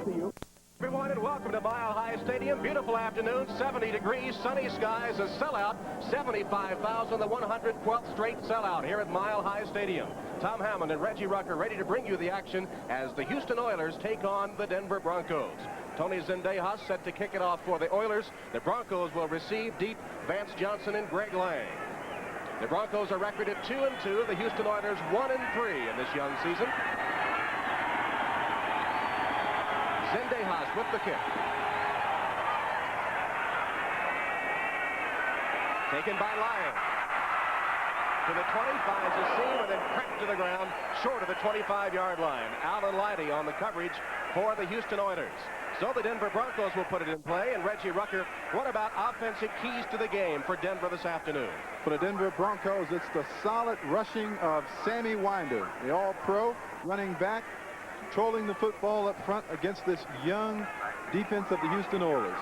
Everyone, and welcome to Mile High Stadium. Beautiful afternoon, 70 degrees, sunny skies, a sellout, 75,000, the 112th straight sellout here at Mile High Stadium. Tom Hammond and Reggie Rucker ready to bring you the action as the Houston Oilers take on the Denver Broncos. Tony Zendejas set to kick it off for the Oilers. The Broncos will receive deep Vance Johnson and Greg Lang. The Broncos are recorded 2-2. The Houston Oilers 1-3 in this young season. Zendejas with the kick. Taken by Lyon. To the 20, finds a seam and then cracked to the ground short of the 25-yard line. Alan Leidy on the coverage for the Houston Oilers. So the Denver Broncos will put it in play. And Reggie Rucker, what about offensive keys to the game for Denver this afternoon? For the Denver Broncos, it's the solid rushing of Sammy Winder, the all-pro running back, controlling the football up front against this young defense of the Houston Oilers.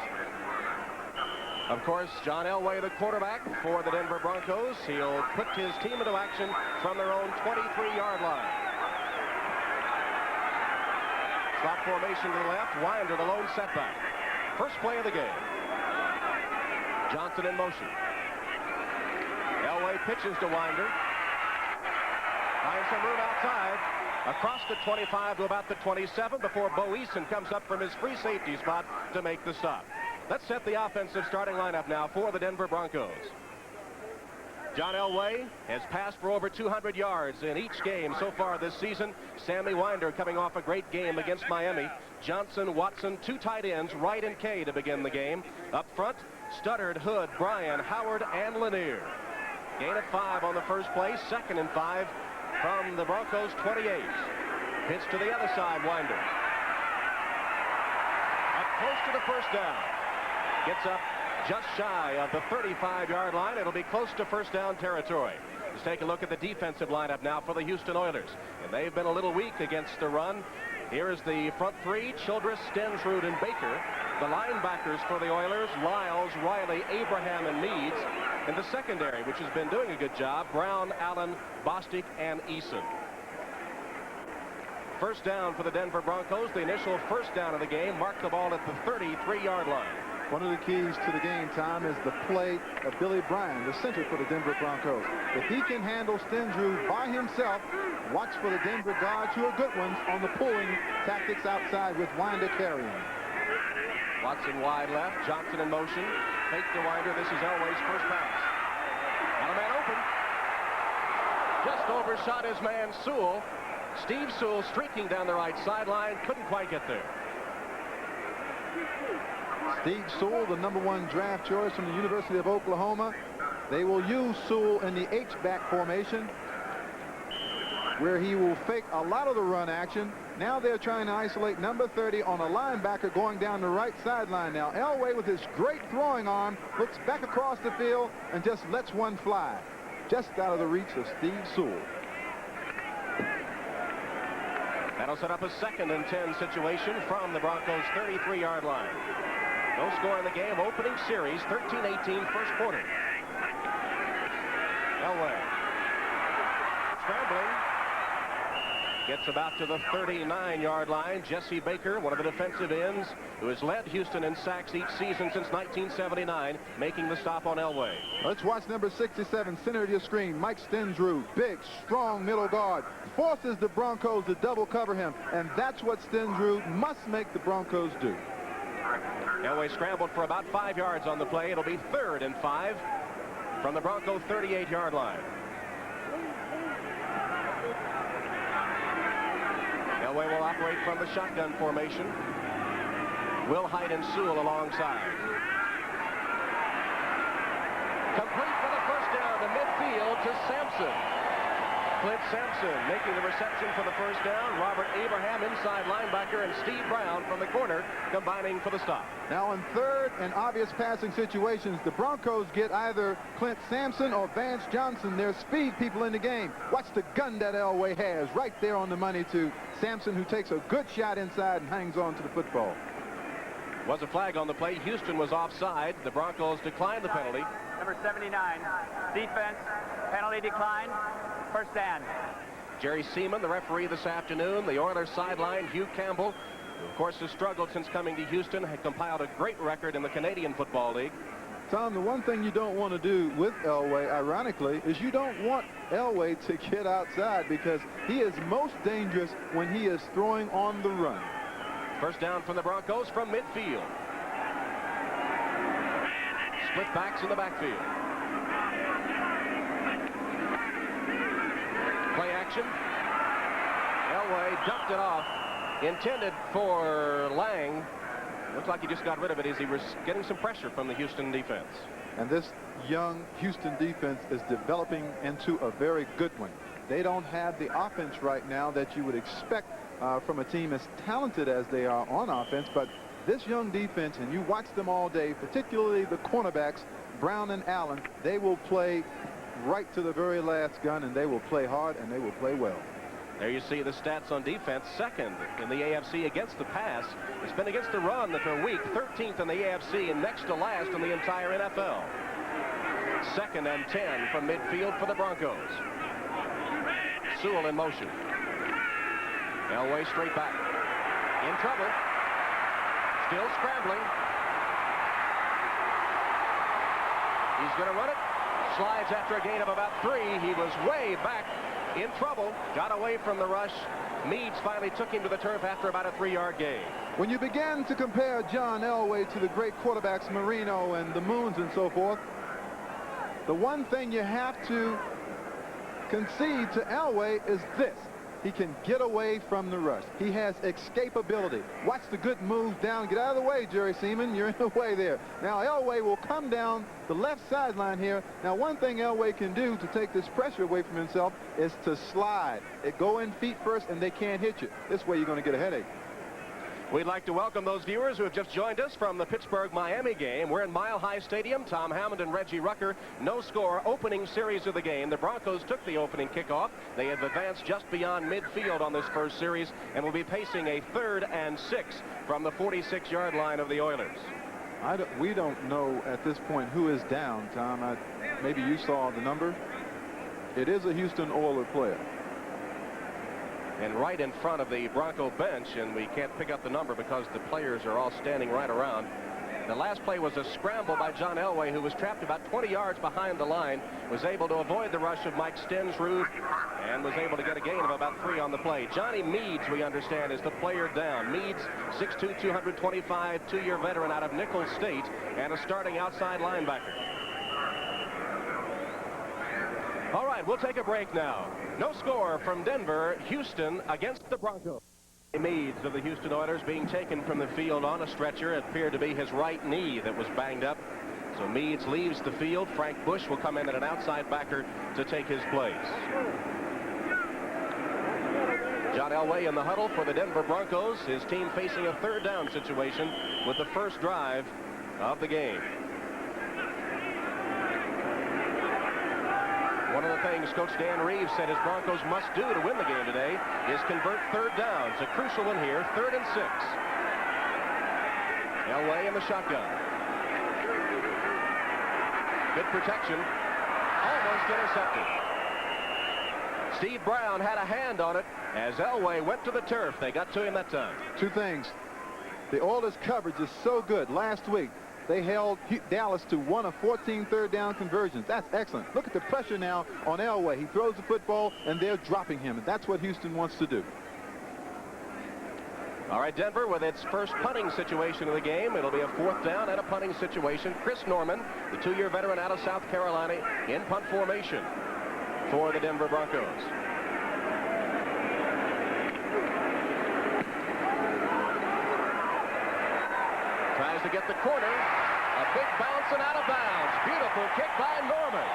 Of course, John Elway, the quarterback for the Denver Broncos. He'll put his team into action from their own 23-yard line. Slot formation to the left. Winder, the lone setback. First play of the game. Johnson in motion. Elway pitches to Winder. Finds some room outside. Across the 25 to about the 27 before Bo Eason comes up from his free safety spot to make the stop. Let's set the offensive starting lineup now for the Denver Broncos. John Elway has passed for over 200 yards in each game so far this season. Sammy Winder coming off a great game against Miami. Johnson, Watson, two tight ends, Wright and Kay to begin the game. Up front, Studdard, Hood, Bryan, Howard, and Lanier. Gain of 5 on the first play, 2nd and 5 from the Broncos 28. Pitch to the other side, Winder. Up close to the first down. Gets up just shy of the 35-yard line. It'll be close to first down territory. Let's take a look at the defensive lineup now for the Houston Oilers. And they've been a little weak against the run. Here is the front three, Childress, Stensrud, and Baker. The linebackers for the Oilers, Lyles, Riley, Abraham, and Meads. And the secondary, which has been doing a good job, Brown, Allen, Bostic, and Eason. First down for the Denver Broncos. The initial first down of the game marked the ball at the 33-yard line. One of the keys to the game, Tom, is the play of Billy Bryan, the center for the Denver Broncos. If he can handle Stensrud by himself, watch for the Denver guards, who are good ones, on the pulling tactics outside with Winder carrying. Watson wide left, Johnson in motion. Fake to Winder. This is Elway's first pass. And a man open. Just overshot his man Sewell. Steve Sewell streaking down the right sideline. Couldn't quite get there. Steve Sewell, the #1 draft choice from the University of Oklahoma. They will use Sewell in the H-back formation, where he will fake a lot of the run action. Now they're trying to isolate number 30 on a linebacker going down the right sideline. Now Elway, with his great throwing arm, looks back across the field and just lets one fly, just out of the reach of Steve Sewell. That'll set up a 2nd and 10 situation from the Broncos' 33-yard line. No score in the game. Opening series, 13-18, first quarter. Elway. Scrambling. Gets about to the 39-yard line. Jesse Baker, one of the defensive ends, who has led Houston in sacks each season since 1979, making the stop on Elway. Let's watch number 67, center of your screen, Mike Stensrud, big, strong middle guard, forces the Broncos to double cover him, and that's what Stensrud must make the Broncos do. Elway scrambled for about 5 yards on the play. It'll be 3rd and 5 from the Broncos' 38-yard line. Elway will operate from the shotgun formation. Wilhite and Sewell alongside. Complete for the first down to midfield to Sampson. Clint Sampson making the reception for the first down. Robert Abraham, inside linebacker, and Steve Brown from the corner combining for the stop. Now in 3rd and obvious passing situations, the Broncos get either Clint Sampson or Vance Johnson, their speed people in the game. Watch the gun that Elway has right there on the money to Sampson, who takes a good shot inside and hangs on to the football. Was a flag on the play. Houston was offside. The Broncos declined the penalty. Number 79, defense, penalty decline, first down. Jerry Seaman, the referee this afternoon. The Oilers sideline, Hugh Campbell who of course has struggled since coming to Houston, had compiled a great record in the Canadian Football League. Tom, the one thing you don't want to do with Elway, ironically, is you don't want Elway to get outside, because he is most dangerous when he is throwing on the run. First down from the Broncos from midfield. Split backs in the backfield. Play action. Elway ducked it off. Intended for Lang. Looks like he just got rid of it as he was getting some pressure from the Houston defense. And this young Houston defense is developing into a very good one. They don't have the offense right now that you would expect from a team as talented as they are on offense, but this young defense, and you watch them all day, particularly the cornerbacks, Brown and Allen, they will play right to the very last gun, and they will play hard, and they will play well. There you see the stats on defense. Second in the AFC against the pass. It's been against the run that they're weak. 13th in the AFC and next to last in the entire NFL. Second and 10 from midfield for the Broncos. Sewell in motion. Elway straight back. In trouble. Still scrambling. He's going to run it. Slides after a gain of about 3. He was way back. In trouble, got away from the rush. Meads finally took him to the turf after about a 3-yard gain. When you began to compare John Elway to the great quarterbacks Marino and the Moons and so forth, the one thing you have to concede to Elway is this: he can get away from the rush. He has escapability. Watch the good move down. Get out of the way, Jerry Seaman. You're in the way there. Now Elway will come down the left sideline here. Now one thing Elway can do to take this pressure away from himself is to slide. Go in feet first, and they can't hit you. This way you're going to get a headache. We'd like to welcome those viewers who have just joined us from the Pittsburgh-Miami game. We're in Mile High Stadium. Tom Hammond and Reggie Rucker. No score. Opening series of the game. The Broncos took the opening kickoff. They have advanced just beyond midfield on this first series and will be pacing a 3rd and 6 from the 46-yard line of the Oilers. We don't know at this point who is down, Tom. Maybe you saw the number. It is a Houston Oilers player. And right in front of the Bronco bench, and we can't pick up the number because the players are all standing right around. The last play was a scramble by John Elway, who was trapped about 20 yards behind the line, was able to avoid the rush of Mike Stensrud, and was able to get a gain of about 3 on the play. Johnny Meads, we understand, is the player down. Meads, 6'2", 225, 2-year veteran out of Nicholls State, and a starting outside linebacker. All right, we'll take a break now. No score from Denver. Houston against the Broncos. Meads of the Houston Oilers being taken from the field on a stretcher. It appeared to be his right knee that was banged up. So Meads leaves the field. Frank Bush will come in at an outside backer to take his place. John Elway in the huddle for the Denver Broncos. His team facing a 3rd down situation with the first drive of the game. One of the things Coach Dan Reeves said his Broncos must do to win the game today is convert 3rd downs. A crucial one here, 3rd and 6. Elway in the shotgun. Good protection. Almost intercepted. Steve Brown had a hand on it as Elway went to the turf. They got to him that time. 2 things. The Oilers coverage is so good. Last week, they held Dallas to 1 of 14 3rd down conversions. That's excellent. Look at the pressure now on Elway. He throws the football, and they're dropping him. And that's what Houston wants to do. All right, Denver with its first punting situation of the game. It'll be a 4th down and a punting situation. Chris Norman, the 2-year veteran out of South Carolina, in punt formation for the Denver Broncos. Tries to get the corner. A big bounce and out of bounds. Beautiful kick by Norman.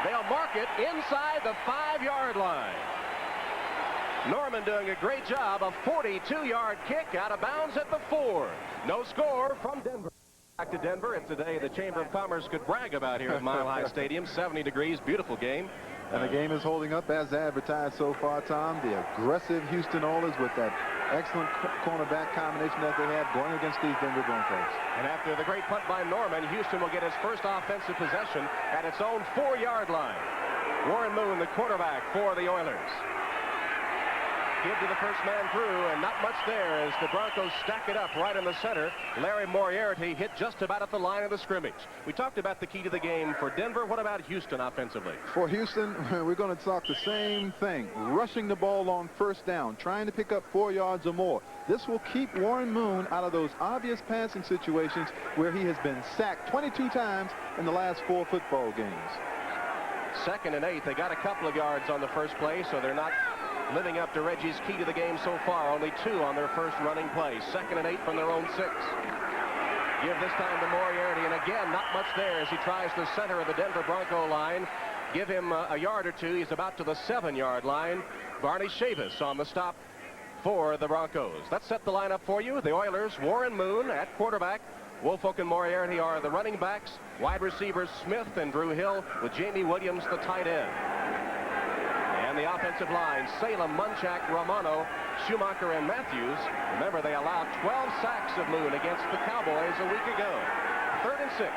They'll mark it inside the 5-yard line. Norman doing a great job. A 42-yard kick out of bounds at the 4. No score from Denver. Back to Denver. It's a day the Chamber of Commerce could brag about here at Mile High Stadium. 70 degrees. Beautiful game. And the game is holding up as advertised so far, Tom. The aggressive Houston Oilers with that excellent cornerback combination that they have going against these Denver Broncos. And after the great punt by Norman, Houston will get his first offensive possession at its own 4-yard line. Warren Moon, the quarterback for the Oilers. Give to the first man through, and not much there as the Broncos stack it up right in the center. Larry Moriarty hit just about at the line of the scrimmage. We talked about the key to the game for Denver. What about Houston offensively? For Houston, we're going to talk the same thing. Rushing the ball on first down, trying to pick up 4 yards or more. This will keep Warren Moon out of those obvious passing situations where he has been sacked 22 times in the last 4 football games. 2nd and 8. They got a couple of yards on the first play, so they're not living up to Reggie's key to the game so far. Only 2 on their first running play. 2nd and 8 from their own 6. Give this time to Moriarty, and again, not much there as he tries the center of the Denver Bronco line. Give him a yard or 2. He's about to the 7-yard line. Barney Chavis on the stop for the Broncos. Let's set the lineup for you. The Oilers, Warren Moon at quarterback. Woolfolk and Moriarty are the running backs. Wide receivers Smith and Drew Hill, with Jamie Williams the tight end. And the offensive line, Salem, Munchak, Romano, Schumacher, and Matthews. Remember, they allowed 12 sacks of Moon against the Cowboys a week ago. 3rd and 6.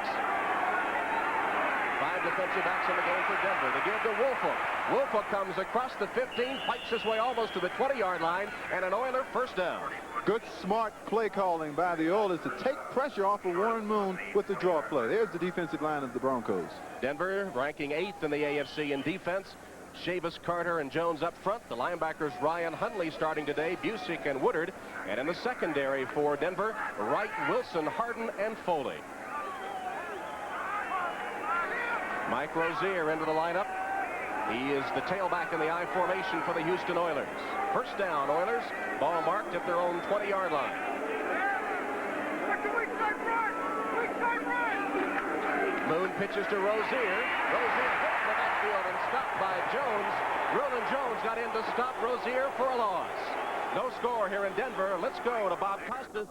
5 defensive backs in the game for Denver. They give to Woolfolk. Woolfolk comes across the 15, fights his way almost to the 20-yard line, and an Oiler first down. Good, smart play calling by the Oilers to take pressure off of Warren Moon with the draw play. There's the defensive line of the Broncos. Denver ranking 8th in the AFC in defense. Chavis, Carter, and Jones up front. The linebackers Ryan Hundley starting today, Busick and Woodard. And in the secondary for Denver, Wright, Wilson, Harden, and Foley. Mike Rozier into the lineup. He is the tailback in the I formation for the Houston Oilers. First down, Oilers. Ball marked at their own 20-yard line. Moon pitches to Rozier. Rozier hit in the backfield and stopped by Jones. Roland Jones got in to stop Rozier for a loss. No score here in Denver. Let's go to Bob Costas.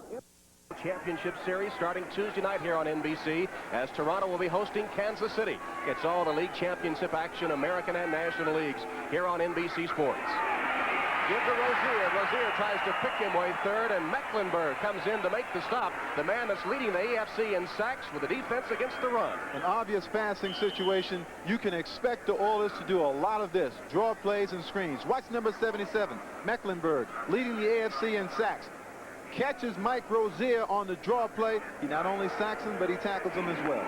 Championship Series starting Tuesday night here on NBC as Toronto will be hosting Kansas City. It's all the league championship action, American and National Leagues, here on NBC Sports. Give to Rozier. Rozier tries to pick him way third, and Mecklenburg comes in to make the stop. The man that's leading the AFC in sacks with the defense against the run. An obvious passing situation. You can expect the Oilers to do a lot of this. Draw plays and screens. Watch number 77, Mecklenburg, leading the AFC in sacks. Catches Mike Rozier on the draw play. He not only sacks him, but he tackles him as well.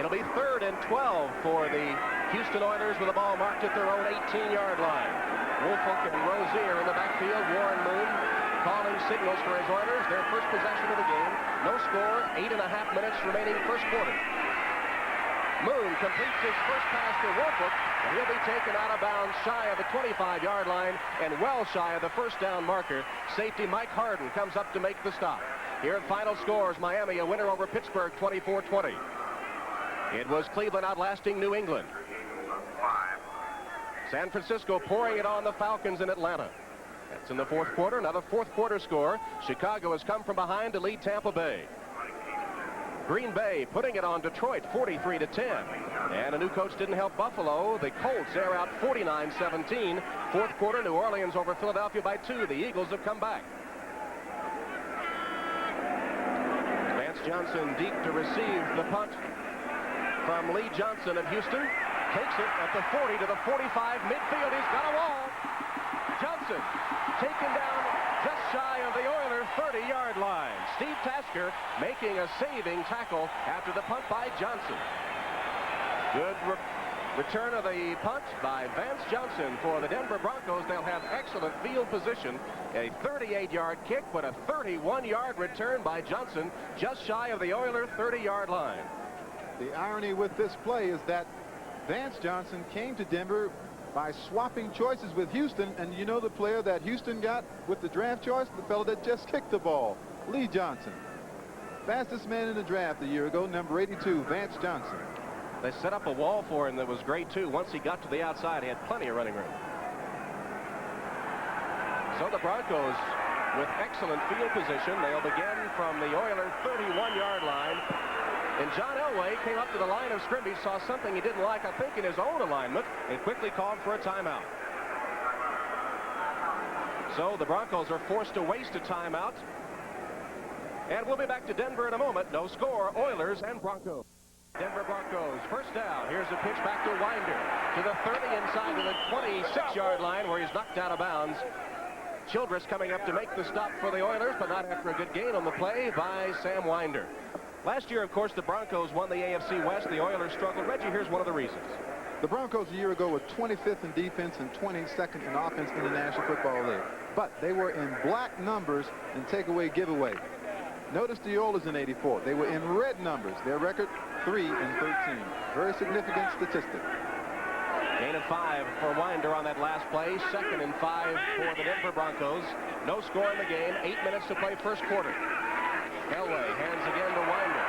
It'll be 3rd and 12 for the Houston Oilers with the ball marked at their own 18-yard line. Woolfolk and Rozier in the backfield. Warren Moon calling signals for his Oilers. Their first possession of the game. No score. 8.5 minutes remaining first quarter. Moon completes his first pass to Woolfolk, and he'll be taken out of bounds shy of the 25-yard line and well shy of the first down marker. Safety Mike Harden comes up to make the stop. Here at final scores, Miami a winner over Pittsburgh 24-20. It was Cleveland outlasting New England. San Francisco pouring it on the Falcons in Atlanta. That's in the 4th quarter. Another 4th quarter score. Chicago has come from behind to lead Tampa Bay. Green Bay putting it on Detroit 43-10. And a new coach didn't help Buffalo. The Colts air out 49-17. 4th quarter, New Orleans over Philadelphia by 2. The Eagles have come back. Vance Johnson deep to receive the punt from Lee Johnson of Houston. Takes it at the 40 to the 45 midfield. He's got a wall. Johnson taken down just shy of the Oilers' 30-yard line. Steve Tasker making a saving tackle after the punt by Johnson. Good return of the punt by Vance Johnson for the Denver Broncos. They'll have excellent field position. A 38-yard kick, but a 31-yard return by Johnson just shy of the Oilers' 30-yard line. The irony with this play is that Vance Johnson came to Denver by swapping choices with Houston, and you know the player that Houston got with the draft choice? The fellow that just kicked the ball, Lee Johnson. Fastest man in the draft a year ago, number 82, Vance Johnson. They set up a wall for him that was great, too. Once he got to the outside, he had plenty of running room. So the Broncos with excellent field position. They'll begin from the Oilers' 31-yard line. And John Elway came up to the line of scrimmage, saw something he didn't like, I think, in his own alignment, and quickly called for a timeout. So the Broncos are forced to waste a timeout. And we'll be back to Denver in a moment. No score, Oilers and Broncos. Denver Broncos, first down. Here's a pitch back to Winder. To the 30 inside to the 26-yard line where he's knocked out of bounds. Childress coming up to make the stop for the Oilers, but not after a good gain on the play by Sam Winder. Last year, of course, the Broncos won the AFC West. The Oilers struggled. Reggie, here's one of the reasons. The Broncos a year ago were 25th in defense and 22nd in offense in the National Football League. But they were in black numbers in takeaway giveaway. Notice the Oilers in '84. They were in red numbers. Their record 3-13. Very significant statistic. Gain of 5 for Winder on that last play. 2nd and 5 for the Denver Broncos. No score in the game. 8 minutes to play first quarter. Elway hands again to Winder.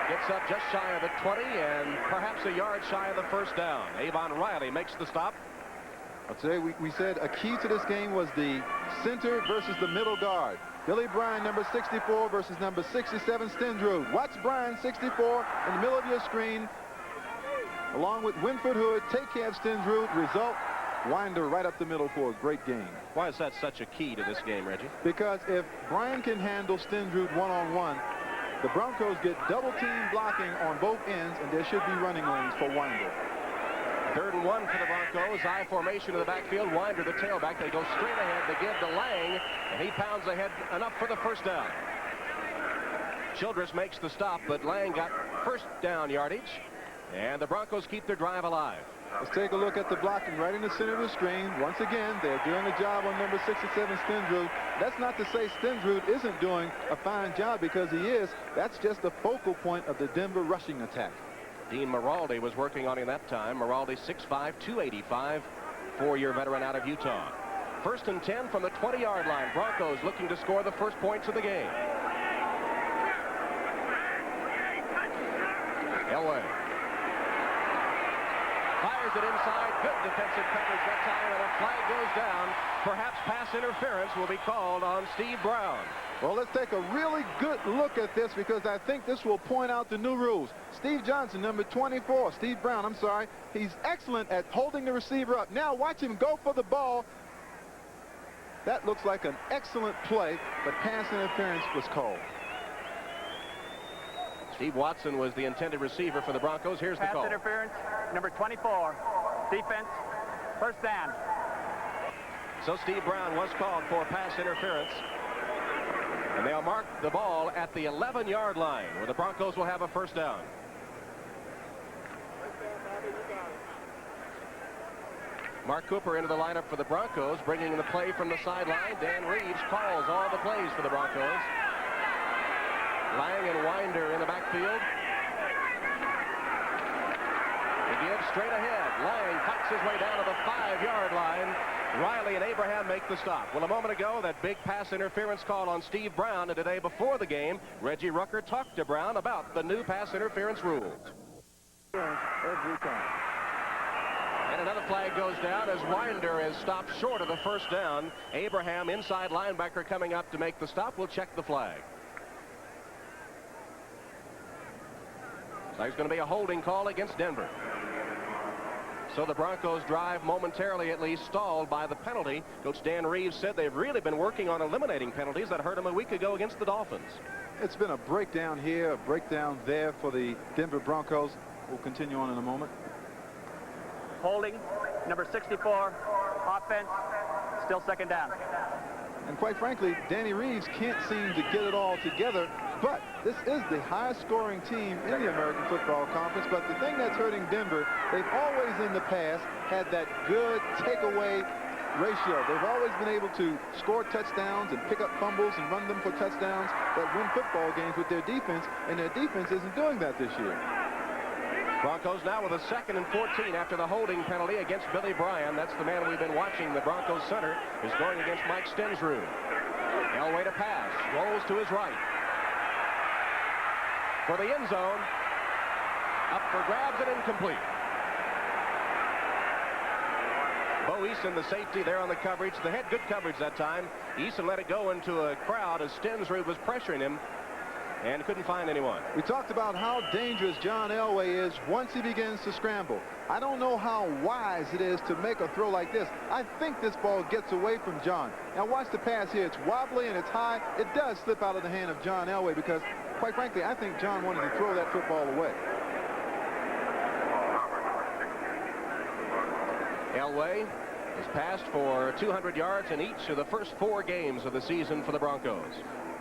Gets up just shy of the 20 and perhaps a yard shy of the first down. Avon Riley makes the stop. I'll tell you, we said a key to this game was the center versus the middle guard. Billy Bryan, number 64 versus number 67, Stensrud. Watch Bryan, 64, in the middle of your screen. Along with Winford Hood, take care of Stensrud. Result, Winder right up the middle for a great game. Why is that such a key to this game, Reggie? Because if Bryan can handle Stensrud one-on-one, the Broncos get double-team blocking on both ends, and there should be running lanes for Winder. 3rd and 1 for the Broncos. I formation in the backfield. Winder, the tailback. They go straight ahead. They give to Lang, and he pounds ahead enough for the first down. Childress makes the stop, but Lang got first down yardage, and the Broncos keep their drive alive. Let's take a look at the blocking right in the center of the screen. Once again, they're doing a job on number 67, Stensrud. That's not to say Stensrud isn't doing a fine job, because he is. That's just the focal point of the Denver rushing attack. Dean Maraldi was working on him that time. Maraldi 6'5", 285, 4-year veteran out of Utah. 1st and 10 from the 20-yard line. Broncos looking to score the first points of the game. Elway fires it inside. Good defensive coverage that time, and a flag goes down. Perhaps pass interference will be called on Steve Brown. Well, let's take a really good look at this, because I think this will point out the new rules. Steve Johnson, number 24, Steve Brown, I'm sorry. He's excellent at holding the receiver up. Now watch him go for the ball. That looks like an excellent play, but pass interference was called. Steve Watson was the intended receiver for the Broncos. Here's the call. Pass interference, number 24, defense, first down. So Steve Brown was called for pass interference. And they'll mark the ball at the 11-yard line, where the Broncos will have a first down. Mark Cooper into the lineup for the Broncos, bringing the play from the sideline. Dan Reeves calls all the plays for the Broncos. Lang and Winder in the backfield. They give straight ahead. Lang fights his way down to the 5-yard line. Riley and Abraham make the stop. Well, a moment ago, that big pass interference call on Steve Brown, and today before the game, Reggie Rucker talked to Brown about the new pass interference rules. Every time. And another flag goes down as Winder is stopped short of the first down. Abraham, inside linebacker, coming up to make the stop. We'll check the flag. So there's going to be a holding call against Denver. So the Broncos drive momentarily at least stalled by the penalty. Coach Dan Reeves said they've really been working on eliminating penalties that hurt them a week ago against the Dolphins. It's been a breakdown here, a breakdown there for the Denver Broncos. We'll continue on in a moment. Holding, number 64, offense, still second down. And quite frankly, Danny Reeves can't seem to get it all together. But this is the highest scoring team in the American Football Conference. But the thing that's hurting Denver, they've always in the past had that good takeaway ratio. They've always been able to score touchdowns and pick up fumbles and run them for touchdowns that win football games with their defense, and their defense isn't doing that this year. Broncos now with a 2nd and 14 after the holding penalty against Billy Bryan. That's the man we've been watching. The Broncos center is going against Mike Stensrud. Elway to pass, rolls to his right. For the end zone, up for grabs and incomplete. Bo Eason, the safety, there on the coverage. They had good coverage that time. Eason let it go into a crowd as Stensrud was pressuring him and couldn't find anyone. We talked about how dangerous John Elway is once he begins to scramble. I don't know how wise it is to make a throw like this. I think this ball gets away from John. Now watch the pass here. It's wobbly and it's high. It does slip out of the hand of John Elway because, quite frankly, I think John wanted to throw that football away. Elway has passed for 200 yards in each of the first 4 games of the season for the Broncos.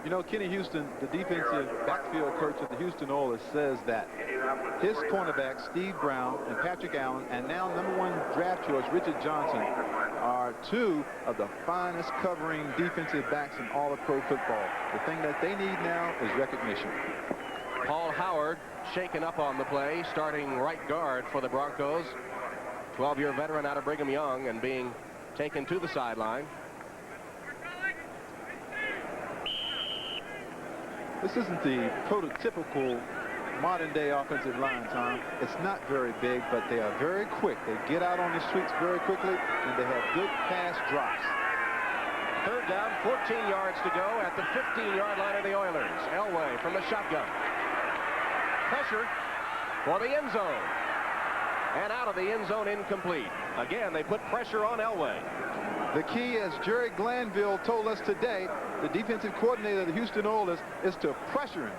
You know, Kenny Houston, the defensive backfield coach of the Houston Oilers, says that his cornerbacks, Steve Brown and Patrick Allen, and now #1 draft choice Richard Johnson, are 2 of the finest covering defensive backs in all of pro football. The thing that they need now is recognition. Paul Howard shaken up on the play, starting right guard for the Broncos. 12-year veteran out of Brigham Young and being taken to the sideline. This isn't the prototypical modern-day offensive line, Tom. It's not very big, but they are very quick. They get out on the streets very quickly, and they have good pass drops. 3rd down, 14 yards to go at the 15-yard line of the Oilers. Elway from the shotgun. Pressure for the end zone. And out of the end zone, incomplete. Again, they put pressure on Elway. The key, as Jerry Glanville told us today, the defensive coordinator of the Houston Oilers, is to pressure him.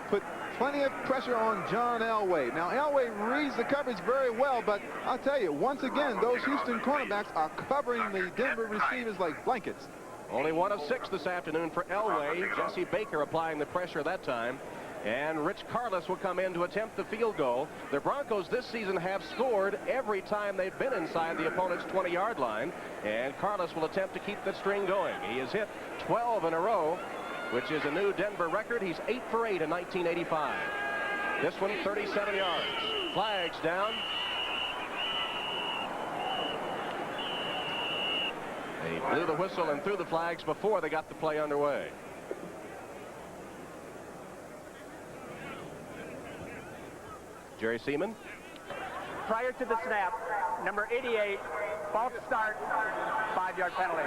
Put plenty of pressure on John Elway. Now, Elway reads the coverage very well, but I'll tell you, once again, those Houston cornerbacks are covering the Denver receivers like blankets. Only 1 of 6 this afternoon for Elway. Jesse Baker applying the pressure that time. And Rich Carlos will come in to attempt the field goal. The Broncos this season have scored every time they've been inside the opponent's 20-yard line. And Carlos will attempt to keep the string going. He has hit 12 in a row, which is a new Denver record. He's 8 for 8 in 1985. This one, 37 yards. Flags down. They blew the whistle and threw the flags before they got the play underway. Jerry Seaman. Prior to the snap, number 88, false start, 5-yard penalty.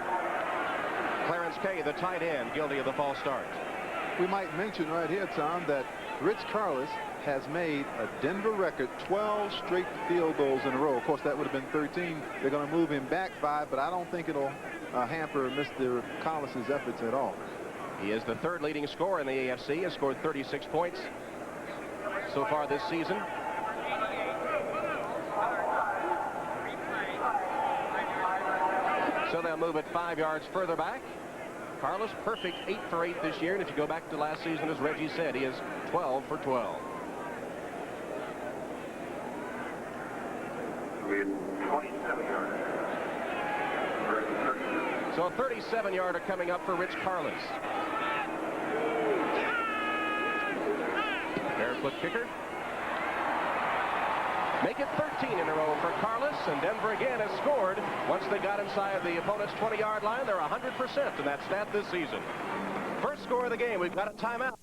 Clarence Kay, the tight end, guilty of the false start. We might mention right here, Tom, that Rich Carlos has made a Denver record 12 straight field goals in a row. Of course, that would have been 13. They're going to move him back 5, but I don't think it'll hamper Mr. Carlos's efforts at all. He is the 3rd leading scorer in the AFC, has scored 36 points so far this season. So they'll move it 5 yards further back. Carlos, perfect 8 for 8 this year. And if you go back to last season, as Reggie said, he is 12 for 12. So a 37-yarder coming up for Rich Carlos. Barefoot kicker. Make it 13 in a row for Carlos, and Denver again has scored. Once they got inside the opponent's 20-yard line, they're 100% in that stat this season. First score of the game, we've got a timeout.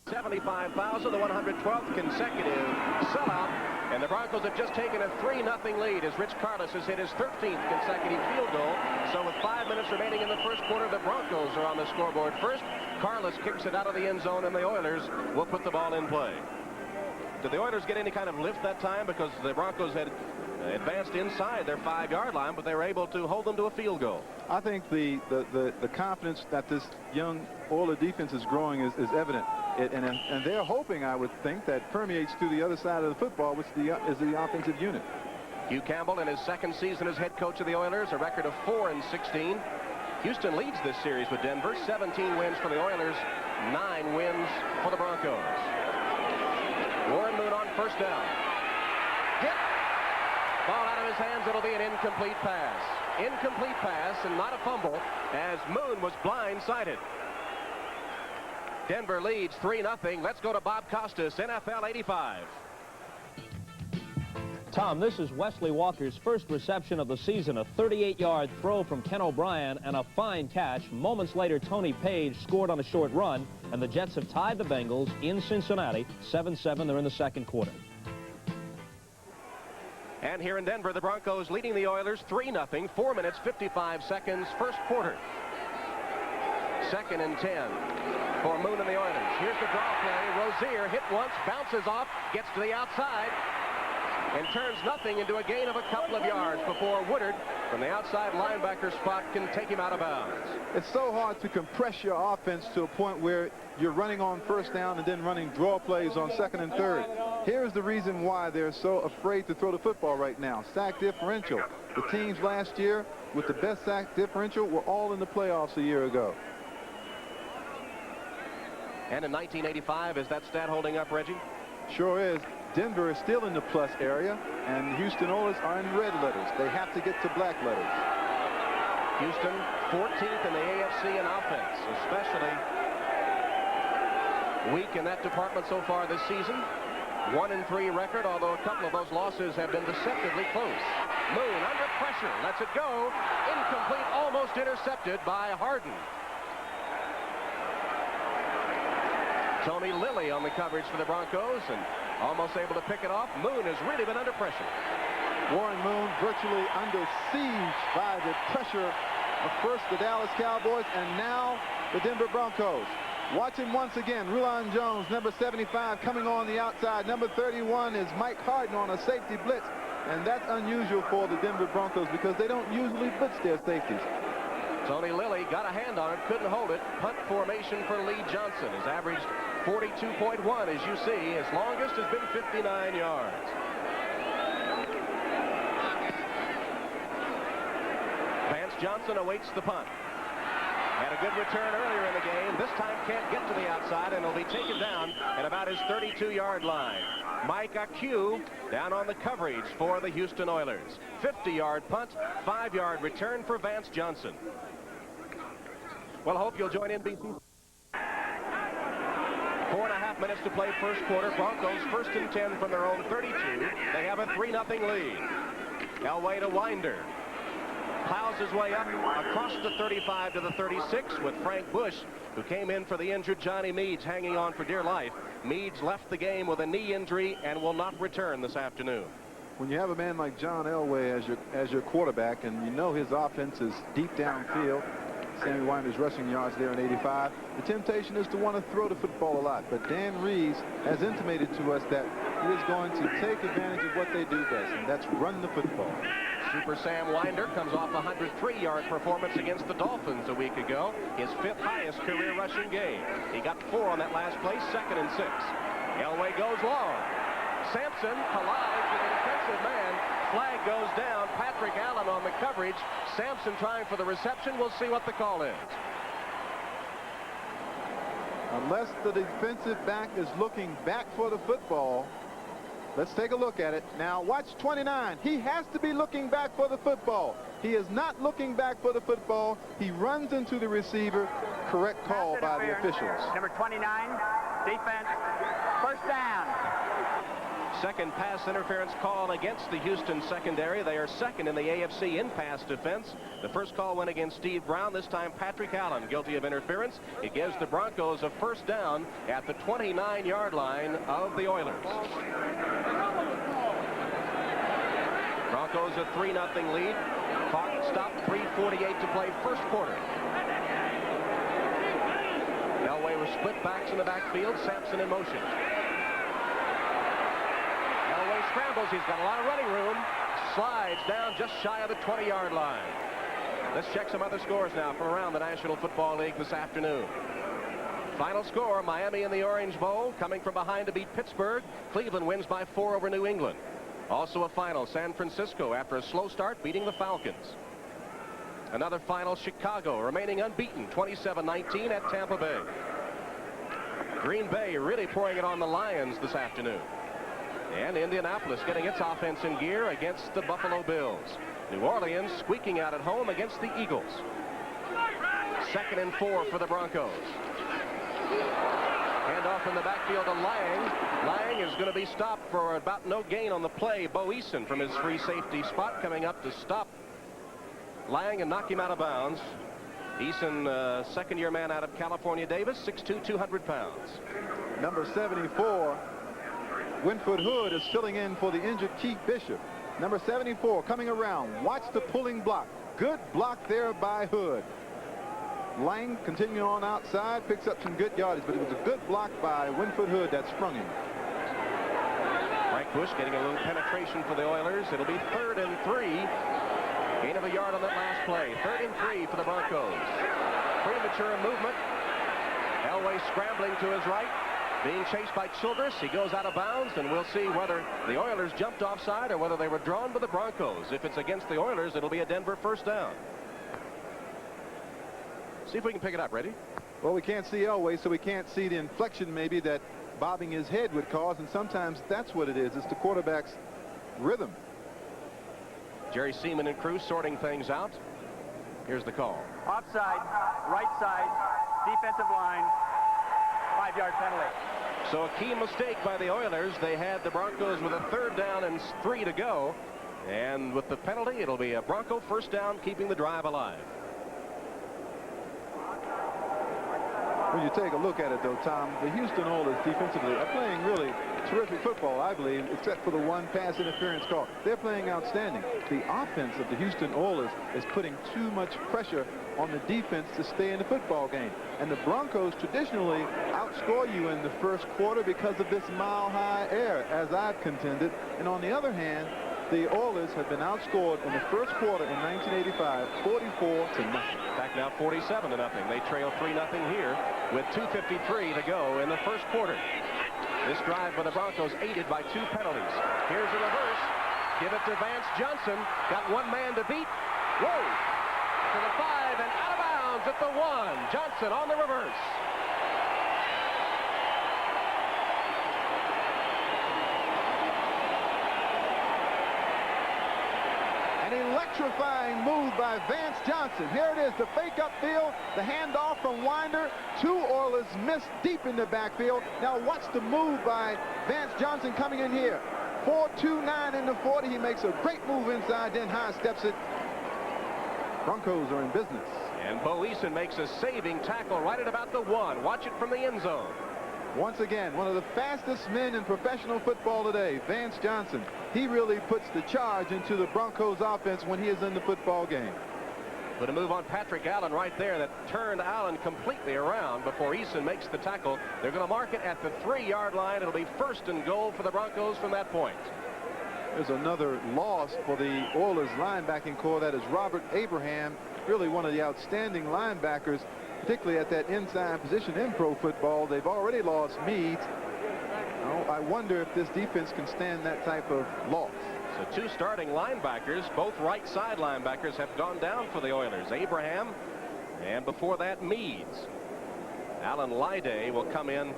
75,000, the 112th consecutive sellout, and the Broncos have just taken a 3-0 lead as Rich Carlos has hit his 13th consecutive field goal. So with 5 minutes remaining in the first quarter, the Broncos are on the scoreboard first. Carlos kicks it out of the end zone, and the Oilers will put the ball in play. Did the Oilers get any kind of lift that time? Because the Broncos had advanced inside their 5-yard line, but they were able to hold them to a field goal. I think the confidence that this young Oilers defense is growing is evident. And they're hoping, I would think, that permeates to the other side of the football, which is the offensive unit. Hugh Campbell in his 2nd season as head coach of the Oilers, a record of 4-16. Houston leads this series with Denver. 17 wins for the Oilers, 9 wins for the Broncos. Warren Moon on first down. Hit. Ball out of his hands. It'll be an incomplete pass. Incomplete pass and not a fumble as Moon was blindsided. Denver leads 3-0. Let's go to Bob Costas, NFL 85. Tom, this is Wesley Walker's first reception of the season, a 38-yard throw from Ken O'Brien and a fine catch. Moments later, Tony Page scored on a short run, and the Jets have tied the Bengals in Cincinnati, 7-7. They're in the second quarter. And here in Denver, the Broncos leading the Oilers 3-0, 4 minutes, 55 seconds, first quarter. 2nd and 10 for Moon and the Oilers. Here's the draw play. Rozier hit once, bounces off, gets to the outside. and turns nothing into a gain of a couple of yards before Woodard from the outside linebacker spot can take him out of bounds. It's so hard to compress your offense to a point where you're running on first down and then running draw plays on second and third. Here's the reason why they're so afraid to throw the football right now. Sack differential. The teams last year with the best sack differential were all in the playoffs a year ago. And in 1985, is that stat holding up, Reggie? Sure is. Denver is still in the plus area, and Houston Oilers are in red letters. They have to get to black letters. Houston 14th in the AFC in offense, especially weak in that department so far this season. 1-3 record, although a couple of those losses have been deceptively close. Moon under pressure, lets it go. Incomplete, almost intercepted by Harden. Tony Lilly on the coverage for the Broncos and almost able to pick it off. Moon has really been under pressure. Warren Moon virtually under siege by the pressure of first the Dallas Cowboys and now the Denver Broncos. Watch him once again. Rulon Jones, number 75, coming on the outside. Number 31 is Mike Harden on a safety blitz. And that's unusual for the Denver Broncos because they don't usually blitz their safeties. Tony Lilly got a hand on it, couldn't hold it. Punt formation for Lee Johnson has averaged 42.1, as you see. His longest has been 59 yards. Vance Johnson awaits the punt. Had a good return earlier in the game. This time can't get to the outside, and will be taken down at about his 32-yard line. Mike Aque down on the coverage for the Houston Oilers. 50-yard punt, 5-yard return for Vance Johnson. Well, I hope you'll join NBC. 4.5 minutes to play first quarter. Broncos first and 10 from their own 32. They have a 3-0 lead. Elway to Winder. Plows his way up across the 35 to the 36 with Frank Bush, who came in for the injured Johnny Meads, hanging on for dear life. Meads left the game with a knee injury and will not return this afternoon. When you have a man like John Elway as your quarterback, and you know his offense is deep downfield, Sammy Winder's rushing yards there in 85, the temptation is to want to throw the football a lot. But Dan Reeves has intimated to us that he is going to take advantage of what they do best, and that's run the football. Super Sam Winder comes off a 103-yard performance against the Dolphins a week ago, his 5th highest career rushing game. He got 4 on that last play, 2nd and 6. Elway goes long. Sampson collides with an defensive man. Flag goes down. Patrick Allen on the coverage. Sampson trying for the reception. We'll see what the call is. Unless the defensive back is looking back for the football. Let's take a look at it. Now watch 29. He has to be looking back for the football. He is not looking back for the football. He runs into the receiver. Correct call by the officials. Number 29, defense, first down. Second pass interference call against the Houston secondary. They are second in the AFC in pass defense. The first call went against Steve Brown. This time Patrick Allen guilty of interference. It gives the Broncos a first down at the 29-yard line of the Oilers. Broncos a 3-0 lead. Clock stopped, 3:48 to play first quarter. Elway with split backs in the backfield. Sampson in motion. Scrambles. He's got a lot of running room. Slides down just shy of the 20-yard line. Let's check some other scores now from around the National Football League this afternoon. Final score, Miami in the Orange Bowl, coming from behind to beat Pittsburgh. Cleveland wins by 4 over New England. Also a final, San Francisco, after a slow start, beating the Falcons. Another final, Chicago, remaining unbeaten, 27-19 at Tampa Bay. Green Bay really pouring it on the Lions this afternoon. And Indianapolis getting its offense in gear against the Buffalo Bills. New Orleans squeaking out at home against the Eagles. 2nd and 4 for the Broncos. Hand off in the backfield to Lang. Lang is going to be stopped for about no gain on the play. Bo Eason from his free safety spot coming up to stop Lang and knock him out of bounds. Eason, second-year man out of California Davis, 6'2", 200 pounds. Number 74. Winford Hood is filling in for the injured Keith Bishop. Number 74 coming around. Watch the pulling block. Good block there by Hood. Lang continuing on outside, picks up some good yardage, but it was a good block by Winford Hood that sprung him. Frank Bush getting a little penetration for the Oilers. It'll be 3rd and 3. Gain of a yard on that last play. 3rd and 3 for the Broncos. Premature movement. Elway scrambling to his right. Being chased by Childress. He goes out of bounds, and we'll see whether the Oilers jumped offside or whether they were drawn by the Broncos. If it's against the Oilers, it'll be a Denver first down. See if we can pick it up. Ready? Well, we can't see Elway, so we can't see the inflection maybe that bobbing his head would cause, and sometimes that's what it is. It's the quarterback's rhythm. Jerry Seaman and crew sorting things out. Here's the call. Offside, right side, defensive line, 5-yard penalty. So a key mistake by the Oilers. They had the Broncos with a 3rd down and 3 to go. And with the penalty, it'll be a Bronco first down, keeping the drive alive. When you take a look at it, though, Tom, the Houston Oilers defensively are playing really terrific football, I believe, except for the one pass interference call. They're playing outstanding. The offense of the Houston Oilers is putting too much pressure on the defense to stay in the football game. And the Broncos traditionally outscore you in the first quarter because of this mile-high air, as I've contended. And on the other hand, the Oilers have been outscored in the first quarter in 1985, 44-0. Back now 47-0. They trail 3-0 here with 2:53 to go in the first quarter. This drive by the Broncos aided by 2 penalties. Here's a reverse. Give it to Vance Johnson. Got one man to beat. Whoa! To the 5 and out of bounds at the 1. Johnson on the reverse. Electrifying move by Vance Johnson. Here it is, the fake upfield, the handoff from Winder. 2 Oilers missed deep in the backfield. Now watch the move by Vance Johnson coming in here. 4.29 in the 40. He makes a great move inside, then high steps it. Broncos are in business. And Bo Eason makes a saving tackle right at about the 1. Watch it from the end zone. Once again, one of the fastest men in professional football today, Vance Johnson. He really puts the charge into the Broncos offense when he is in the football game. But a move on Patrick Allen right there that turned Allen completely around before Eason makes the tackle. They're going to mark it at the 3-yard line. It'll be 1st and goal for the Broncos from that point. There's another loss for the Oilers linebacking core. That is Robert Abraham, really one of the outstanding linebackers, particularly at that inside position in pro football. They've already lost Meads. Oh, I wonder if this defense can stand that type of loss. So 2 starting linebackers, both right side linebackers, have gone down for the Oilers. Abraham, and before that, Meads. Alan Lyday will come in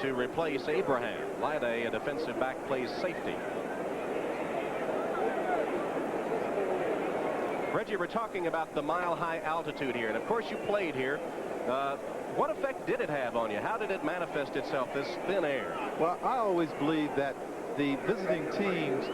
to replace Abraham. Lyday, a defensive back, plays safety. Reggie, we're talking about the mile-high altitude here, and of course you played here. What effect did it have on you? How did it manifest itself, this thin air? Well, I always believed that the visiting teams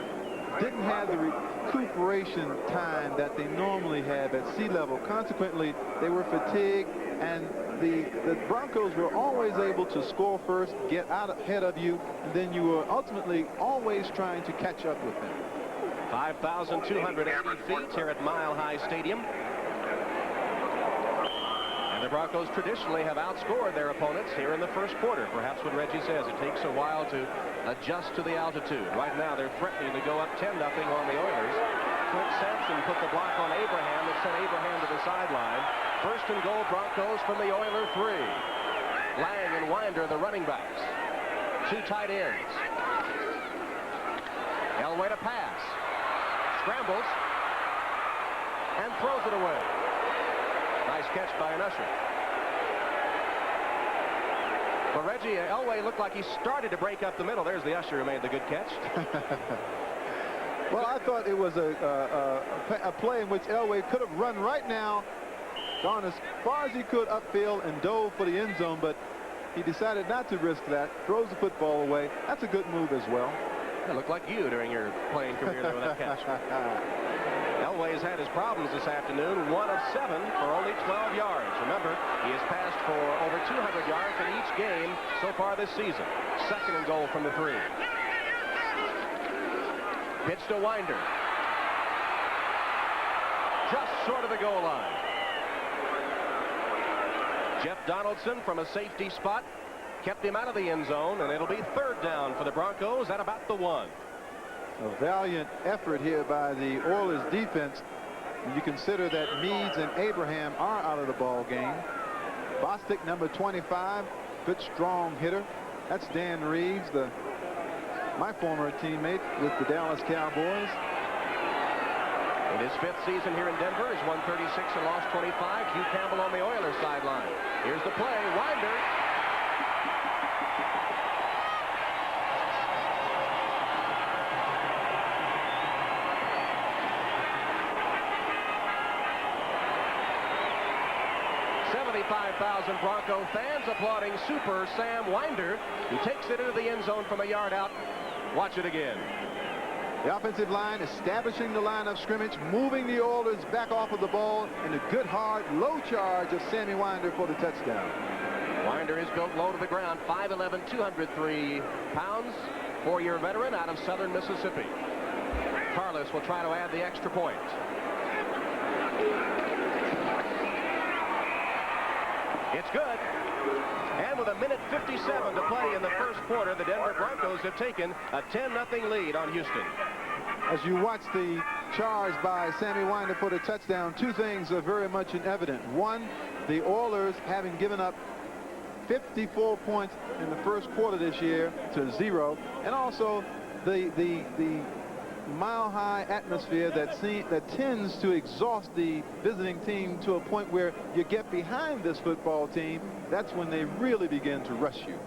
didn't have the recuperation time that they normally have at sea level. Consequently, they were fatigued, and the Broncos were always able to score first, get out ahead of you, and then you were ultimately always trying to catch up with them. 5,280 feet here at Mile High Stadium. And the Broncos traditionally have outscored their opponents here in the first quarter. Perhaps what Reggie says, it takes a while to adjust to the altitude. Right now, they're threatening to go up 10-0 on the Oilers. Clint Sampson put the block on Abraham that sent Abraham to the sideline. 1st and goal, Broncos from the Oiler 3. Lang and Winder, the running backs. 2 tight ends. Elway to pass. Scrambles and throws it away. Nice catch by an usher. But Reggie, Elway looked like he started to break up the middle. There's the usher who made the good catch. Well, I thought it was a play in which Elway could have run right now, gone as far as he could upfield and dove for the end zone, but he decided not to risk that. Throws the football away. That's a good move as well. It looked like you during your playing career there with that catch. Elway's had his problems this afternoon. 1 of 7 for only 12 yards. Remember, he has passed for over 200 yards in each game so far this season. 2nd and goal from the 3. Pitch to Winder. Just short of the goal line. Jeff Donaldson from a safety spot kept him out of the end zone, and it'll be 3rd down for the Broncos at about the 1. A valiant effort here by the Oilers defense. When you consider that Meads and Abraham are out of the ball game. Bostic, number 25, good strong hitter. That's Dan Reeves, my former teammate with the Dallas Cowboys. In his 5th season here in Denver, he's won 36 and lost 25. Hugh Campbell on the Oilers sideline. Here's the play. Winder. $75,000 Bronco fans applauding Super Sam Winder, who takes it into the end zone from a yard out. Watch it again. The offensive line establishing the line of scrimmage, moving the Oilers back off of the ball, and a good hard low charge of Sammy Winder for the touchdown. Winder is built low to the ground, 5'11", 203 pounds, 4-year veteran out of southern Mississippi. Carlos will try to add the extra point. It's good. And with 1:57 to play in the first quarter, the Denver Broncos have taken a 10-0 lead on Houston. As you watch the charge by Sammy Winder for the touchdown, two things are very much in evident. One, the Oilers, having given up 54 points in the first quarter this year to 0, and also the mile-high atmosphere that tends to exhaust the visiting team to a point where you get behind this football team. That's when they really begin to rush you.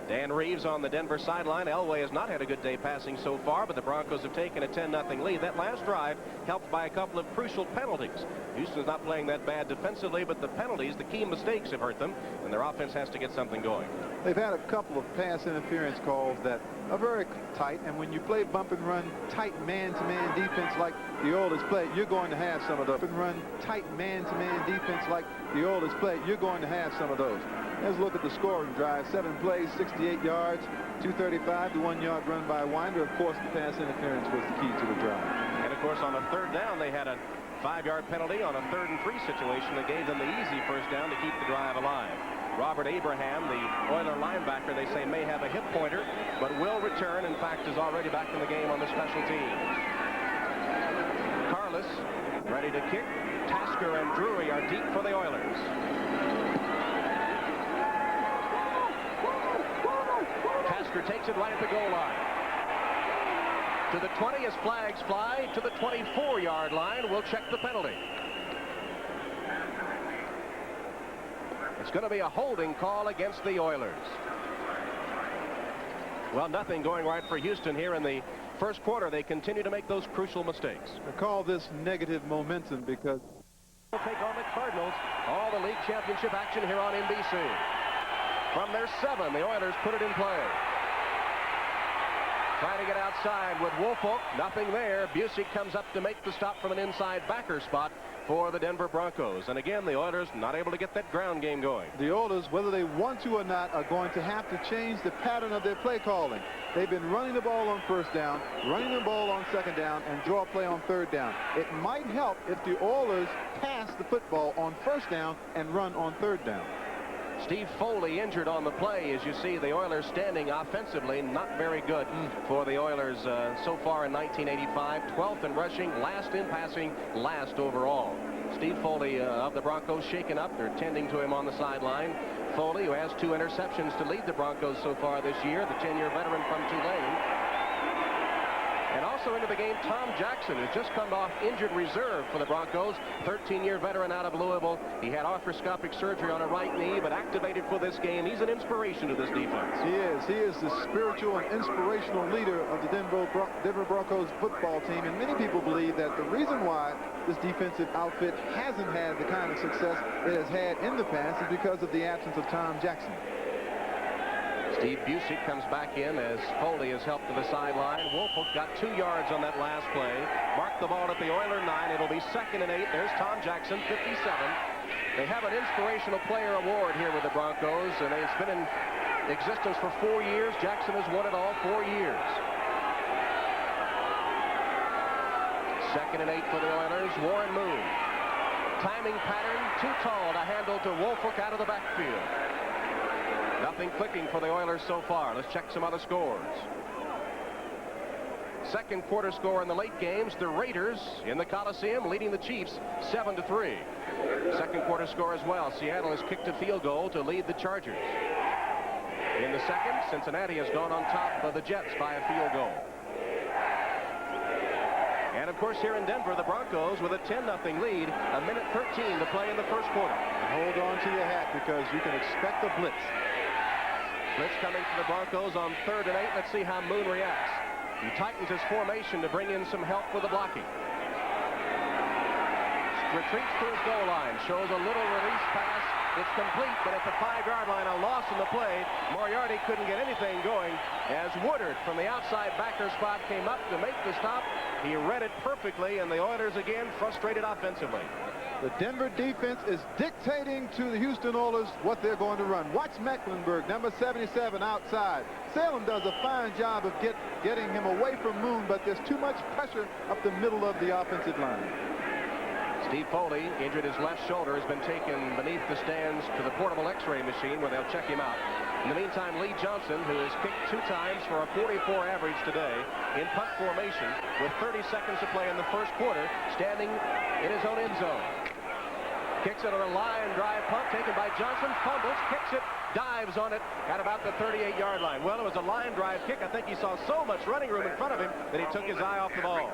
Dan Reeves on the Denver sideline. Elway has not had a good day passing so far, but the Broncos have taken a 10-0 lead. That last drive helped by a couple of crucial penalties. Houston's not playing that bad defensively, but the penalties, the key mistakes, have hurt them, and their offense has to get something going. They've had a couple of pass interference calls that are very tight, and when you play bump and run tight man-to-man defense like the Oilers play, you're going to have some of those. Bump and run tight man-to-man defense like the Oilers play, you're going to have some of those. Let's look at the scoring drive. 7 plays, 68 yards, 235, the 1-yard run by Winder. Of course, the pass interference was the key to the drive. And of course, on a 3rd down, they had a 5-yard penalty on a 3rd and 3 situation that gave them the easy first down to keep the drive alive. Robert Abraham, the Oiler linebacker, they say may have a hip pointer, but will return. In fact, is already back in the game on the special teams. Carlos ready to kick. Tasker and Drury are deep for the Oilers. Tasker takes it right at the goal line. To the 20 as flags fly. To the 24-yard line. We'll check the penalty. It's going to be a holding call against the Oilers. Well, nothing going right for Houston here in the first quarter. They continue to make those crucial mistakes. I call this negative momentum because We'll take on the Cardinals. All the league championship action here on NBC. From their 7, the Oilers put it in play. Trying to get outside with Woolfolk. Nothing there. Busick comes up to make the stop from an inside backer spot for the Denver Broncos. And again, the Oilers not able to get that ground game going. The Oilers, whether they want to or not, are going to have to change the pattern of their play calling. They've been running the ball on 1st down, running the ball on 2nd down, and draw play on 3rd down. It might help if the Oilers pass the football on 1st down and run on 3rd down. Steve Foley injured on the play. As you see, the Oilers standing offensively not very good for the Oilers so far in 1985. 12th in rushing, last in passing, last overall. Steve Foley of the Broncos shaken up. They're tending to him on the sideline. Foley, who has 2 interceptions to lead the Broncos so far this year, the 10-year veteran from Tulane. And also into the game, Tom Jackson, who's just come off injured reserve for the Broncos, 13-year veteran out of Louisville. He had arthroscopic surgery on a right knee, but activated for this game. He's an inspiration to this defense. He is. He is the spiritual and inspirational leader of the Denver Broncos football team. And many people believe that the reason why this defensive outfit hasn't had the kind of success it has had in the past is because of the absence of Tom Jackson. Steve Busick comes back in as Foley is helped to the sideline. Woolfolk got 2 yards on that last play. Marked the ball at the Oiler 9. It'll be 2nd and 8. There's Tom Jackson, 57. They have an inspirational player award here with the Broncos, and it's been in existence for 4 years. Jackson has won it all 4 years. 2nd and 8 for the Oilers. Warren Moon. Timing pattern, too tall to handle to Woolfolk out of the backfield. Nothing clicking for the Oilers so far. Let's check some other scores. Second quarter score in the late games, the Raiders in the Coliseum leading the Chiefs 7-3. Second quarter score as well. Seattle has kicked a field goal to lead the Chargers. In the second, Cincinnati has gone on top of the Jets by a field goal. And of course here in Denver, the Broncos with a 10-0 lead, a minute 13 to play in the first quarter. And hold on to your hat because you can expect a blitz. Blitz coming to the Broncos on 3rd and 8. Let's see how Moon reacts. He tightens his formation to bring in some help with the blocking. Retreats to his goal line, shows a little release pass. It's complete, but at the 5-yard line, a loss in the play. Moriarty couldn't get anything going as Woodard from the outside backer spot came up to make the stop. He read it perfectly, and the Oilers again frustrated offensively. The Denver defense is dictating to the Houston Oilers what they're going to run. Watch Mecklenburg, number 77, outside. Salem does a fine job of getting him away from Moon, but there's too much pressure up the middle of the offensive line. Steve Foley, injured his left shoulder, has been taken beneath the stands to the portable x-ray machine where they'll check him out. In the meantime, Lee Johnson, who has kicked 2 times for a 44 average today in punt formation with 30 seconds to play in the first quarter, standing in his own end zone. Kicks it on a line drive punt taken by Johnson, fumbles, kicks it, dives on it at about the 38-yard line. Well, it was a line drive kick. I think he saw so much running room in front of him that he took his eye off the ball.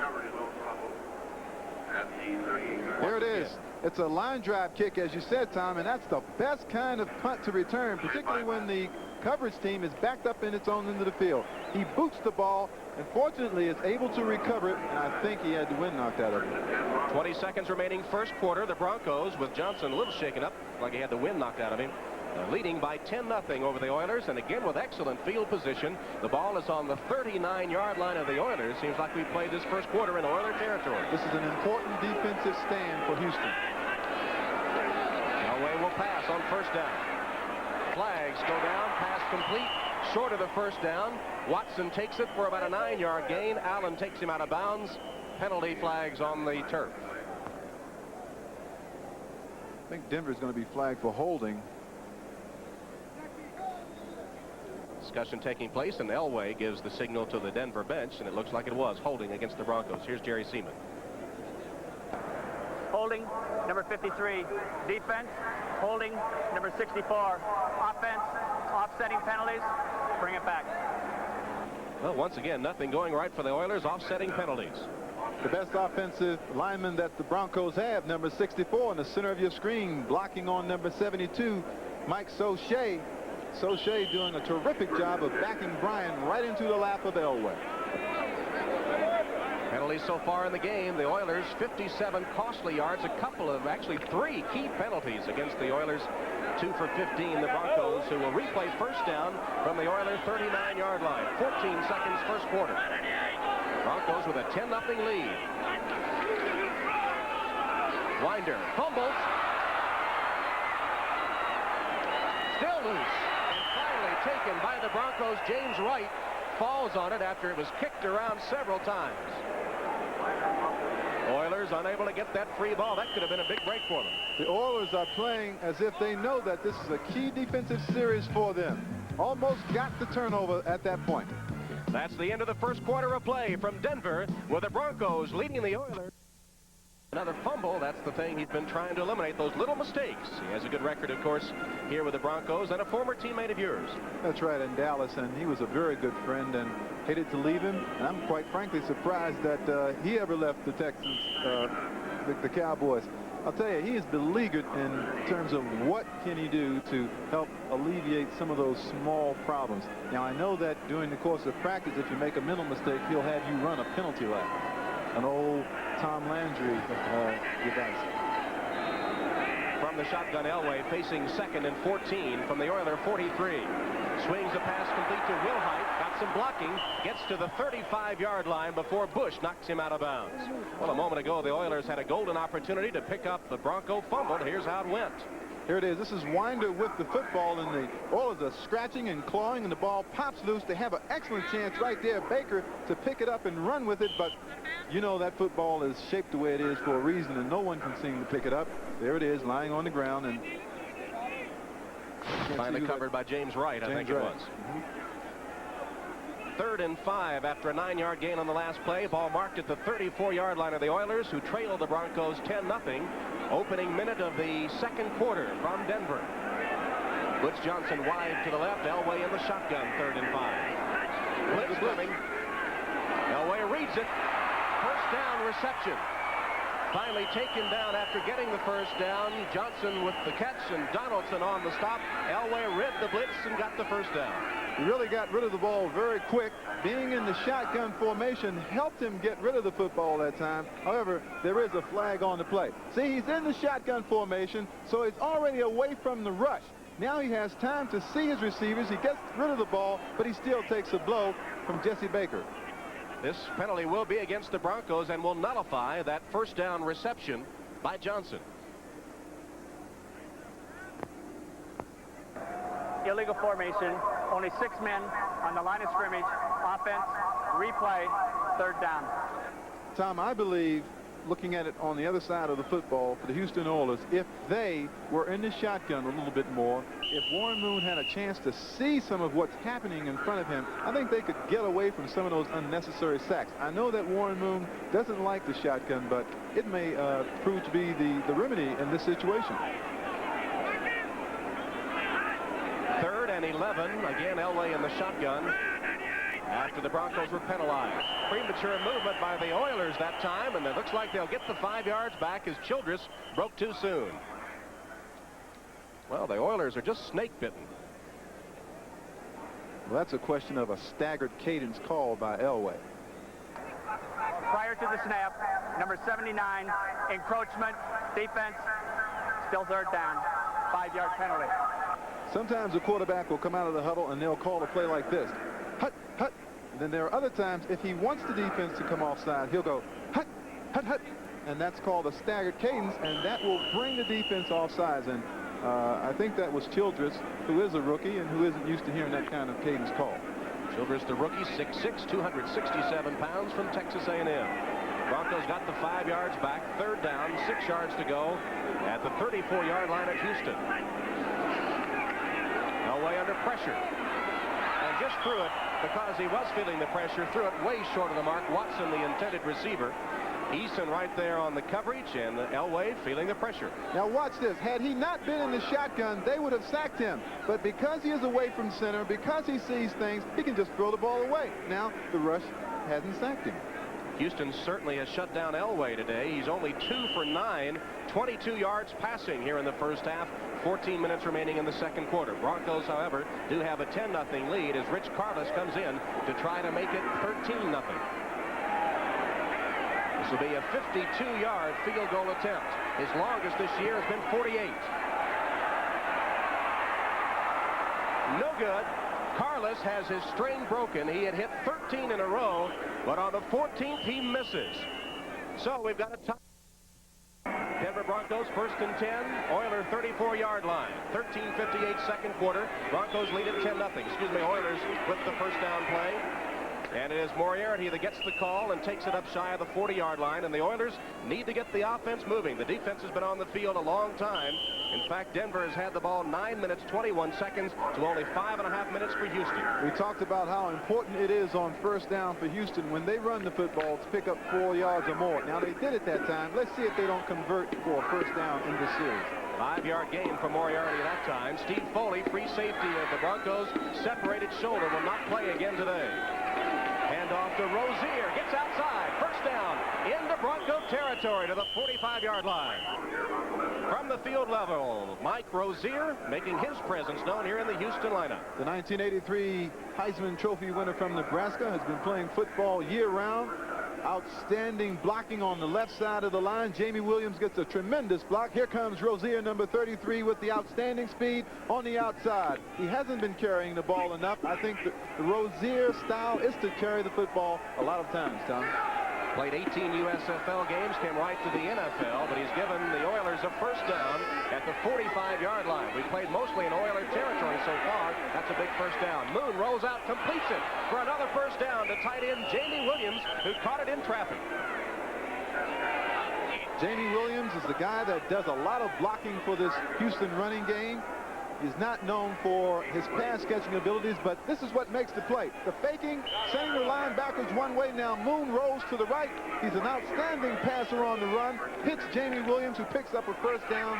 There it is. It's a line drive kick, as you said, Tom, and that's the best kind of punt to return, particularly when the coverage team is backed up in its own end of the field. He boots the ball, and fortunately is able to recover it, and I think he had the wind knocked out of him. 20 seconds remaining first quarter. The Broncos, with Johnson a little shaken up, like he had the wind knocked out of him, leading by 10-0 over the Oilers, and again with excellent field position. The ball is on the 39-yard line of the Oilers. Seems like we played this first quarter in Oiler territory. This is an important defensive stand for Houston. Elway will pass on first down. Flags go down, pass complete, short of the first down. Watson takes it for about a 9-yard gain. Allen takes him out of bounds. Penalty flags on the turf. I think Denver's going to be flagged for holding. Discussion taking place, and Elway gives the signal to the Denver bench, and it looks like it was holding against the Broncos. Here's Jerry Seaman. Holding, number 53. Defense, holding, number 64. Offense, offsetting penalties. Bring it back. Well, once again, nothing going right for the Oilers, offsetting penalties. The best offensive lineman that the Broncos have, number 64 in the center of your screen, blocking on number 72, Mike Sauché. Sauché doing a terrific job of backing Bryan right into the lap of Elway. Penalties so far in the game. The Oilers 57 costly yards, actually 3 key penalties against the Oilers. 2 for 15, the Broncos, who will replay first down from the Oilers 39-yard line. 14 seconds first quarter. Broncos with a 10-0 lead. Winder fumbles. Still loose. Taken by the Broncos. James Wright falls on it after it was kicked around several times. Oilers unable to get that free ball. That could have been a big break for them. The Oilers are playing as if they know that this is a key defensive series for them. Almost got the turnover at that point. That's the end of the first quarter of play from Denver, with the Broncos leading the Oilers. Another fumble. That's the thing he's been trying to eliminate, those little mistakes. He has a good record, of course, here with the Broncos, and a former teammate of yours. That's right, in Dallas, and he was a very good friend and hated to leave him. And I'm quite frankly surprised that he ever left the Texans, the Cowboys. I'll tell you, he is beleaguered in terms of what can he do to help alleviate some of those small problems. Now, I know that during the course of practice, if you make a mental mistake, he'll have you run a penalty lap. An old Tom Landry device. From the shotgun, Elway facing 2nd and 14 from the Oiler 43. Swings a pass complete to Wilhite. Got some blocking. Gets to the 35-yard line before Bush knocks him out of bounds. Well, a moment ago, the Oilers had a golden opportunity to pick up the Bronco fumble. Here's how it went. Here it is. This is Winder with the football, and the Oilers are scratching and clawing, and the ball pops loose. They have an excellent chance right there, Baker, to pick it up and run with it, but you know that football is shaped the way it is for a reason, and no one can seem to pick it up. There it is, lying on the ground, and finally covered by James Wright, I think it was. 3rd and 5 after a 9-yard gain on the last play. Ball marked at the 34-yard line of the Oilers, who trailed the Broncos 10-0. Opening minute of the second quarter from Denver. Butch Johnson wide to the left. Elway in the shotgun, 3rd and 5. Blitz coming. Elway reads it. First down reception. Finally taken down after getting the first down. Johnson with the catch and Donaldson on the stop. Elway read the blitz and got the first down. He really got rid of the ball very quick. Being in the shotgun formation helped him get rid of the football that time. However, there is a flag on the play. See, he's in the shotgun formation, so he's already away from the rush. Now he has time to see his receivers. He gets rid of the ball, but he still takes a blow from Jesse Baker. This penalty will be against the Broncos and will nullify that first down reception by Johnson. Illegal formation. Only 6 men on the line of scrimmage. Offense, replay, 3rd down. Tom, I believe, looking at it on the other side of the football for the Houston Oilers, if they were in the shotgun a little bit more, if Warren Moon had a chance to see some of what's happening in front of him, I think they could get away from some of those unnecessary sacks. I know that Warren Moon doesn't like the shotgun, but it may prove to be the remedy in this situation. 3rd and 11. Again, Elway in the shotgun after the Broncos were penalized. Premature movement by the Oilers that time, and it looks like they'll get the 5 yards back as Childress broke too soon. Well, the Oilers are just snake bitten. Well, that's a question of a staggered cadence call by Elway. Prior to the snap, number 79, encroachment, defense, still 3rd down, 5-yard penalty. Sometimes a quarterback will come out of the huddle and they'll call a play like this. Hut, hut. And then there are other times, if he wants the defense to come offside, he'll go hut, hut, hut. And that's called a staggered cadence, and that will bring the defense offsides. And I think that was Childress, who is a rookie and who isn't used to hearing that kind of cadence call. Childress, the rookie, 6'6", 267 pounds from Texas A&M. Broncos got the 5 yards back, 3rd down, 6 yards to go at the 34-yard line of Houston. Elway under pressure. And just threw it because he was feeling the pressure, threw it way short of the mark. Watson, the intended receiver. Eason right there on the coverage, and Elway feeling the pressure. Now watch this. Had he not been in the shotgun, they would have sacked him. But because he is away from center, because he sees things, he can just throw the ball away. Now the rush hasn't sacked him. Houston certainly has shut down Elway today. He's only 2 for 9, 22 yards passing here in the first half. 14 minutes remaining in the second quarter. Broncos, however, do have a 10-0 lead as Rich Carlos comes in to try to make it 13-0. This will be a 52-yard field goal attempt. His longest this year has been 48. No good. Carlos has his string broken. He had hit 13 in a row, but on the 14th he misses. So we've got a tie. Denver Broncos 1st and 10. Oiler 34-yard line. 13:58 second quarter. Broncos lead at 10-0. Oilers with the first down play. And it is Moriarty that gets the call and takes it up shy of the 40-yard line. And the Oilers need to get the offense moving. The defense has been on the field a long time. In fact, Denver has had the ball 9 minutes, 21 seconds to only 5.5 minutes for Houston. We talked about how important it is on first down for Houston when they run the football to pick up 4 yards or more. Now, they did it that time. Let's see if they don't convert for a first down in this series. 5-yard gain for Moriarty that time. Steve Foley, free safety of the Broncos, separated shoulder, will not play again today. Handoff to Rozier, gets outside, first down into Bronco territory to the 45-yard line. From the field level, Mike Rozier making his presence known here in the Houston lineup. The 1983 Heisman Trophy winner from Nebraska has been playing football year-round. Outstanding blocking on the left side of the line. Jamie Williams gets a tremendous block. Here comes Rozier, number 33, with the outstanding speed on the outside. He hasn't been carrying the ball enough. I think the Rozier style is to carry the football a lot of times, Tom. Played 18 USFL games, came right to the NFL, but he's given the Oilers a first down at the 45-yard line. We played mostly in Oiler territory so far. That's a big first down. Moon rolls out, completes it for another first down to tight end Jamie Williams, who caught it in traffic. Jamie Williams is the guy that does a lot of blocking for this Houston running game. He's not known for his pass catching abilities, but this is what makes the play. The faking, sending the line backwards one way. Now Moon rolls to the right. He's an outstanding passer on the run. Hits Jamie Williams, who picks up a first down.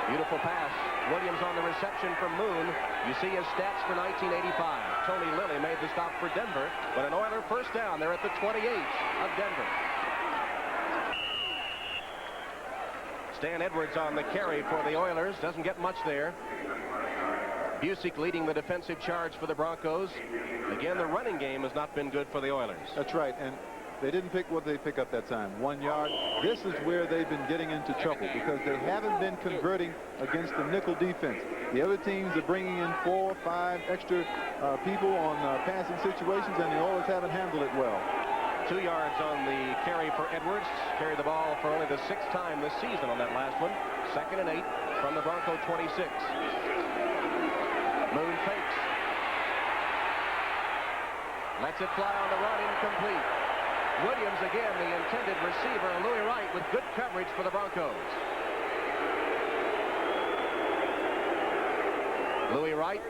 Beautiful pass. Williams on the reception from Moon. You see his stats for 1985. Tony Lilly made the stop for Denver, but an Oiler first down. They're at the 28 of Denver. Stan Edwards on the carry for the Oilers. Doesn't get much there. Busick leading the defensive charge for the Broncos. Again, the running game has not been good for the Oilers. That's right, and they didn't pick what they pick up that time. 1 yard. This is where they've been getting into trouble because they haven't been converting against the nickel defense. The other teams are bringing in 4 or 5 extra people on passing situations, and the Oilers haven't handled it well. 2 yards on the carry for Edwards. Carried the ball for only the 6th time this season on that last one. 2nd and 8 from the Bronco 26. Moon fakes. Lets it fly on the run, incomplete. Williams again, the intended receiver, Louis Wright, with good coverage for the Broncos. Louis Wright,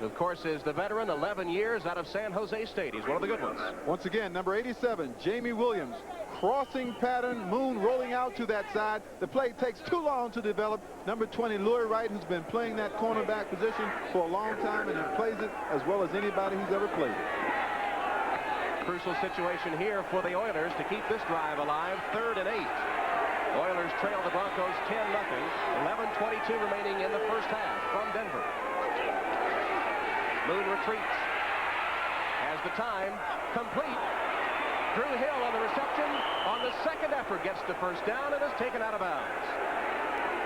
of course, is the veteran, 11 years out of San Jose State. He's one of the good ones. Once again, number 87, Jamie Williams. Crossing pattern, Moon rolling out to that side. The play takes too long to develop. Number 20, Louis Wright, who's been playing that cornerback position for a long time, and he plays it as well as anybody who's ever played it. Crucial situation here for the Oilers to keep this drive alive. 3rd and 8. Oilers trail the Broncos 10-0. 11:22 remaining in the first half from Denver. Moon retreats. Has the time. Complete. Drew Hill on the reception. On the second effort gets the first down and is taken out of bounds.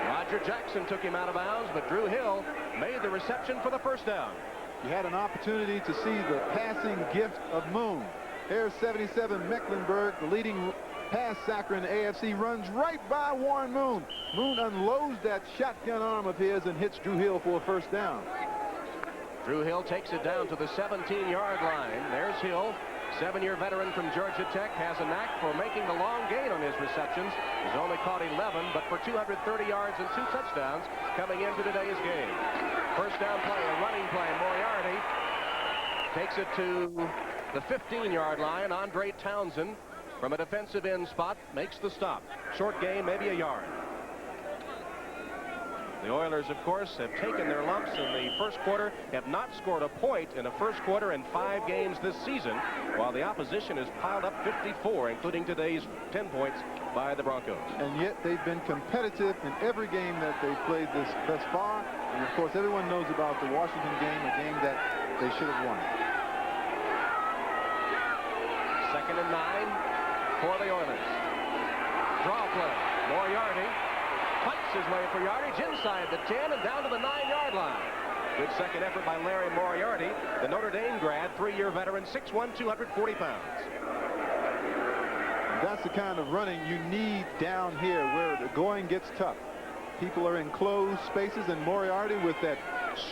Roger Jackson took him out of bounds, but Drew Hill made the reception for the first down. You had an opportunity to see the passing gift of Moon. Here's 77 Mecklenburg, the leading pass sacker in the AFC, runs right by Warren Moon. Moon unloads that shotgun arm of his and hits Drew Hill for a first down. Drew Hill takes it down to the 17-yard line. There's Hill, 7-year veteran from Georgia Tech, has a knack for making the long gain on his receptions. He's only caught 11, but for 230 yards and 2 touchdowns coming into today's game. First down play, a running play. Moriarty takes it to the 15-yard line. Andre Townsend from a defensive end spot makes the stop. Short gain, maybe a yard. The Oilers, of course, have taken their lumps in the first quarter, have not scored a point in the first quarter in 5 games this season, while the opposition has piled up 54, including today's 10 points by the Broncos. And yet they've been competitive in every game that they've played thus far. And, of course, everyone knows about the Washington game, a game that they should have won. 2nd and 9 for the Oilers. Draw play. Moriarty fights his way for yardage inside the 10 and down to the 9-yard line. Good second effort by Larry Moriarty, the Notre Dame grad, 3-year veteran, 6'1", 240 pounds. That's the kind of running you need down here where the going gets tough. People are in closed spaces, and Moriarty, with that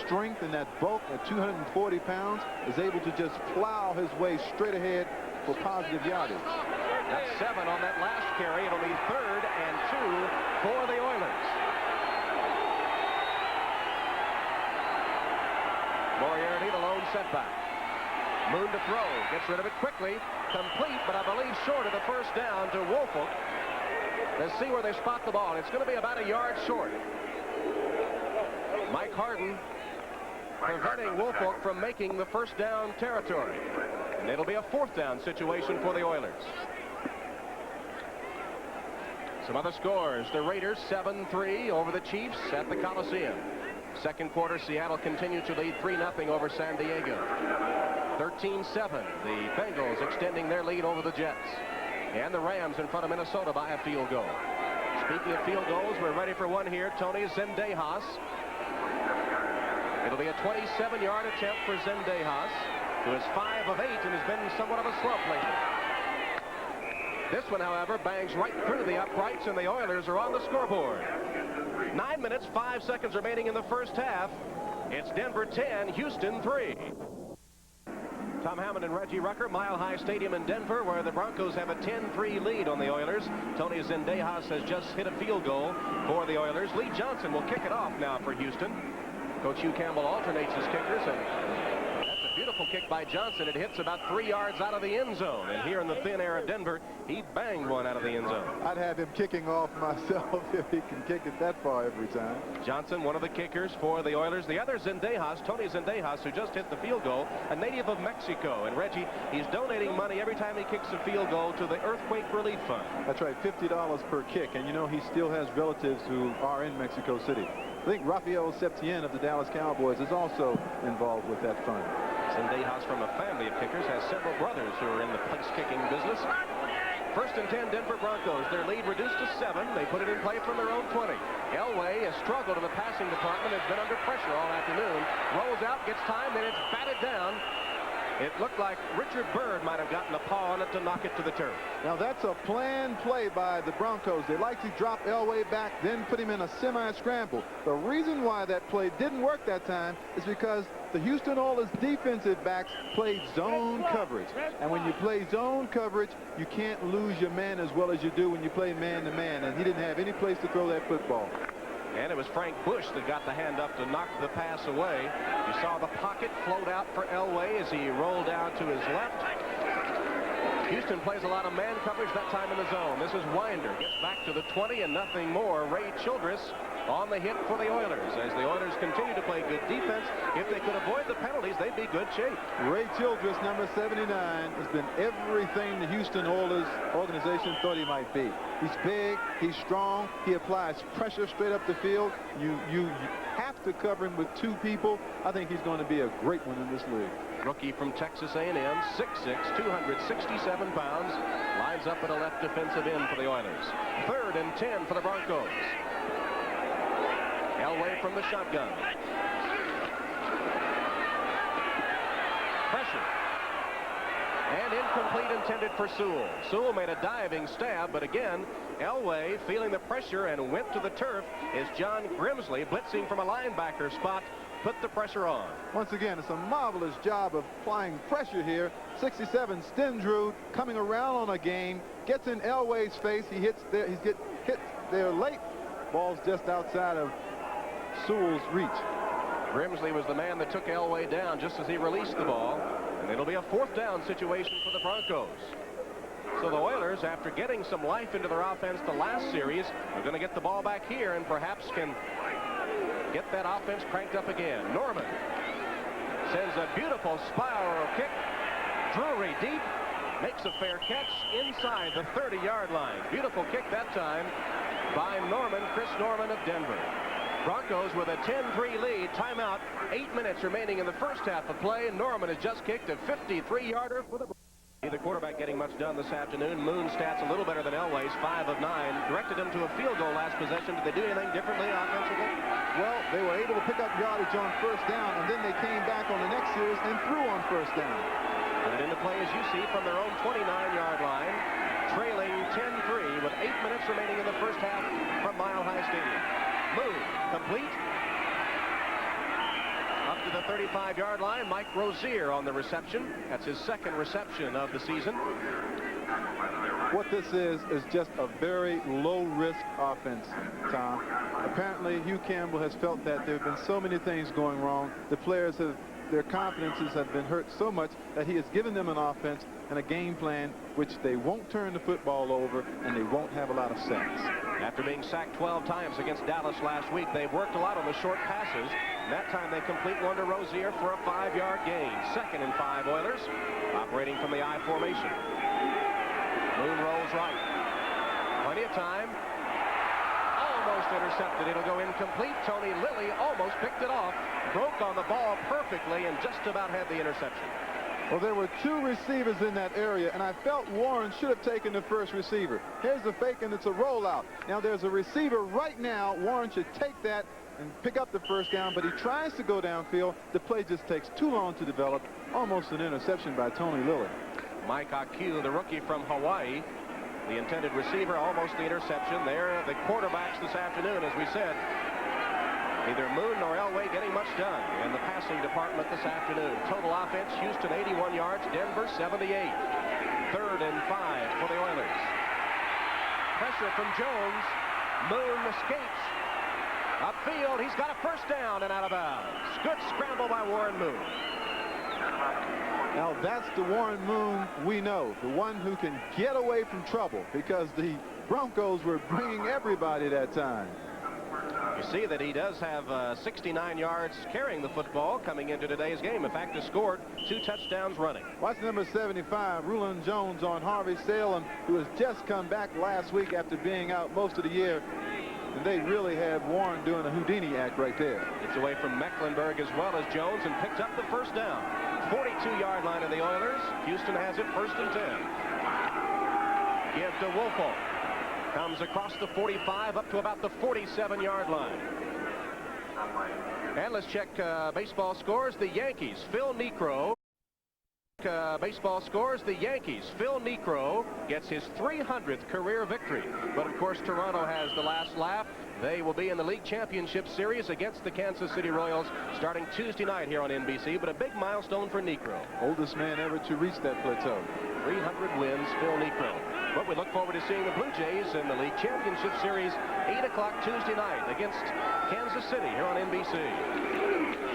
strength and that bulk at 240 pounds, is able to just plow his way straight ahead for positive yardage. That's 7 on that last carry. It'll be 3rd and 2 for the Oilers. Moriarty, the lone setback. Moon to throw. Gets rid of it quickly. Complete, but I believe short of the first down to Woolfolk. Let's see where they spot the ball. It's going to be about a yard short. Mike Harden preventing Woolfolk from making the first down territory. And it'll be a 4th down situation for the Oilers. Some other scores. The Raiders 7-3 over the Chiefs at the Coliseum. Second quarter, Seattle continues to lead 3-0 over San Diego. 13-7. The Bengals extending their lead over the Jets. And the Rams in front of Minnesota by a field goal. Speaking of field goals, we're ready for one here. Tony Zendejas. It'll be a 27-yard attempt for Zendejas, who is 5 of 8 and has been somewhat of a slump lately. This one, however, bangs right through the uprights, and the Oilers are on the scoreboard. 9 minutes, 5 seconds remaining in the first half. It's Denver 10, Houston 3. Tom Hammond and Reggie Rucker, Mile High Stadium in Denver, where the Broncos have a 10-3 lead on the Oilers. Tony Zendejas has just hit a field goal for the Oilers. Lee Johnson will kick it off now for Houston. Coach Hugh Campbell alternates his kickers, and that's a beautiful kick by Johnson. It hits about 3 yards out of the end zone, and here in the thin air of Denver, he banged one out of the end zone. I'd have him kicking off myself if he can kick it that far every time. Johnson, one of the kickers for the Oilers. The other, Zendejas, Tony Zendejas, who just hit the field goal, a native of Mexico. And Reggie, he's donating money every time he kicks a field goal to the Earthquake Relief Fund. That's right, $50 per kick. And you know, he still has relatives who are in Mexico City. I think Rafael Septien of the Dallas Cowboys is also involved with that fund. Zendejas, from a family of kickers, has several brothers who are in the place-kicking business. First and 10, Denver Broncos. Their lead reduced to 7. They put it in play from their own 20. Elway has struggled in the passing department, has been under pressure all afternoon. Rolls out, gets time, then it's batted down. It looked like Richard Byrd might have gotten a paw on it to knock it to the turf. Now that's a planned play by the Broncos. They like to drop Elway back, then put him in a semi-scramble. The reason why that play didn't work that time is because the Houston Oilers defensive backs played zone coverage. And when you play zone coverage, you can't lose your man as well as you do when you play man-to-man. And he didn't have any place to throw that football. And it was Frank Bush that got the hand up to knock the pass away. You saw the pocket float out for Elway as he rolled out to his left. Houston plays a lot of man coverage that time in the zone. This is Winder. Gets back to the 20 and nothing more. Ray Childress on the hit for the Oilers. As the Oilers continue to play good defense, if they could avoid the penalties, they'd be good shape. Ray Childress, number 79, has been everything the Houston Oilers organization thought he might be. He's big, he's strong, he applies pressure straight up the field. You have to cover him with 2 people. I think he's going to be a great one in this league. Rookie from Texas A&M, 6'6", 267 pounds, lines up at a left defensive end for the Oilers. 3rd and 10 for the Broncos. Elway from the shotgun. Pressure. And incomplete, intended for Sewell. Sewell made a diving stab, but again, Elway, feeling the pressure and went to the turf, is John Grimsley, blitzing from a linebacker spot, put the pressure on. Once again, it's a marvelous job of applying pressure here. 67, Stendrud coming around on a game, gets in Elway's face. He hits there, hit there late. Ball's just outside of Sewell's reach. Grimsley was the man that took Elway down just as he released the ball. And it'll be a 4th down situation for the Broncos. So the Oilers, after getting some life into their offense the last series, are going to get the ball back here and perhaps can get that offense cranked up again. Norman sends a beautiful spiral kick. Drury deep, makes a fair catch inside the 30-yard line. Beautiful kick that time by Norman, Chris Norman of Denver. Broncos with a 10-3 lead. Timeout. 8 minutes remaining in the first half of play. Norman has just kicked a 53-yarder for the Broncos. The quarterback getting much done this afternoon. Moon stats a little better than Elway's, 5 of 9. Directed him to a field goal last possession. Did they do anything differently offensively? Well, they were able to pick up yardage on 1st down, and then they came back on the next series and threw on 1st down. And into play, as you see, from their own 29-yard line, trailing 10-3 with 8 minutes remaining in the first half from Mile High Stadium. Moon complete. Up to the 35-yard line, Mike Rozier on the reception. That's his 2nd reception of the season. What this is just a very low-risk offense, Tom. Apparently, Hugh Campbell has felt that there have been so many things going wrong. The players have, their confidences have been hurt so much that he has given them an offense and a game plan which they won't turn the football over and they won't have a lot of sacks. After being sacked 12 times against Dallas last week, they've worked a lot on the short passes. And that time they complete one to Rozier for a 5-yard gain. 2nd and 5 Oilers, operating from the I formation. Moon rolls right. Plenty of time. Almost intercepted. It'll go incomplete. Tony Lilly almost picked it off. Broke on the ball perfectly and just about had the interception. Well, there were 2 receivers in that area, and I felt Warren should have taken the first receiver. Here's the fake, and it's a rollout. Now, there's a receiver right now. Warren should take that and pick up the 1st down, but he tries to go downfield. The play just takes too long to develop. Almost an interception by Tony Lilly. Mike Aku, the rookie from Hawaii, the intended receiver, almost the interception. There, the quarterbacks this afternoon, as we said, Neither Moon nor Elway getting much done in the passing department this afternoon. Total offense, Houston 81 yards, Denver 78. 3rd and 5 for the Oilers. Pressure from Jones. Moon escapes. Upfield, he's got a first down and out of bounds. Good scramble by Warren Moon. Now that's the Warren Moon we know, the one who can get away from trouble, because the Broncos were bringing everybody that time. You see that he does have 69 yards carrying the football coming into today's game. In fact, he scored 2 touchdowns running. Watch number 75, Rulon Jones, on Harvey Salem, who has just come back last week after being out most of the year. And they really have Warren doing a Houdini act right there. It's away from Mecklenburg as well as Jones and picked up the first down. 42-yard line of the Oilers. Houston has it 1st and 10. Give to Woolfolk. Comes across the 45 up to about the 47-yard line. And let's check baseball scores. The Yankees, Phil Niekro. Baseball scores. The Yankees, Phil Niekro gets his 300th career victory. But of course, Toronto has the last laugh. They will be in the League Championship Series against the Kansas City Royals starting Tuesday night here on NBC. But a big milestone for Niekro. Oldest man ever to reach that plateau. 300 wins, Phil Niekro. But we look forward to seeing the Blue Jays in the League Championship Series 8 o'clock Tuesday night against Kansas City here on NBC.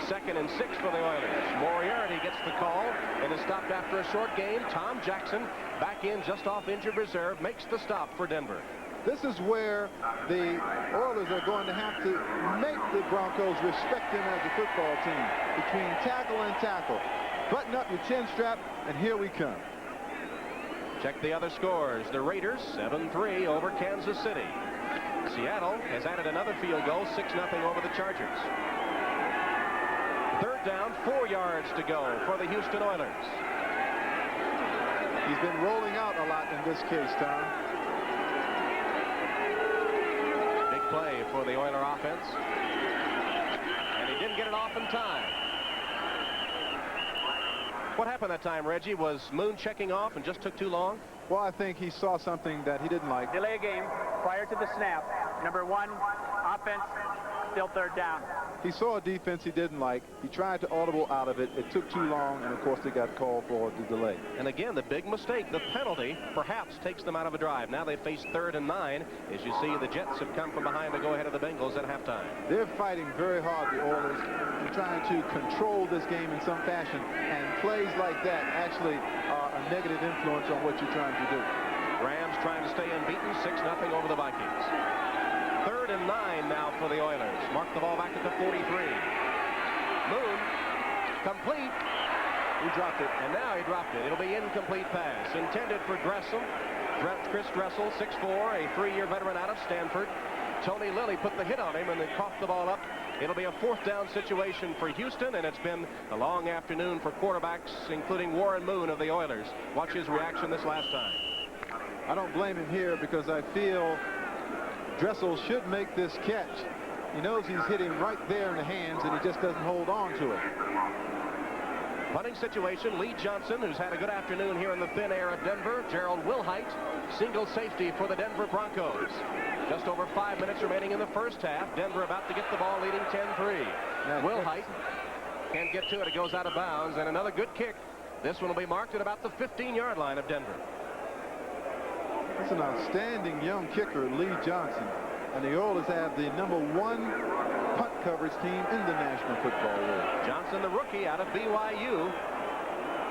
2nd and 6 for the Oilers. Moriarty gets the call and is stopped after a short game. Tom Jackson back in just off injured reserve makes the stop for Denver. This is where the Oilers are going to have to make the Broncos respect them as a football team. Between tackle and tackle. Button up your chin strap, and here we come. Check the other scores. The Raiders 7-3 over Kansas City. Seattle has added another field goal, 6-0 over the Chargers. 3rd down, 4 yards to go for the Houston Oilers. He's been rolling out a lot in this case, Tom. Big play for the Oiler offense. And he didn't get it off in time. What happened that time, Reggie? Was Moon checking off and just took too long? Well, I think he saw something that he didn't like. Delay a game prior to the snap. Number 1, offense, still 3rd down. He saw a defense he didn't like. He tried to audible out of it. It took too long, and of course they got called for the delay. And again, the big mistake, the penalty, perhaps takes them out of a drive. Now they face 3rd and 9. As you see, the Jets have come from behind to go ahead of the Bengals at halftime. They're fighting very hard, the Oilers, and trying to control this game in some fashion. And plays like that actually are a negative influence on what you're trying to do. Rams trying to stay unbeaten, 6-0 over the Vikings. 3rd and 9 now for the Oilers. Mark the ball back at the 43. Moon, complete. He dropped it. And now he dropped it. It'll be incomplete pass. Intended for Dressel. Chris Dressel, 6'4", a 3-year veteran out of Stanford. Tony Lilly put the hit on him and then coughed the ball up. It'll be a 4th down situation for Houston, and it's been a long afternoon for quarterbacks, including Warren Moon of the Oilers. Watch his reaction this last time. I don't blame him here because I feel Dressel should make this catch. He knows he's hitting right there in the hands, and he just doesn't hold on to it. Punting situation, Lee Johnson, who's had a good afternoon here in the thin air of Denver. Gerald Wilhite, single safety for the Denver Broncos. Just over 5 minutes remaining in the first half. Denver about to get the ball, leading 10-3. Wilhite can't get to it. It goes out of bounds, and another good kick. This one will be marked at about the 15-yard line of Denver. That's an outstanding young kicker, Lee Johnson. And the Oilers have the #1 punt coverage team in the National Football League. Johnson, the rookie out of BYU,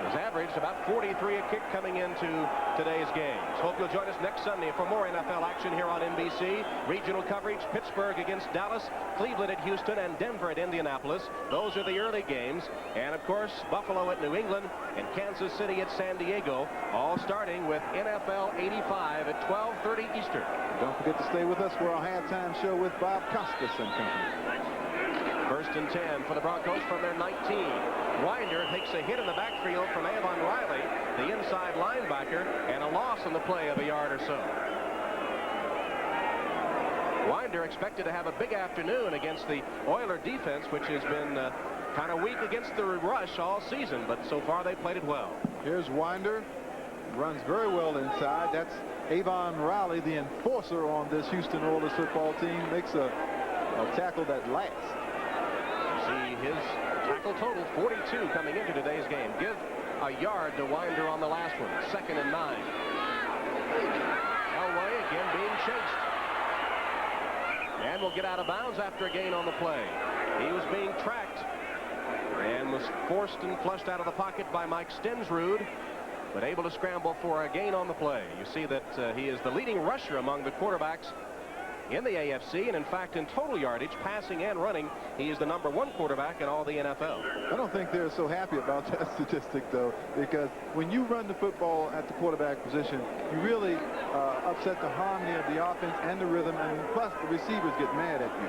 has averaged about 43 a kick coming into today's games. Hope you'll join us next Sunday for more NFL action here on NBC. Regional coverage, Pittsburgh against Dallas, Cleveland at Houston, and Denver at Indianapolis. Those are the early games. And, of course, Buffalo at New England and Kansas City at San Diego, all starting with NFL 85 at 12:30 Eastern. Don't forget to stay with us for our halftime show with Bob Costas and company. 1st and 10 for the Broncos from their 19. Winder takes a hit in the backfield from Avon Riley, the inside linebacker, and a loss on the play of a yard or so. Winder expected to have a big afternoon against the Oiler defense, which has been kind of weak against the rush all season, but so far they played it well. Here's Winder. Runs very well inside. That's Avon Riley, the enforcer on this Houston Oilers football team. Makes a tackle that lasts. his tackle total 42 coming into today's game. Give a yard to Winder on the last one. 2nd and 9. Elway again being chased. And will get out of bounds after a gain on the play. He was being tracked and was forced and flushed out of the pocket by Mike Stensrud, but able to scramble for a gain on the play. You see that he is the leading rusher among the quarterbacks in the AFC, and in fact in total yardage, passing and running, he is the #1 quarterback in all the NFL. I don't think they're so happy about that statistic, though, because when you run the football at the quarterback position, you really upset the harmony of the offense and the rhythm, and plus the receivers get mad at you.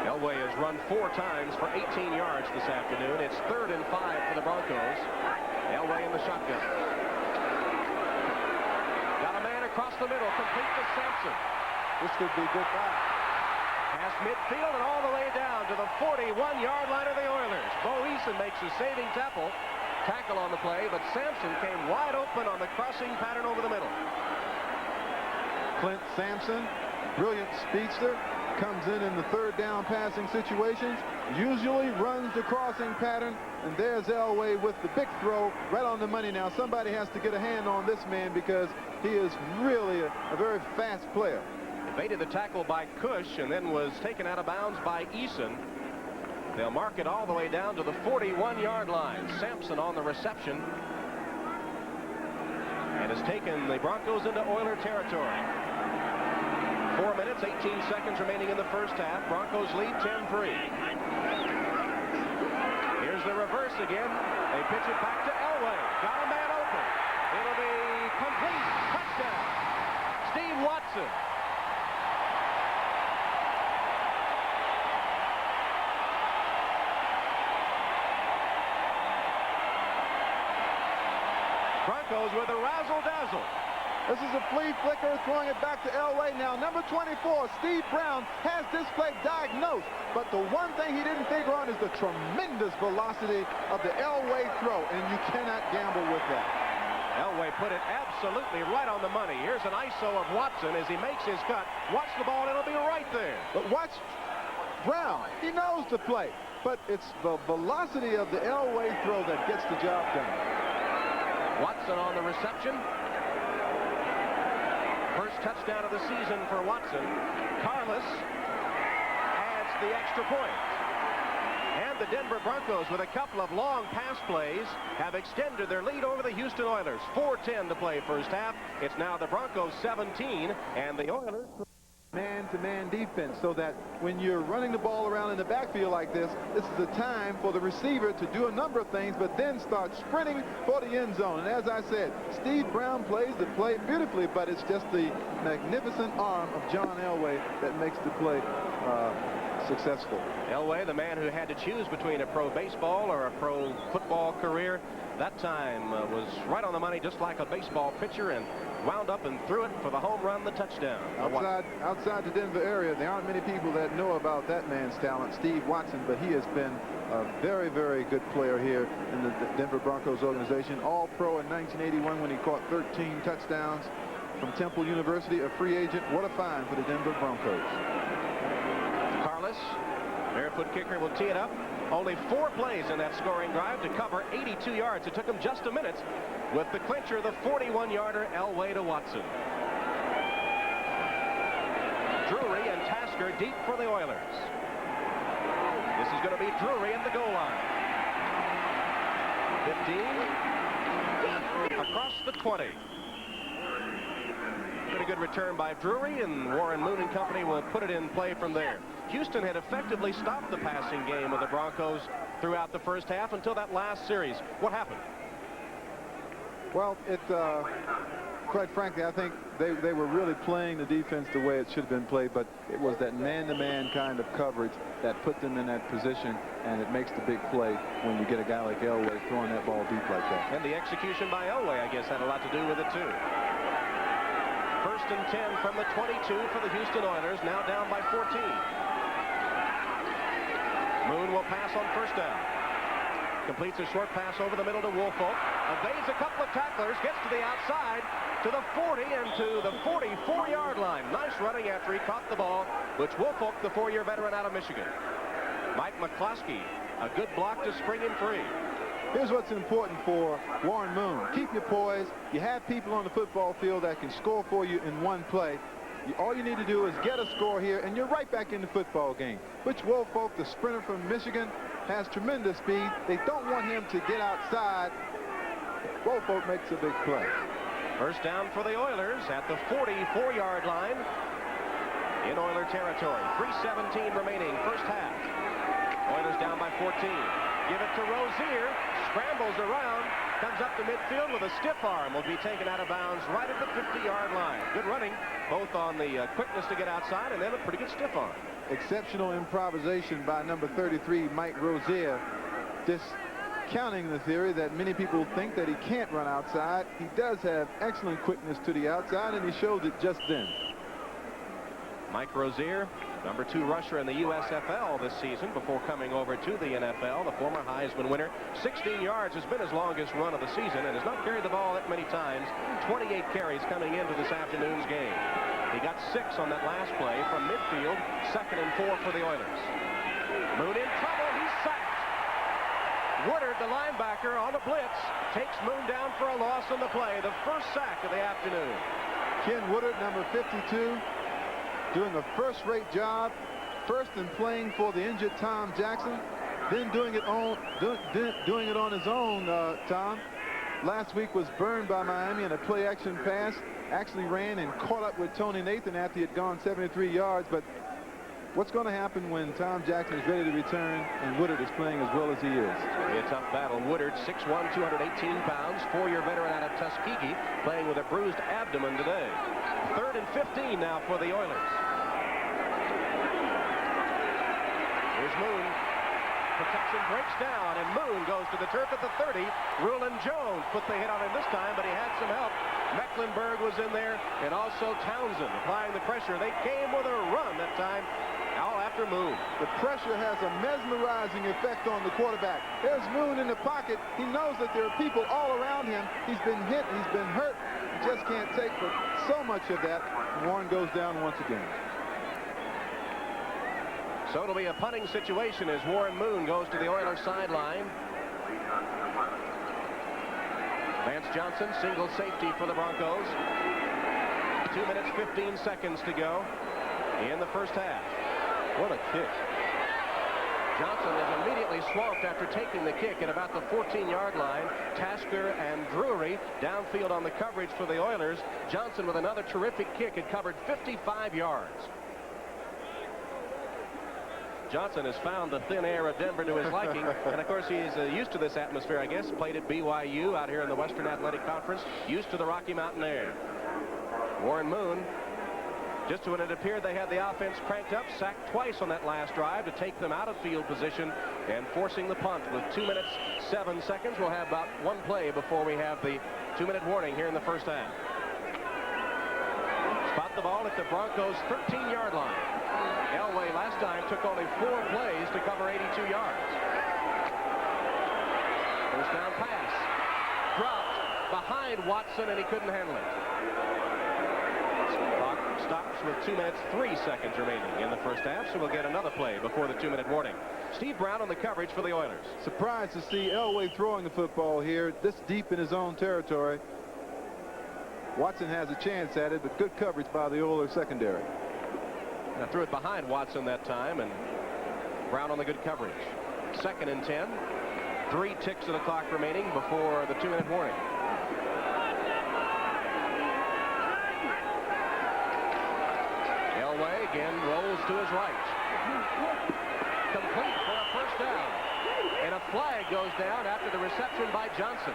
Elway has run 4 times for 18 yards this afternoon. It's 3rd and 5 for the Broncos. Elway in the shotgun. Got a man across the middle, complete to Sampson. This could be goodbye. Past midfield and all the way down to the 41-yard line of the Oilers. Bo Eason makes a saving tackle on the play, but Sampson came wide open on the crossing pattern over the middle. Clint Sampson, brilliant speedster, comes in the 3rd down passing situations, usually runs the crossing pattern, and there's Elway with the big throw right on the money. Now somebody has to get a hand on this man because he is really a very fast player. Evaded the tackle by Cush and then was taken out of bounds by Eason. They'll mark it all the way down to the 41-yard line. Sampson on the reception and has taken the Broncos into Oiler territory. 4 minutes, 18 seconds remaining in the first half. Broncos lead 10-3. Here's the reverse again. They pitch it back to Elway. Got a man open. It'll be complete. Touchdown. Steve Watson. Broncos with a razzle-dazzle. This is a flea flicker, throwing it back to Elway. Now, number 24, Steve Brown, has this play diagnosed. But the one thing he didn't figure on is the tremendous velocity of the Elway throw, and you cannot gamble with that. Elway put it absolutely right on the money. Here's an ISO of Watson as he makes his cut. Watch the ball, and it'll be right there. But watch Brown. He knows the play. But it's the velocity of the Elway throw that gets the job done. Watson on the reception. First touchdown of the season for Watson. Carlos adds the extra point. And the Denver Broncos, with a couple of long pass plays, have extended their lead over the Houston Oilers. 4:10 to play first half. It's now the Broncos 17 and the Oilers man-to-man defense, so that when you're running the ball around in the backfield like this is the time for the receiver to do a number of things, but then start sprinting for the end zone. And as I said, Steve Brown plays the play beautifully, but it's just the magnificent arm of John Elway that makes the play successful. Elway, the man who had to choose between a pro baseball or a pro football career, that time was right on the money, just like a baseball pitcher, and wound up and threw it for the home run, the touchdown. Outside the Denver area, there aren't many people that know about that man's talent, Steve Watson, but he has been a very, very good player here in the Denver Broncos organization. All-Pro in 1981 when he caught 13 touchdowns from Temple University, a free agent. What a find for the Denver Broncos. Carlos, barefoot kicker, will tee it up. Only 4 plays in that scoring drive to cover 82 yards. It took him just a minute with the clincher, the 41-yarder, Elway to Watson. Drury and Tasker deep for the Oilers. This is going to be Drury at the goal line. 15 across the 20. Pretty good return by Drury, and Warren Moon and company will put it in play from there. Houston had effectively stopped the passing game of the Broncos throughout the first half until that last series. What happened? Well, quite frankly, I think they were really playing the defense the way it should have been played, but it was that man-to-man kind of coverage that put them in that position, and it makes the big play when you get a guy like Elway throwing that ball deep like that. And the execution by Elway, I guess, had a lot to do with it, too. First and 10 from the 22 for the Houston Oilers, now down by 14. Moon will pass on first down. Completes a short pass over the middle to Woolfolk. Evades a couple of tacklers, gets to the outside, to the 40 and to the 44-yard line. Nice running after he caught the ball, which Woolfolk, the 4-year veteran out of Michigan. Mike McCloskey, A good block to spring him free. Here's what's important for Warren Moon. Keep your poise. You have people on the football field that can score for you in one play. All you need to do is get a score here, and you're right back in the football game. Butch Woolfolk, the sprinter from Michigan, has tremendous speed. They don't want him to get outside. Woolfolk makes a big play. First down for the Oilers at the 44-yard line in Oiler territory. 3:17 remaining, first half. Oilers down by 14. Give it to Rozier. Scrambles around. Comes up to midfield with a stiff arm. Will be taken out of bounds right at the 50-yard line. Good running, both on the quickness to get outside and then a pretty good stiff arm. Exceptional improvisation by number 33, Mike Rozier. Discounting the theory that many people think that he can't run outside. He does have excellent quickness to the outside, and he showed it just then. Mike Rozier, number 2 rusher in the USFL this season before coming over to the NFL. The former Heisman winner. 16 yards has been his longest run of the season and has not carried the ball that many times. 28 carries coming into this afternoon's game. He got 6 on that last play from midfield. 2nd and 4 for the Oilers. Moon in trouble. He's sacked. Woodard, the linebacker, on a blitz, takes Moon down for a loss on the play. The first sack of the afternoon. Ken Woodard, number 52. Doing a first-rate job, first in playing for the injured Tom Jackson, then doing it on his own, Tom. Last week was burned by Miami in a play-action pass. Actually ran and caught up with Tony Nathan after he had gone 73 yards. But what's going to happen when Tom Jackson is ready to return and Woodard is playing as well as he is? It'll be a tough battle. Woodard, 6'1", 218 pounds, 4-year veteran out of Tuskegee, playing with a bruised abdomen today. 3rd and 15 now for the Oilers. Here's Moon. Protection breaks down, and Moon goes to the turf at the 30. Rulon Jones put the hit on him this time, but he had some help. Mecklenburg was in there, and also Townsend applying the pressure. They came with a run that time, all after Moon. The pressure has a mesmerizing effect on the quarterback. There's Moon in the pocket. He knows that there are people all around him. He's been hit. He's been hurt. He just can't take but so much of that. Warren goes down once again. So it'll be a punting situation as Warren Moon goes to the Oilers sideline. Vance Johnson, single safety for the Broncos. 2 minutes, 15 seconds to go in the first half. What a kick. Johnson is immediately swamped after taking the kick at about the 14-yard line. Tasker and Drury downfield on the coverage for the Oilers. Johnson with another terrific kick had covered 55 yards. Johnson has found the thin air of Denver to his liking, and of course he's used to this atmosphere, I guess. Played at BYU out here in the Western Athletic Conference, used to the Rocky Mountain air. Warren Moon, just when it appeared they had the offense cranked up, sacked twice on that last drive to take them out of field position and forcing the punt. With 2 minutes, 7 seconds, we'll have about one play before we have the 2-minute warning here in the first half. Spot the ball at the Broncos' 13-yard line. Elway last time took only 4 plays to cover 82 yards. First down pass. Dropped behind Watson, and he couldn't handle it. Clock stops with 2 minutes, 3 seconds remaining in the first half, so we'll get another play before the 2-minute warning. Steve Brown on the coverage for the Oilers. Surprised to see Elway throwing the football here this deep in his own territory. Watson has a chance at it, but good coverage by the Oilers secondary. I threw it behind Watson that time, and Brown on the good coverage. 2nd and 10. 3 ticks of the clock remaining before the 2-minute warning. Elway again rolls to his right. Complete for a first down. And a flag goes down after the reception by Johnson.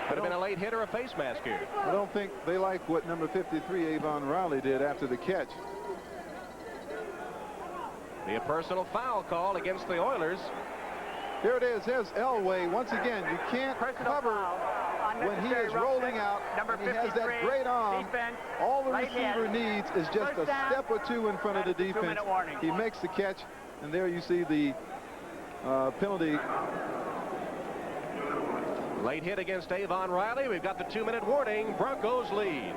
Could have been a late hit or a face mask here. I don't think they like what number 53, Avon Riley, did after the catch. Be a personal foul call against the Oilers. Here it is. Here's Elway. Once again, you can't cover when he is rolling out. Number and he has that great arm. Defense, all the right receiver hand. needs is just First a down. step or 2 in front of the That is a defense. 2-minute warning. He makes the catch, and there you see the penalty. Late hit against Avon Riley. We've got the 2-minute warning. Broncos lead.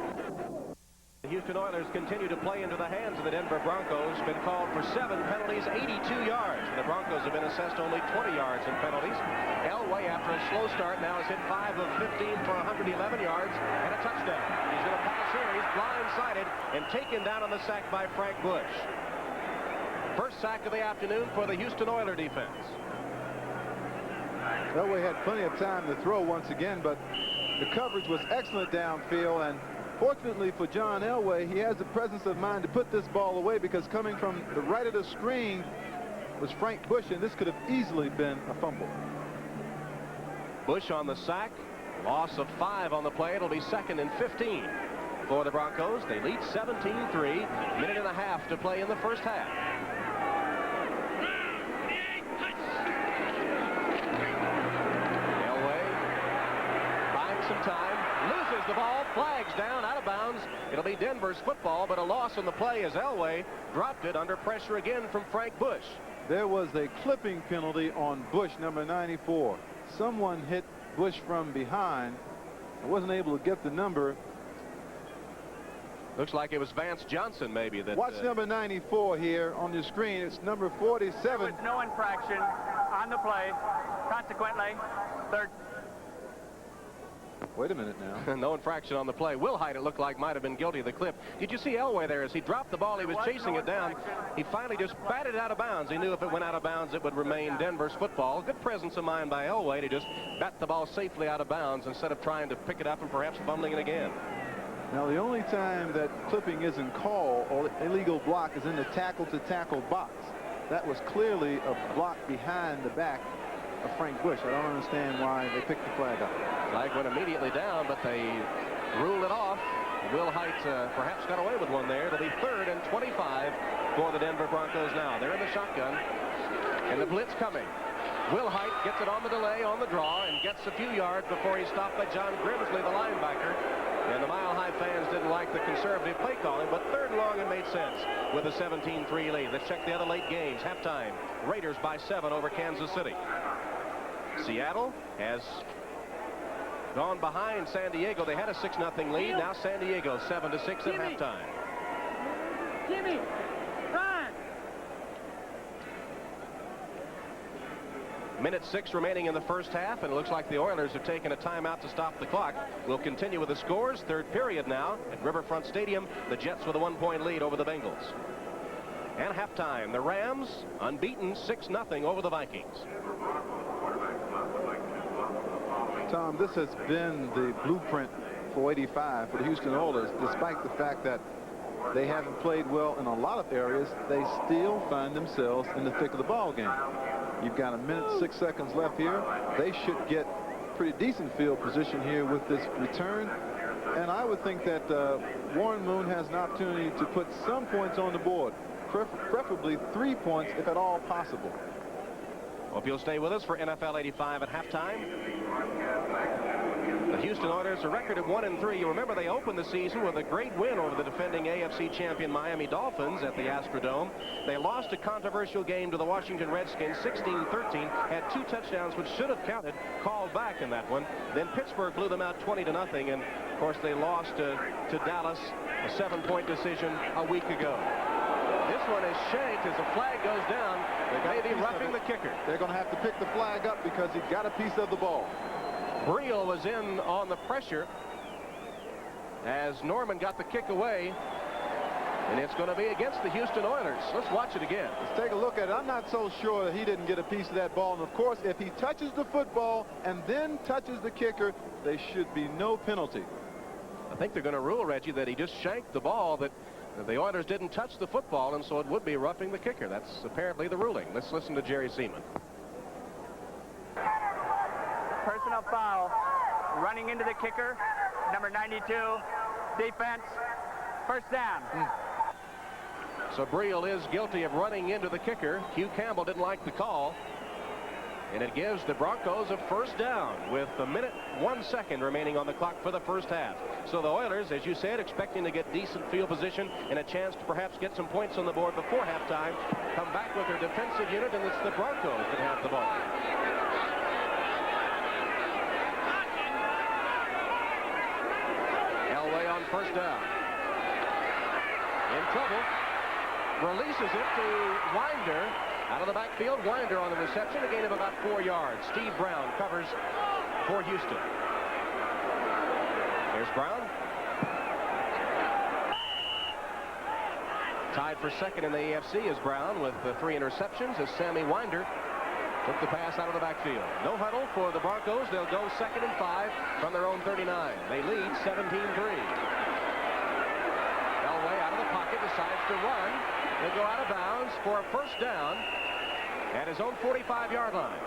The Houston Oilers continue to play into the hands of the Denver Broncos. Been called for 7 penalties, 82 yards. The Broncos have been assessed only 20 yards in penalties. Elway, after a slow start, now has hit 5 of 15 for 111 yards and a touchdown. He's going to pass here. He's blindsided and taken down on the sack by Frank Bush. First sack of the afternoon for the Houston Oiler defense. Elway had plenty of time to throw once again, but the coverage was excellent downfield, and fortunately for John Elway, he has the presence of mind to put this ball away, because coming from the right of the screen was Frank Bush, and this could have easily been a fumble. Bush on the sack. Loss of 5 on the play. It'll be 2nd and 15 for the Broncos. They lead 17-3. Minute and a half to play in the first half. Elway buying some time. Loses the ball, flags down, out of bounds. It'll be Denver's football, but a loss on the play as Elway dropped it under pressure again from Frank Bush. There was a clipping penalty on Bush, number 94. Someone hit Bush from behind. I wasn't able to get the number. Looks like it was Vance Johnson, maybe. Watch number 94 here on your screen. It's number 47. There was no infraction on the play. Consequently, third. Wait a minute now. No infraction on the play. Will Hyde, it looked like, might have been guilty of the clip. Did you see Elway there as he dropped the ball? He was chasing it down. He finally just batted it out of bounds. He knew if it went out of bounds, it would remain Denver's football. Good presence of mind by Elway to just bat the ball safely out of bounds instead of trying to pick it up and perhaps fumbling it again. Now, the only time that clipping isn't called or illegal block is in the tackle-to-tackle box. That was clearly a block behind the back of Frank Bush. I don't understand why they picked the flag up. Flag went immediately down, but they ruled it off. Will Height perhaps got away with one there. It'll be 3rd and 25 for the Denver Broncos now. They're in the shotgun, and the blitz coming. Will Height gets it on the delay, on the draw, and gets a few yards before he's stopped by John Grimsley, the linebacker. And the Mile High fans didn't like the conservative play calling, but 3rd and long, it made sense with a 17-3 lead. Let's check the other late games. Halftime, Raiders by 7 over Kansas City. Seattle has gone behind San Diego. They had a 6-0 lead. Now San Diego 7-6 at halftime. Jimmy, run! Minute 6 remaining in the first half, and it looks like the Oilers have taken a timeout to stop the clock. We'll continue with the scores. 3rd period now at Riverfront Stadium. The Jets with a 1-point lead over the Bengals. And halftime, the Rams unbeaten 6-0 over the Vikings. Tom, this has been the blueprint for 85 for the Houston Oilers. Despite the fact that they haven't played well in a lot of areas, they still find themselves in the thick of the ball game. You've got 1 minute 6 seconds left here. They should get pretty decent field position here with this return. And I would think that Warren Moon has an opportunity to put some points on the board, preferably 3 points if at all possible. Hope you'll stay with us for NFL 85 at halftime. The Houston Oilers, a record of 1-3. You remember they opened the season with a great win over the defending AFC champion Miami Dolphins at the Astrodome. They lost a controversial game to the Washington Redskins 16-13, had 2 touchdowns which should have counted, called back in that one. Then Pittsburgh blew them out 20-0, and of course they lost to Dallas, a 7-point decision a week ago. This one is shanked as the flag goes down. They may be roughing the kicker. They're going to have to pick the flag up because he got a piece of the ball. Briel was in on the pressure as Norman got the kick away, and it's going to be against the Houston Oilers. Let's watch it again. Let's take a look at it. I'm not so sure that he didn't get a piece of that ball. And of course, if he touches the football and then touches the kicker, there should be no penalty. I think they're going to rule, Reggie, that he just shanked the ball, that the Oilers didn't touch the football, and so it would be roughing the kicker. That's apparently the ruling. Let's listen to Jerry Seaman. Personal foul. Running into the kicker. Number 92. Defense. First down. So Briel is guilty of running into the kicker. Hugh Campbell didn't like the call. And it gives the Broncos a first down with 1 minute 1 second remaining on the clock for the first half. So the Oilers, as you said, expecting to get decent field position and a chance to perhaps get some points on the board before halftime, come back with their defensive unit, and it's the Broncos that have the ball. Elway on first down. in trouble. Releases it to Winder. Out of the backfield, Winder on the reception, a gain of about 4 yards. Steve Brown covers for Houston. Here's Brown. Tied for second in the AFC is Brown with 3 interceptions as Sammy Winder took the pass out of the backfield. No huddle for the Broncos. They'll go 2nd and 5 from their own 39. They lead 17-3. Elway out of the pocket decides to run. He'll go out of bounds for a first down at his own 45-yard line.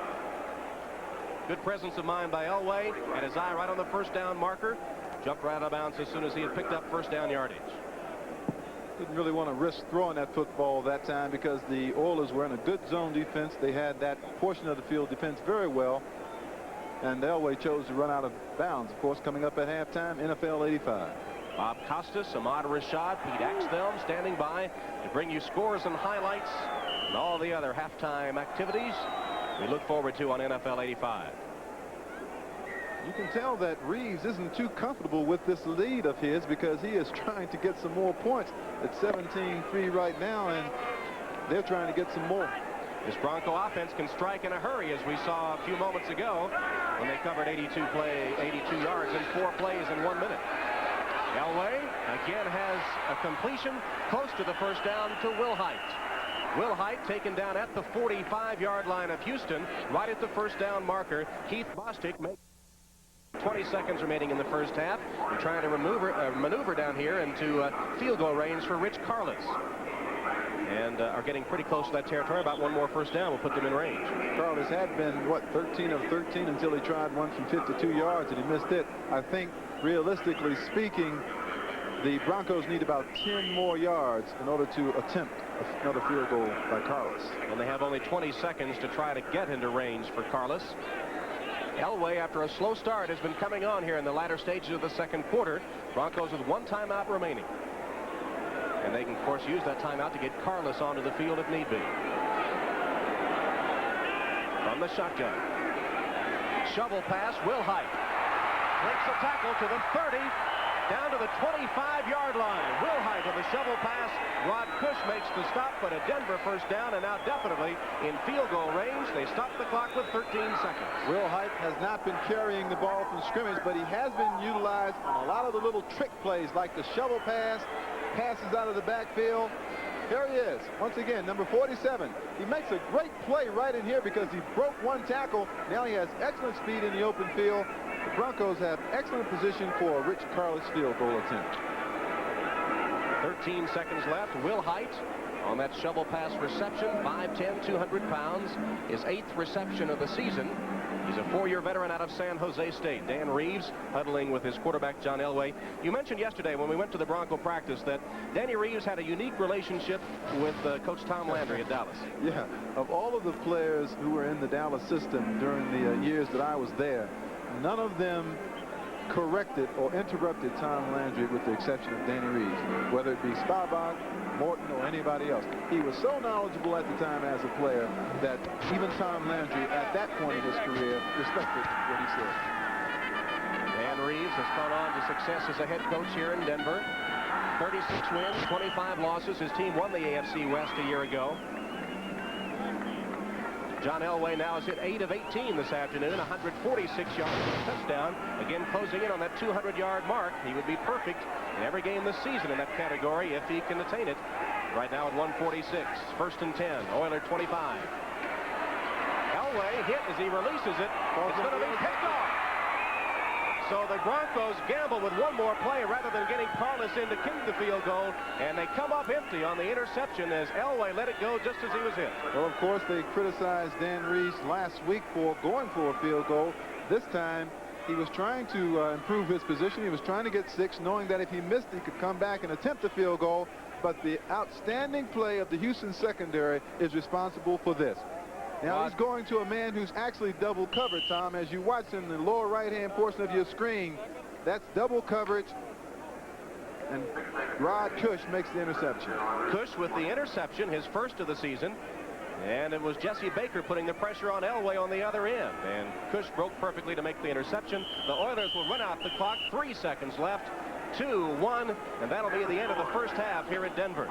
Good presence of mind by Elway. Had his eye right on the first down marker. Jumped right out of bounds as soon as he had picked up first down yardage. Didn't really want to risk throwing that football that time because the Oilers were in a good zone defense. They had that portion of the field defense very well. And Elway chose to run out of bounds, of course, coming up at halftime, NFL 85. Bob Costas, Ahmad Rashad, Pete Axthelm standing by to bring you scores and highlights and all the other halftime activities we look forward to on NFL 85. You can tell that Reeves isn't too comfortable with this lead of his because he is trying to get some more points. It's 17-3 right now, and they're trying to get some more. This Bronco offense can strike in a hurry, as we saw a few moments ago when they covered 82 yards in 4 plays in 1 minute. Elway again has a completion close to the first down to Will Height. Will Height taken down at the 45-yard line of Houston, right at the first down marker. Keith Bostic makes 20 seconds remaining in the first half. They're trying to maneuver down here into field goal range for Rich Carlos. And are getting pretty close to that territory. About one more first down will put them in range. Carlos had been, what, 13 of 13 until he tried one from 52 yards and he missed it. I think, realistically speaking, the Broncos need about 10 more yards in order to attempt another field goal by Carlos. And they have only 20 seconds to try to get into range for Carlos. Elway, after a slow start, has been coming on here in the latter stages of the second quarter. Broncos with 1 timeout remaining. And they can, of course, use that timeout to get Carlos onto the field if need be. From the shotgun. Shovel pass, Will Height. Breaks the tackle to the 30, down to the 25-yard line. Will Height with the shovel pass. Rod Cush makes the stop, but a Denver first down, and now definitely in field goal range. They stop the clock with 13 seconds. Will Height has not been carrying the ball from scrimmage, but he has been utilized on a lot of the little trick plays like the shovel pass, passes out of the backfield. Here he is, once again, number 47. He makes a great play right in here because he broke 1 tackle. Now he has excellent speed in the open field. The Broncos have excellent position for a Rich Carlos field goal attempt. 13 seconds left. Will Height on that shovel pass reception, 5'10", 200 pounds, his 8th reception of the season. He's a 4-year veteran out of San Jose State. Dan Reeves huddling with his quarterback, John Elway. You mentioned yesterday when we went to the Bronco practice that Danny Reeves had a unique relationship with Coach Tom Landry at Dallas. Yeah, of all of the players who were in the Dallas system during the years that I was there, none of them corrected or interrupted Tom Landry with the exception of Danny Reeves, whether it be Staubach, Morton, or anybody else. He was so knowledgeable at the time as a player that even Tom Landry at that point in his career respected what he said. Dan Reeves has gone on to success as a head coach here in Denver. 36 wins, 25 losses. His team won the AFC West a year ago. John Elway now has hit 8 of 18 this afternoon, 146 yards and a touchdown. Again, closing in on that 200-yard mark. He would be perfect in every game this season in that category if he can attain it. Right now at 146, 1st and 10, Oiler 25. Elway hit as he releases it. It's going to be picked off. So the Broncos gamble with 1 more play rather than getting Carlos in to kick the field goal, and they come up empty on the interception as Elway let it go just as he was hit. Well, of course, they criticized Dan Reeves last week for going for a field goal. This time, he was trying to improve his position. He was trying to get 6, knowing that if he missed, he could come back and attempt the field goal. But the outstanding play of the Houston secondary is responsible for this. Now he's going to a man who's actually double covered, Tom. As you watch in the lower right-hand portion of your screen, that's double coverage. And Rod Cush makes the interception. Cush with the interception, his first of the season. And it was Jesse Baker putting the pressure on Elway on the other end. And Cush broke perfectly to make the interception. The Oilers will run out the clock. 3 seconds left. 2-1, and that'll be the end of the first half here at Denver.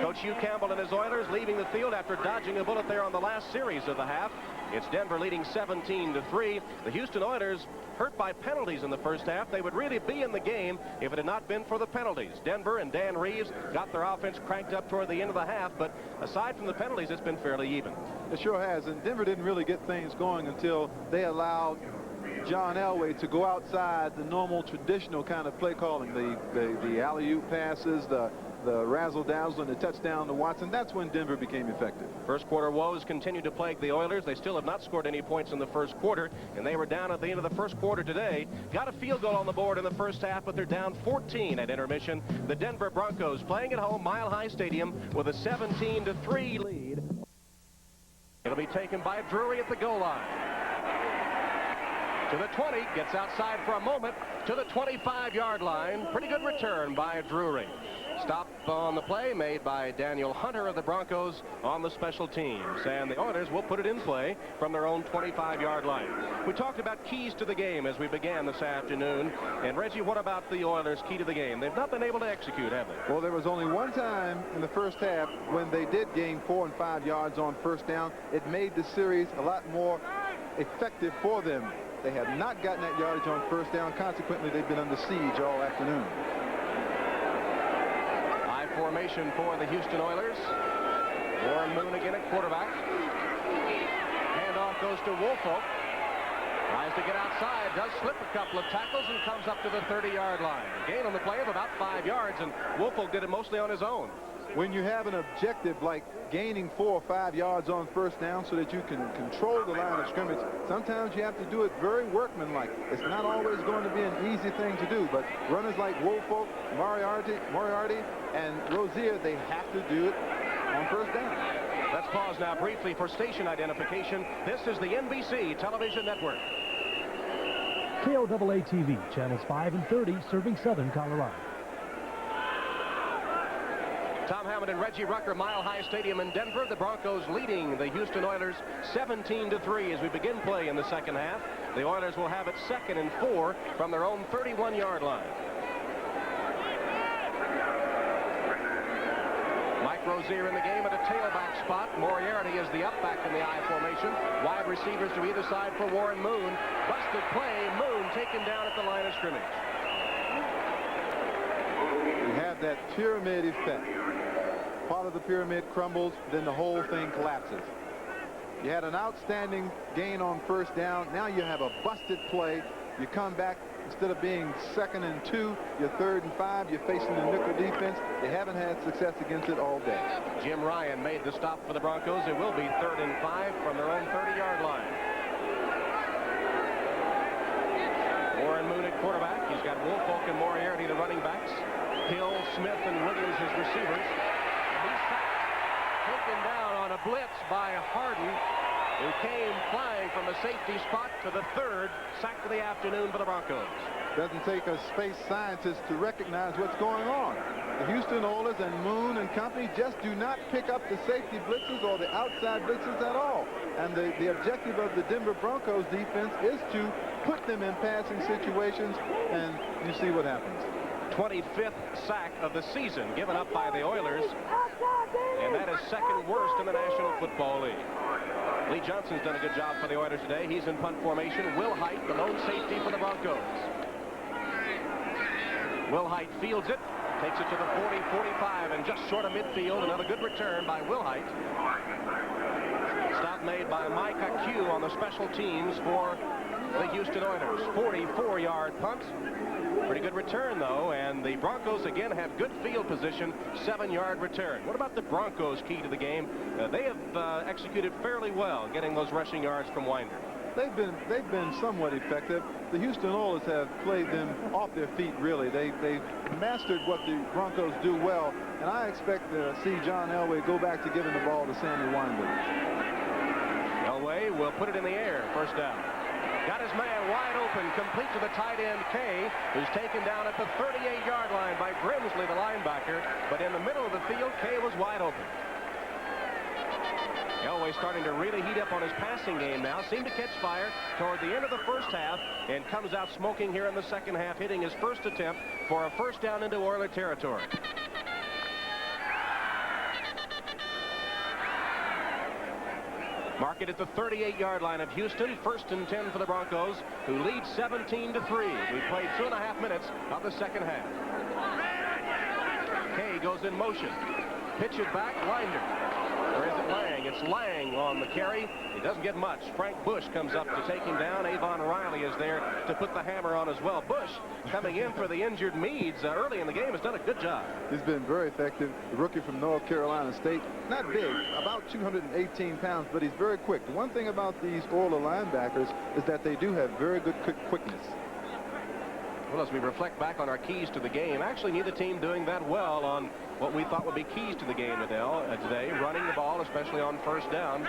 Coach Hugh Campbell and his Oilers leaving the field after dodging a bullet there on the last series of the half. It's Denver leading 17-3. The Houston Oilers hurt by penalties in the first half. They would really be in the game if it had not been for the penalties. Denver and Dan Reeves got their offense cranked up toward the end of the half, but aside from the penalties, it's been fairly even. It sure has, and Denver didn't really get things going until they allowed John Elway to go outside the normal traditional kind of play calling, the alley-oop passes, the razzle-dazzle, and the touchdown to Watson. That's when Denver became effective. First quarter woes continue to plague the Oilers. They still have not scored any points in the first quarter, and they were down at the end of the first quarter today. Got a field goal on the board in the first half, but they're down 14 at intermission. The Denver Broncos playing at home, Mile High Stadium, with a 17-3 lead. It'll be taken by Drury at the goal line. To the 20, gets outside for a moment, to the 25-yard line. Pretty good return by Drury. Stop on the play made by Daniel Hunter of the Broncos on the special teams. And the Oilers will put it in play from their own 25-yard line. We talked about keys to the game as we began this afternoon. And Reggie, what about the Oilers' key to the game? They've not been able to execute, have they? Well, there was only one time in the first half when they did gain 4 and 5 yards on first down. It made the series a lot more effective for them. They have not gotten that yardage on first down. Consequently, they've been under siege all afternoon. High formation for the Houston Oilers. Warren Moon again at quarterback. Handoff goes to Woolfolk. Tries to get outside, does slip a couple of tackles, and comes up to the 30-yard line. Gain on the play of about 5 yards, and Woolfolk did it mostly on his own. When you have an objective like gaining 4 or 5 yards on first down so that you can control the line of scrimmage, sometimes you have to do it very workmanlike. It's not always going to be an easy thing to do, but runners like Woolfolk, Moriarty, and Rozier, they have to do it on first down. Let's pause now briefly for station identification. This is the NBC television network. KOAA TV, channels 5 and 30, serving southern Colorado. Tom Hammond and Reggie Rucker, Mile High Stadium in Denver. The Broncos leading the Houston Oilers 17-3 as we begin play in the second half. The Oilers will have it 2nd and 4 from their own 31-yard line. Mike Rozier in the game at a tailback spot. Moriarty is the up back in the I formation. Wide receivers to either side for Warren Moon. Busted play. Moon taken down at the line of scrimmage. You have that pyramid effect. Part of the pyramid crumbles, then the whole thing collapses. You had an outstanding gain on first down. Now you have a busted play. You come back, instead of being 2nd and 2, you're 3rd and 5. You're facing the nickel defense. They haven't had success against it all day. Jim Ryan made the stop for the Broncos. It will be 3rd and 5 from their own 30-yard line. Warren Moon at quarterback. He's got Woolfolk and Moriarty, the running backs. Hill, Smith, and Williams as receivers. He's taken down on a blitz by Harden, who came flying from a safety spot to the 3rd sack of the afternoon for the Broncos. Doesn't take a space scientist to recognize what's going on. The Houston Oilers and Moon and company just do not pick up the safety blitzes or the outside blitzes at all. And the objective of the Denver Broncos defense is to put them in passing situations, and you see what happens. 25th sack of the season given up by the Oilers, and that is 2nd worst in the National Football League. Lee Johnson's done a good job for the Oilers today. He's in punt formation. Will Height, the lone safety for the Broncos. Will Height fields it, takes it to the 40, 45, and just short of midfield. Another good return by Will Height. Stop made by Mike Q on the special teams for the Houston Oilers. 44-yard punt. Pretty good return, though, and the Broncos again have good field position, 7-yard return. What about the Broncos' key to the game? They have executed fairly well, getting those rushing yards from Winder. They've been somewhat effective. The Houston Oilers have played them off their feet, really. They've mastered what the Broncos do well, and I expect to see John Elway go back to giving the ball to Sammy Winder. Elway will put it in the air, first down. Got his man wide open, complete to the tight end, Kay, who's taken down at the 38-yard line by Grimsley, the linebacker. But in the middle of the field, Kay was wide open. Elway Elway starting to really heat up on his passing game now. Seemed to catch fire toward the end of the first half and comes out smoking here in the second half, hitting his first attempt for a first down into Oiler territory. Mark it at the 38-yard line of Houston. 1st and 10 for the Broncos, who lead 17-3. We played 2.5 minutes of the second half. Kay goes in motion. Pitch it back, Winder. Or is it Lang? It's Lang on the carry. He doesn't get much. Frank Bush comes up to take him down. Avon Riley is there to put the hammer on as well. Bush, coming in for the injured Meads early in the game, has done a good job. He's been very effective. The rookie from North Carolina State. Not big, about 218 pounds, but he's very quick. The one thing about these Oiler linebackers is that they do have very good quickness. Well, as we reflect back on our keys to the game, actually neither team doing that well on what we thought would be keys to the game today, running the ball, especially on first down.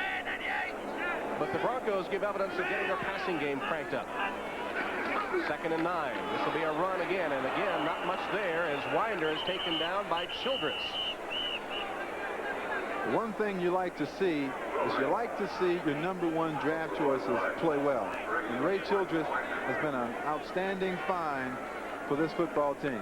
But the Broncos give evidence of getting their passing game cranked up. 2nd and 9. This will be a run again, and again, not much there as Winder is taken down by Childress. One thing you like to see is you like to see your #1 draft choices play well. And Ray Childress has been an outstanding find for this football team.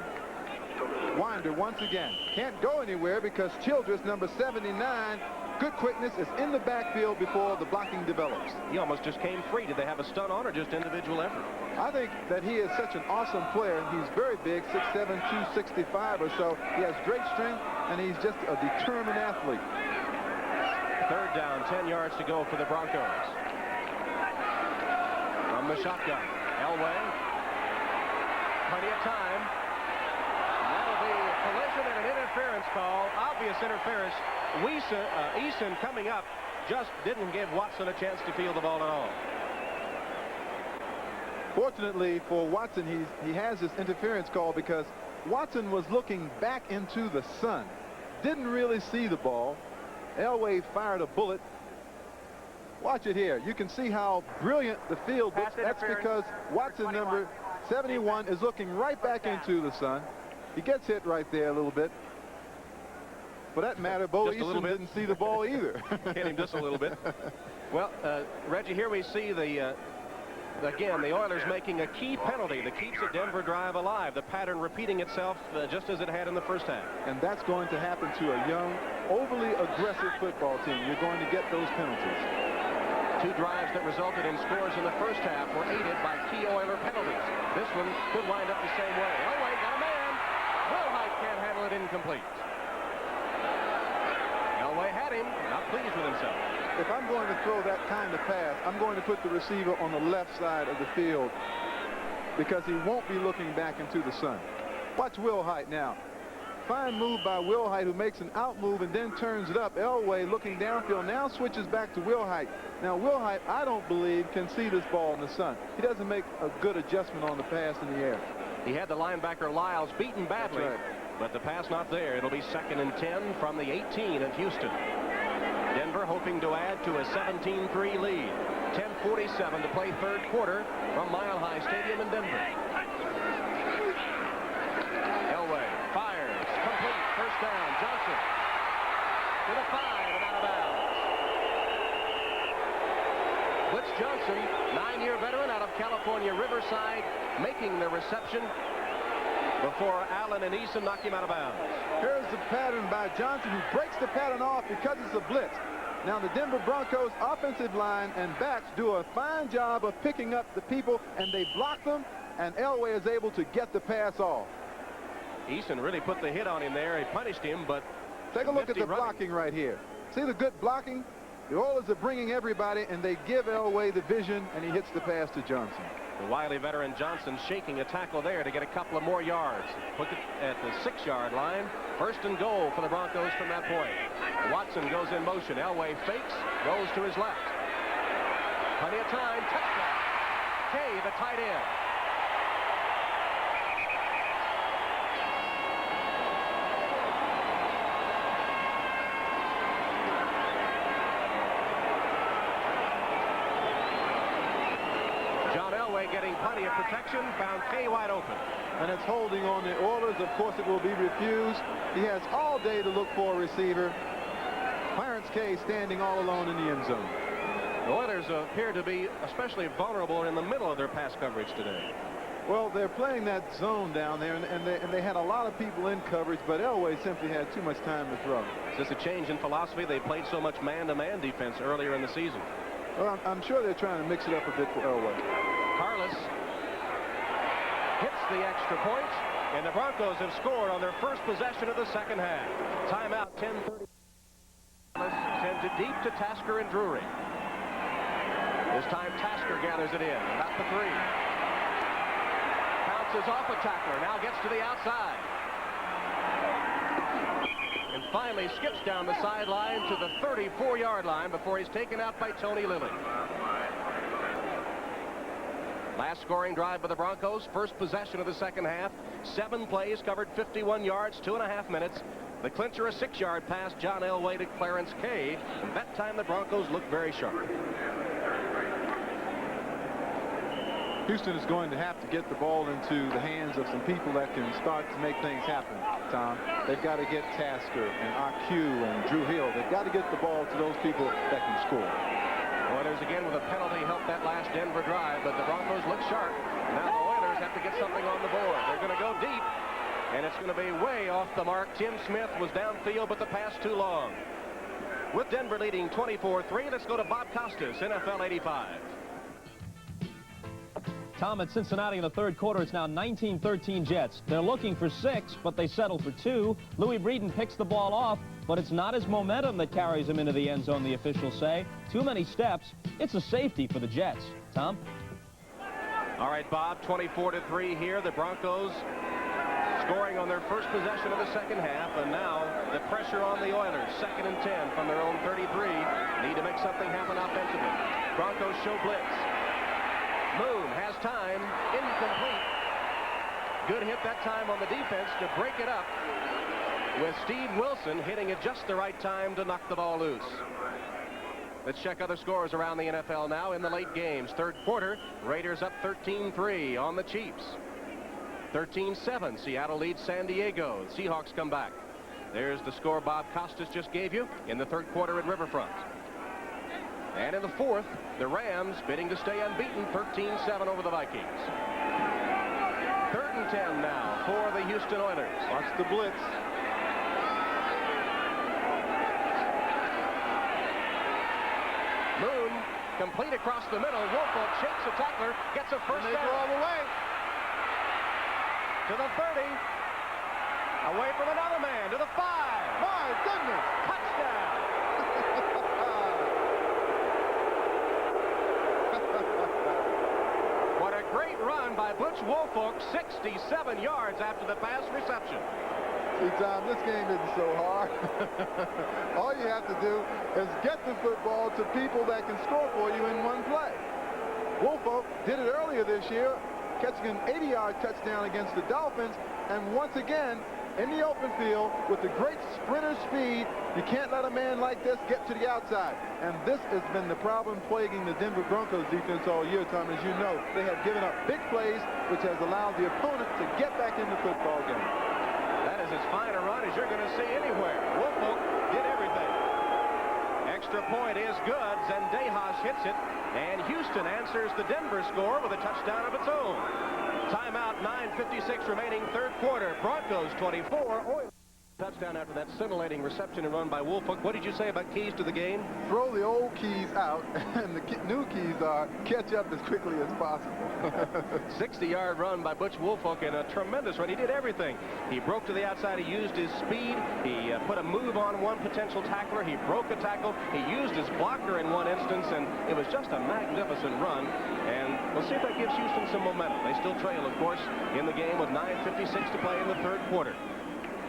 Winder once again can't go anywhere because Childress, number 79, good quickness, is in the backfield before the blocking develops. He almost just came free. Did they have a stunt on or just individual effort? I think that he is such an awesome player. He's very big, 6'7", 265 or so. He has great strength, and he's just a determined athlete. 3rd down, 10 yards to go for the Broncos. From the shotgun, Elway. Plenty of time. That'll be a collision and an interference call. Obvious interference. Eason coming up just didn't give Watson a chance to field the ball at all. Fortunately for Watson, he has this interference call because Watson was looking back into the sun. Didn't really see the ball. Elway fired a bullet. Watch it here. You can see how brilliant the field looks. That's because Watson, number 71, is looking right back into the sun. He gets hit right there a little bit. For that matter, Bo Eason didn't see the ball either. Hit him just a little bit. Well, Reggie, here we see again, the Oilers making a key penalty that keeps the Denver drive alive. The pattern repeating itself just as it had in the first half. And that's going to happen to a young, overly aggressive football team. You're going to get those penalties. 2 drives that resulted in scores in the first half were aided by key Oiler penalties. This one could wind up the same way. Elway got a man. Wilhite can't handle it, incomplete. Elway had him, not pleased with himself. If I'm going to throw that kind of pass, I'm going to put the receiver on the left side of the field because he won't be looking back into the sun. Watch Wilhite now. Fine move by Wilhite, who makes an out move and then turns it up. Elway looking downfield now switches back to Wilhite. Now Wilhite, I don't believe, can see this ball in the sun. He doesn't make a good adjustment on the pass in the air. He had the linebacker Lyles beaten badly, but the pass not there. It'll be 2nd and 10 from the 18 of Houston. Denver hoping to add to a 17-3 lead. 10:47 to play 3rd quarter from Mile High Stadium in Denver. Elway fires, complete, 1st down. Johnson to the 5 and out of bounds. Blitz Johnson, 9-year veteran out of California, Riverside, making the reception before Allen and Eason knock him out of bounds. Here's the pattern by Johnson, who breaks the pattern off because it's a blitz. Now the Denver Broncos offensive line and backs do a fine job of picking up the people, and they block them, and Elway is able to get the pass off. Eason really put the hit on him there. He punished him, but take a look at the blocking right here. See the good blocking? The Oilers are bringing everybody, and they give Elway the vision, and he hits the pass to Johnson. The wily veteran Johnson shaking a tackle there to get a couple of more yards. Put it at the 6-yard line. 1st and goal for the Broncos from that point. Watson goes in motion. Elway fakes, goes to his left. Plenty of time. Touchdown. Kay, the tight end. Getting plenty of protection, found Kay wide open. And it's holding on the Oilers. Of course, it will be refused. He has all day to look for a receiver. Clarence Kay standing all alone in the end zone. The Oilers appear to be especially vulnerable in the middle of their pass coverage today. Well, they're playing that zone down there, and they had a lot of people in coverage, but Elway simply had too much time to throw. Is this a change in philosophy? They played so much man-to-man defense earlier in the season. Well, I'm sure they're trying to mix it up a bit for Elway. Carlos hits the extra point, and the Broncos have scored on their first possession of the second half. Timeout, 10:30. Carlos sends it deep to Tasker and Drury. This time Tasker gathers it in, about the 3. Bounces off a tackler, now gets to the outside. And finally skips down the sideline to the 34-yard line before he's taken out by Tony Lilly. Last scoring drive by the Broncos, first possession of the second half. 7 plays, covered 51 yards, 2.5 minutes. The clincher, a 6-yard pass, John Elway to Clarence Kay. And that time the Broncos looked very sharp. Houston is going to have to get the ball into the hands of some people that can start to make things happen, Tom. They've got to get Tasker and AQ and Drew Hill. They've got to get the ball to those people that can score. Oilers again with a penalty helped that last Denver drive, but the Broncos look sharp. Now the Oilers have to get something on the board. They're going to go deep, and it's going to be way off the mark. Tim Smith was downfield, but the pass too long. With Denver leading 24-3, let's go to Bob Costas, NFL 85. Tom, at Cincinnati in the third quarter, it's now 19-13 Jets. They're looking for 6, but they settle for 2. Louis Breeden picks the ball off, but it's not his momentum that carries him into the end zone, the officials say. Too many steps. It's a safety for the Jets. Tom? All right, Bob, 24-3 here. The Broncos scoring on their first possession of the second half, and now the pressure on the Oilers. 2nd and 10 from their own 33. Need to make something happen offensively. Broncos show blitz. Moon has time, incomplete. Good hit that time on the defense to break it up, with Steve Wilson hitting at just the right time to knock the ball loose. Let's check other scores around the NFL now in the late games. Third quarter, Raiders up 13-3 on the Chiefs. 13-7, Seattle leads San Diego. The Seahawks come back. There's the score Bob Costas just gave you in the third quarter at Riverfront. And in the fourth, the Rams bidding to stay unbeaten, 13-7 over the Vikings. 3rd and 10 now for the Houston Oilers. Watch the blitz. Moon, complete across the middle. Woolfolk shakes the tackler, gets a first down. They go all the way. To the 30. Away from another man, to the 5. My goodness. Touchdown. What a great run by Butch Woolfolk, 67 yards after the pass reception. See, Tom, this game isn't so hard. All you have to do is get the football to people that can score for you in one play. Woolfolk did it earlier this year, catching an 80-yard touchdown against the Dolphins, and once again, in the open field with the great sprinter speed, you can't let a man like this get to the outside. And this has been the problem plaguing the Denver Broncos defense all year, Tom. As you know, they have given up big plays, which has allowed the opponent to get back in the football game. That is as fine a run as you're going to see anywhere. Woolfolk did everything. Extra point is good. Zendejas hits it, and Houston answers the Denver score with a touchdown of its own. Timeout, 9:56 remaining, third quarter. Broncos 24, Oilers. Touchdown after that scintillating reception and run by Woolfolk. What did you say about keys to the game? Throw the old keys out, and the new keys are catch up as quickly as possible. 60-yard run by Butch Woolfolk and a tremendous run. He did everything. He broke to the outside. He used his speed. He put a move on one potential tackler. He broke a tackle. He used his blocker in one instance, and it was just a magnificent run. And we'll see if that gives Houston some momentum. They still trail, of course, in the game with 9:56 to play in the third quarter.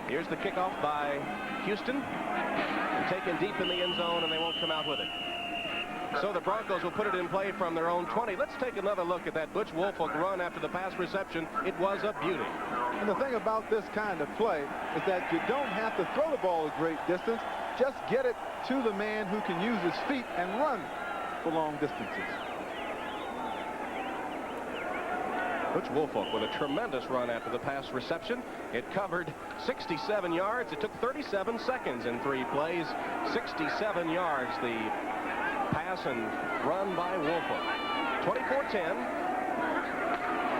Here's the kickoff by Houston. Taken deep in the end zone, and they won't come out with it. So the Broncos will put it in play from their own 20. Let's take another look at that Butch Woolfolk run after the pass reception. It was a beauty. And the thing about this kind of play is that you don't have to throw the ball a great distance. Just get it to the man who can use his feet and run for long distances. Butch Woolfolk with a tremendous run after the pass reception. It covered 67 yards. It took 37 seconds in 3 plays. 67 yards, the pass and run by Woolfolk. 24-10.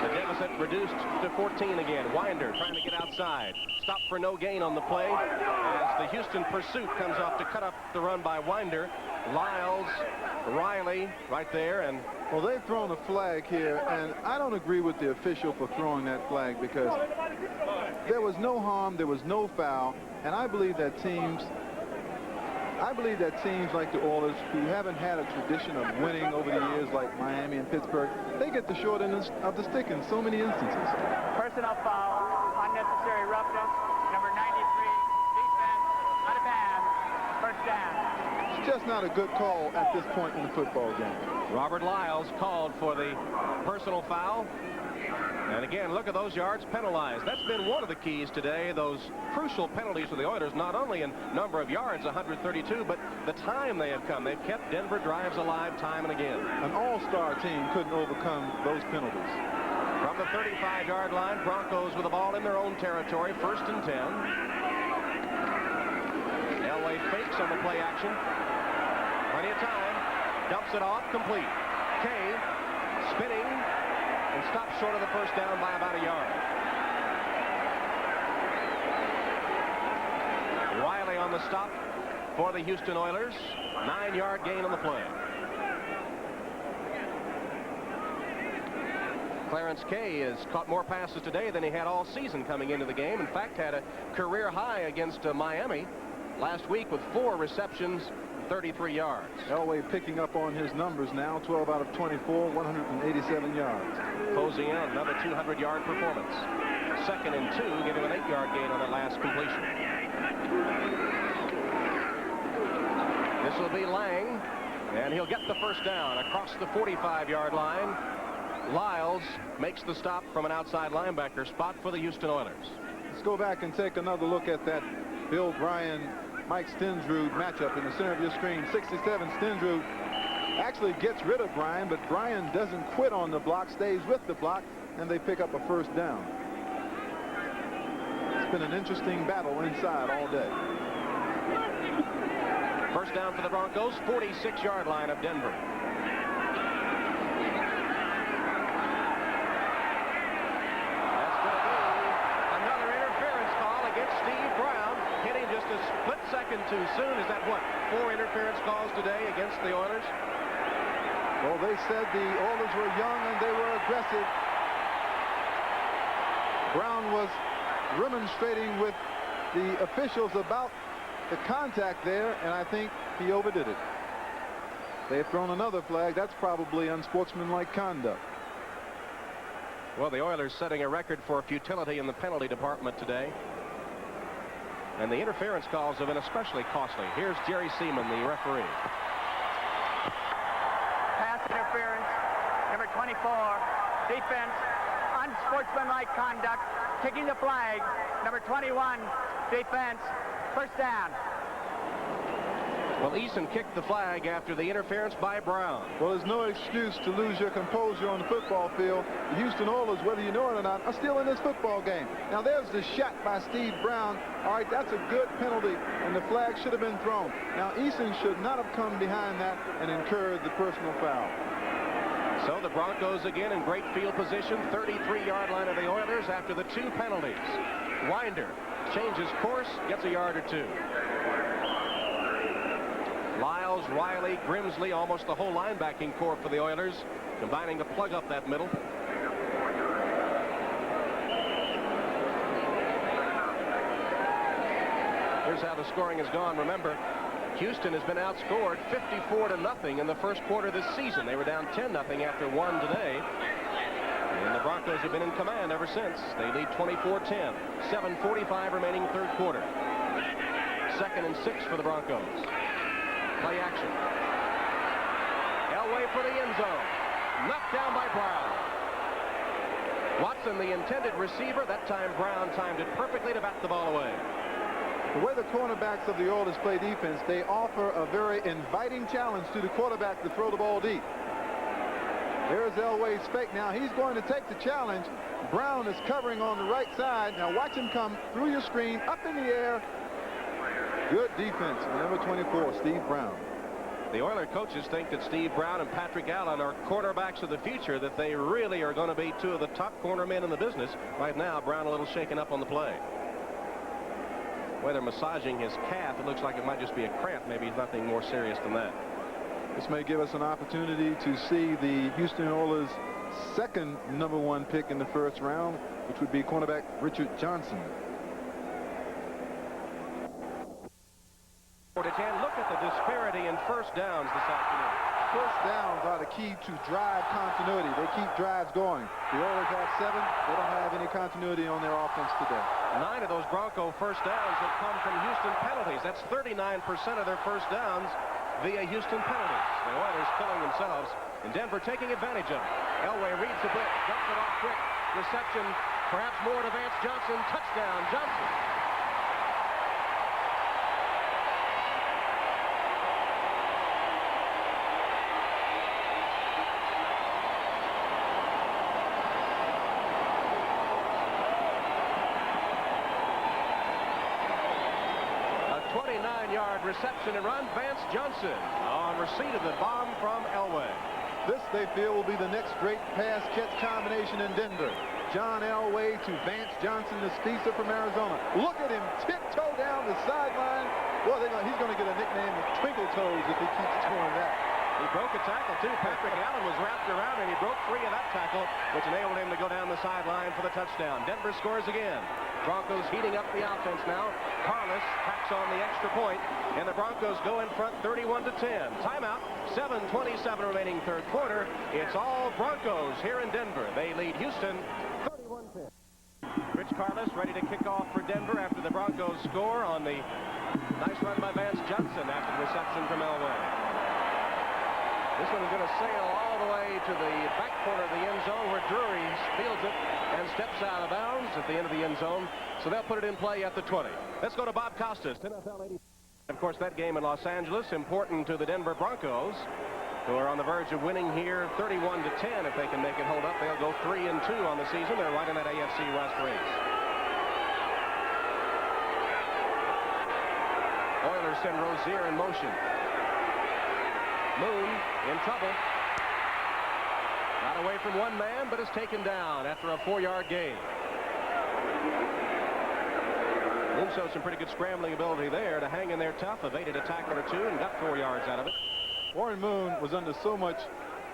The deficit reduced to 14 again. Winder trying to get outside. Stopped for no gain on the play as the Houston pursuit comes off to cut up the run by Winder. Lyles, Riley right there, and well, they've thrown a flag here, and I don't agree with the official for throwing that flag because there was no harm, there was no foul, and I believe that teams like the Oilers, who haven't had a tradition of winning over the years like Miami and Pittsburgh, they get the short end of the stick in so many instances. Personal foul, unnecessary roughness, number 93, defense, out of bounds, first down. It's just not a good call at this point in the football game. Robert Lyles called for the personal foul. And again, look at those yards penalized. That's been one of the keys today, those crucial penalties for the Oilers, not only in number of yards, 132, but the time they have come. They've kept Denver drives alive time and again. An all-star team couldn't overcome those penalties. From the 35-yard line, Broncos with the ball in their own territory, 1st and 10. Elway fakes on the play action. Plenty of time. Dumps it off, complete. Kay spinning and stops short of the first down by about a yard. Riley on the stop for the Houston Oilers. 9-yard gain on the play. Clarence Kay has caught more passes today than he had all season coming into the game. In fact, had a career high against Miami last week with 4 receptions, 33 yards. Elway picking up on his numbers now, 12 out of 24, 187 yards. Closing in another 200-yard performance. 2nd and 2, giving an 8-yard gain on that last completion. This will be Lang, and he'll get the first down across the 45-yard line. Lyles makes the stop from an outside linebacker spot for the Houston Oilers. Let's go back and take another look at that Bill Bryan, Mike Stensrud matchup in the center of your screen. 67, Stensrud actually gets rid of Bryan, but Bryan doesn't quit on the block, stays with the block, and they pick up a first down. It's been an interesting battle inside all day. First down for the Broncos, 46-yard line of Denver. A split second too soon. Is that what? 4 interference calls today against the Oilers? Well, they said the Oilers were young and they were aggressive. Brown was remonstrating with the officials about the contact there, and I think he overdid it. They've thrown another flag. That's probably unsportsmanlike conduct. Well, the Oilers setting a record for futility in the penalty department today. And the interference calls have been especially costly. Here's Jerry Seaman, the referee. Pass interference, number 24, defense, unsportsmanlike conduct, kicking the flag, number 21, defense, first down. Well, Eason kicked the flag after the interference by Brown. Well, there's no excuse to lose your composure on the football field. The Houston Oilers, whether you know it or not, are still in this football game. Now, there's the shot by Steve Brown. All right, that's a good penalty, and the flag should have been thrown. Now, Eason should not have come behind that and incurred the personal foul. So the Broncos again in great field position, 33-yard line of the Oilers after the 2 penalties. Winder changes course, gets a yard or 2. Lyles, Riley, Grimsley, almost the whole linebacking corps for the Oilers, combining to plug up that middle. Here's how the scoring has gone. Remember, Houston has been outscored 54-0 in the first quarter this season. They were down 10-0 after 1 today. And the Broncos have been in command ever since. They lead 24-10. 7:45 remaining third quarter. 2nd and 6 for the Broncos. Play action. Elway for the end zone. Knocked down by Brown. Watson, the intended receiver. That time Brown timed it perfectly to bat the ball away. The way the cornerbacks of the Oilers play defense, they offer a very inviting challenge to the quarterback to throw the ball deep. There's Elway's fake. Now he's going to take the challenge. Brown is covering on the right side. Now watch him come through your screen, up in the air. Good defense. Number 24, Steve Brown. The Oiler coaches think that Steve Brown and Patrick Allen are cornerbacks of the future, that they really are going to be two of the top corner men in the business. Right now, Brown a little shaken up on the play. Whether massaging his calf, it looks like it might just be a cramp. Maybe nothing more serious than that. This may give us an opportunity to see the Houston Oilers' second #1 pick in the first round, which would be cornerback Richard Johnson. Look at the disparity in first downs this afternoon. First downs are the key to drive continuity. They keep drives going. The Oilers have 7. They don't have any continuity on their offense today. 9 of those Bronco first downs have come from Houston penalties. That's 39% of their first downs via Houston penalties. The Oilers killing themselves, and Denver taking advantage of it. Elway reads the blitz, dumps it off quick. Reception, perhaps more to Vance Johnson. Touchdown, Johnson. A 29-yard reception and run. Vance Johnson on receipt of the bomb from Elway. This, they feel, will be the next great pass-catch combination in Denver. John Elway to Vance Johnson, the speedster from Arizona. Look at him tiptoe down the sideline. Boy, he's going to get a nickname of Twinkle Toes if he keeps doing that. He broke a tackle, too. Patrick Allen was wrapped around, and he broke free of that tackle, which enabled him to go down the sideline for the touchdown. Denver scores again. Broncos heating up the offense now. Carlos tacks on the extra point, and the Broncos go in front 31-10. Timeout, 7:27 remaining third quarter. It's all Broncos here in Denver. They lead Houston 31-10. Rich Carlos ready to kick off for Denver after the Broncos score on the nice run by Vance Johnson after the reception from Elway. This one's going to sail all the way to the back corner of the end zone where Drury fields it and steps out of bounds at the end of the end zone. So they'll put it in play at the 20. Let's go to Bob Costas, NFL 80. Of course, that game in Los Angeles, important to the Denver Broncos, who are on the verge of winning here 31-10. If they can make it hold up, they'll go 3-2 on the season. They're right in that AFC West race. Oilers send Rozier in motion. Moon in trouble. Got away from one man, but is taken down after a 4-yard gain. Moon showed some pretty good scrambling ability there to hang in there tough, evaded a tackle or two, and got 4 yards out of it. Warren Moon was under so much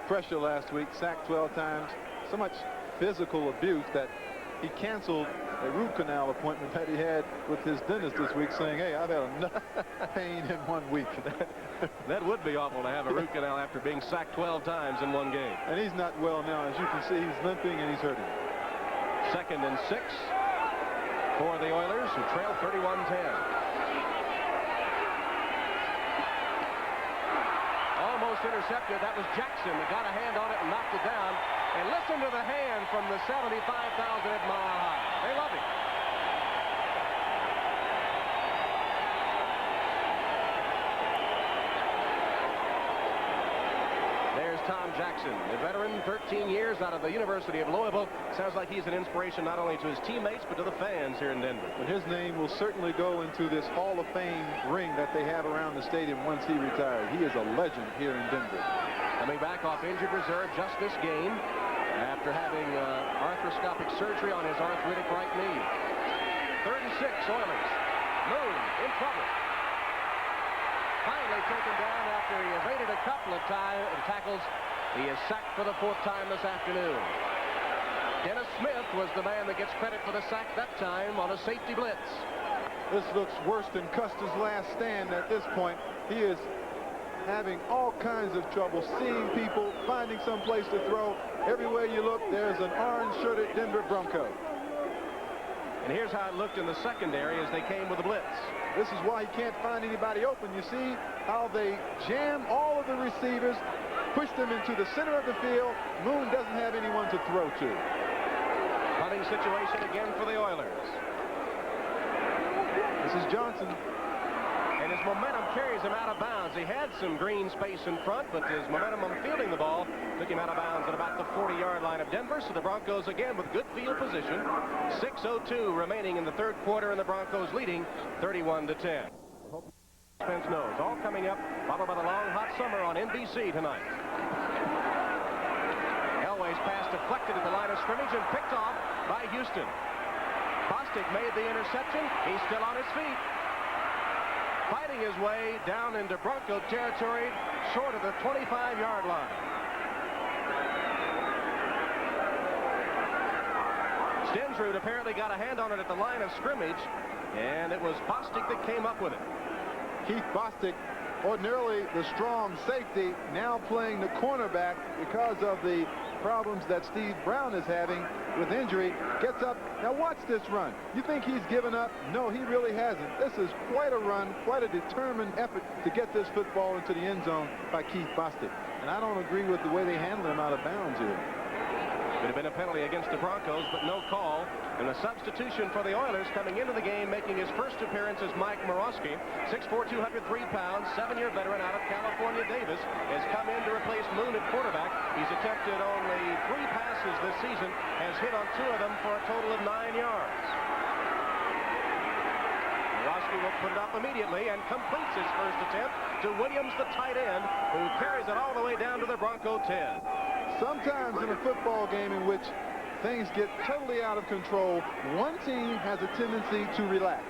pressure last week, sacked 12 times, so much physical abuse that he canceled a root canal appointment that he had with his dentist this week, saying, hey, I've had enough pain in 1 week. That would be awful to have a root canal after being sacked 12 times in one game. And he's not well now. As you can see, he's limping and he's hurting. 2nd and 6 for the Oilers, who trail 31-10. Almost intercepted. That was Jackson that got a hand on it and knocked it down. And listen to the hand from the 75,000 at Mile High. They love it. There's Tom Jackson, the veteran, 13 years out of the University of Louisville. Sounds like he's an inspiration not only to his teammates, but to the fans here in Denver. But his name will certainly go into this Hall of Fame ring that they have around the stadium once he retires. He is a legend here in Denver. Coming back off injured reserve just this game after having arthroscopic surgery on his arthritic right knee. 3rd and 6, Oilers. Moon in trouble. Finally taken down after he evaded a couple of tackles. He is sacked for the 4th time this afternoon. Dennis Smith was the man that gets credit for the sack that time on a safety blitz. This looks worse than Custer's last stand at this point. He is having all kinds of trouble seeing people, finding some place to throw. Everywhere you look, there's an orange-shirted Denver Bronco. And here's how it looked in the secondary as they came with the blitz. This is why he can't find anybody open. You see how they jam all of the receivers, push them into the center of the field. Moon doesn't have anyone to throw to. Punting situation again for the Oilers. This is Johnson. And his momentum carries him out of bounds. He had some green space in front, but his momentum on fielding the ball took him out of bounds at about the 40-yard line of Denver. So the Broncos again with good field position. 6:02 remaining in the third quarter, and the Broncos leading 31-10. Defense knows. All coming up, followed by the long hot summer on NBC tonight. Elway's pass deflected at the line of scrimmage and picked off by Houston. Bostic made the interception. He's still on his feet. Fighting his way down into Bronco territory, short of the 25-yard line. Stensrud apparently got a hand on it at the line of scrimmage, and it was Bostic that came up with it. Keith Bostic, ordinarily the strong safety, now playing the cornerback because of the problems that Steve Brown is having with injury, gets up. Now watch this run. You think he's given up? No, he really hasn't. This is quite a run, quite a determined effort to get this football into the end zone by Keith Bostic. And I don't agree with the way they handle him out of bounds here. Could have been a penalty against the Broncos, but no call. And a substitution for the Oilers coming into the game, making his first appearance is Mike Morosky, 6'4", 203 pounds, 7-year veteran out of California. Davis has come in to replace Moon at quarterback. He's attempted only 3 passes this season, has hit on 2 of them for a total of 9 yards. Morosky will put it up immediately and completes his first attempt to Williams, the tight end, who carries it all the way down to the Bronco 10. Sometimes in a football game in which things get totally out of control, one team has a tendency to relax.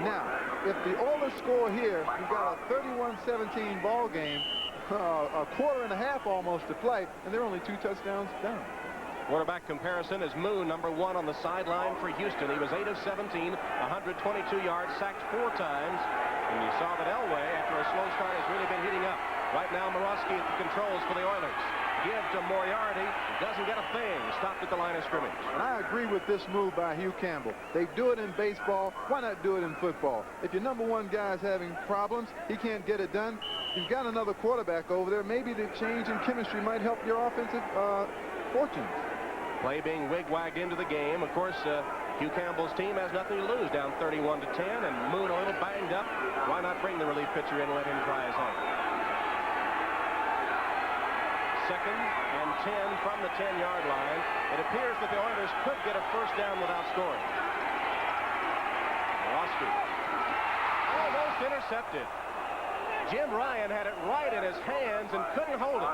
Now, if the Oilers score here, you've got a 31-17 ball game, a quarter and a half almost to play, and they're only 2 touchdowns down. Quarterback comparison is Moon, number 1 on the sideline for Houston. He was 8 of 17, 122 yards, sacked 4 times. And you saw that Elway, after a slow start, has really been heating up. Right now, Morosky at the controls for the Oilers. Give to Moriarty. Doesn't get a thing. Stopped at the line of scrimmage. And I agree with this move by Hugh Campbell. They do it in baseball. Why not do it in football? If your number 1 guy is having problems, he can't get it done, you've got another quarterback over there. Maybe the change in chemistry might help your offensive fortunes. Play being wig-wagged into the game. Of course, Hugh Campbell's team has nothing to lose, down 31-10, and Moon a little banged up. Why not bring the relief pitcher in and let him try his hand? 2nd and 10 from the 10-yard line. It appears that the Oilers could get a first down without scoring. Morosky almost intercepted. Jim Ryan had it right in his hands and couldn't hold it.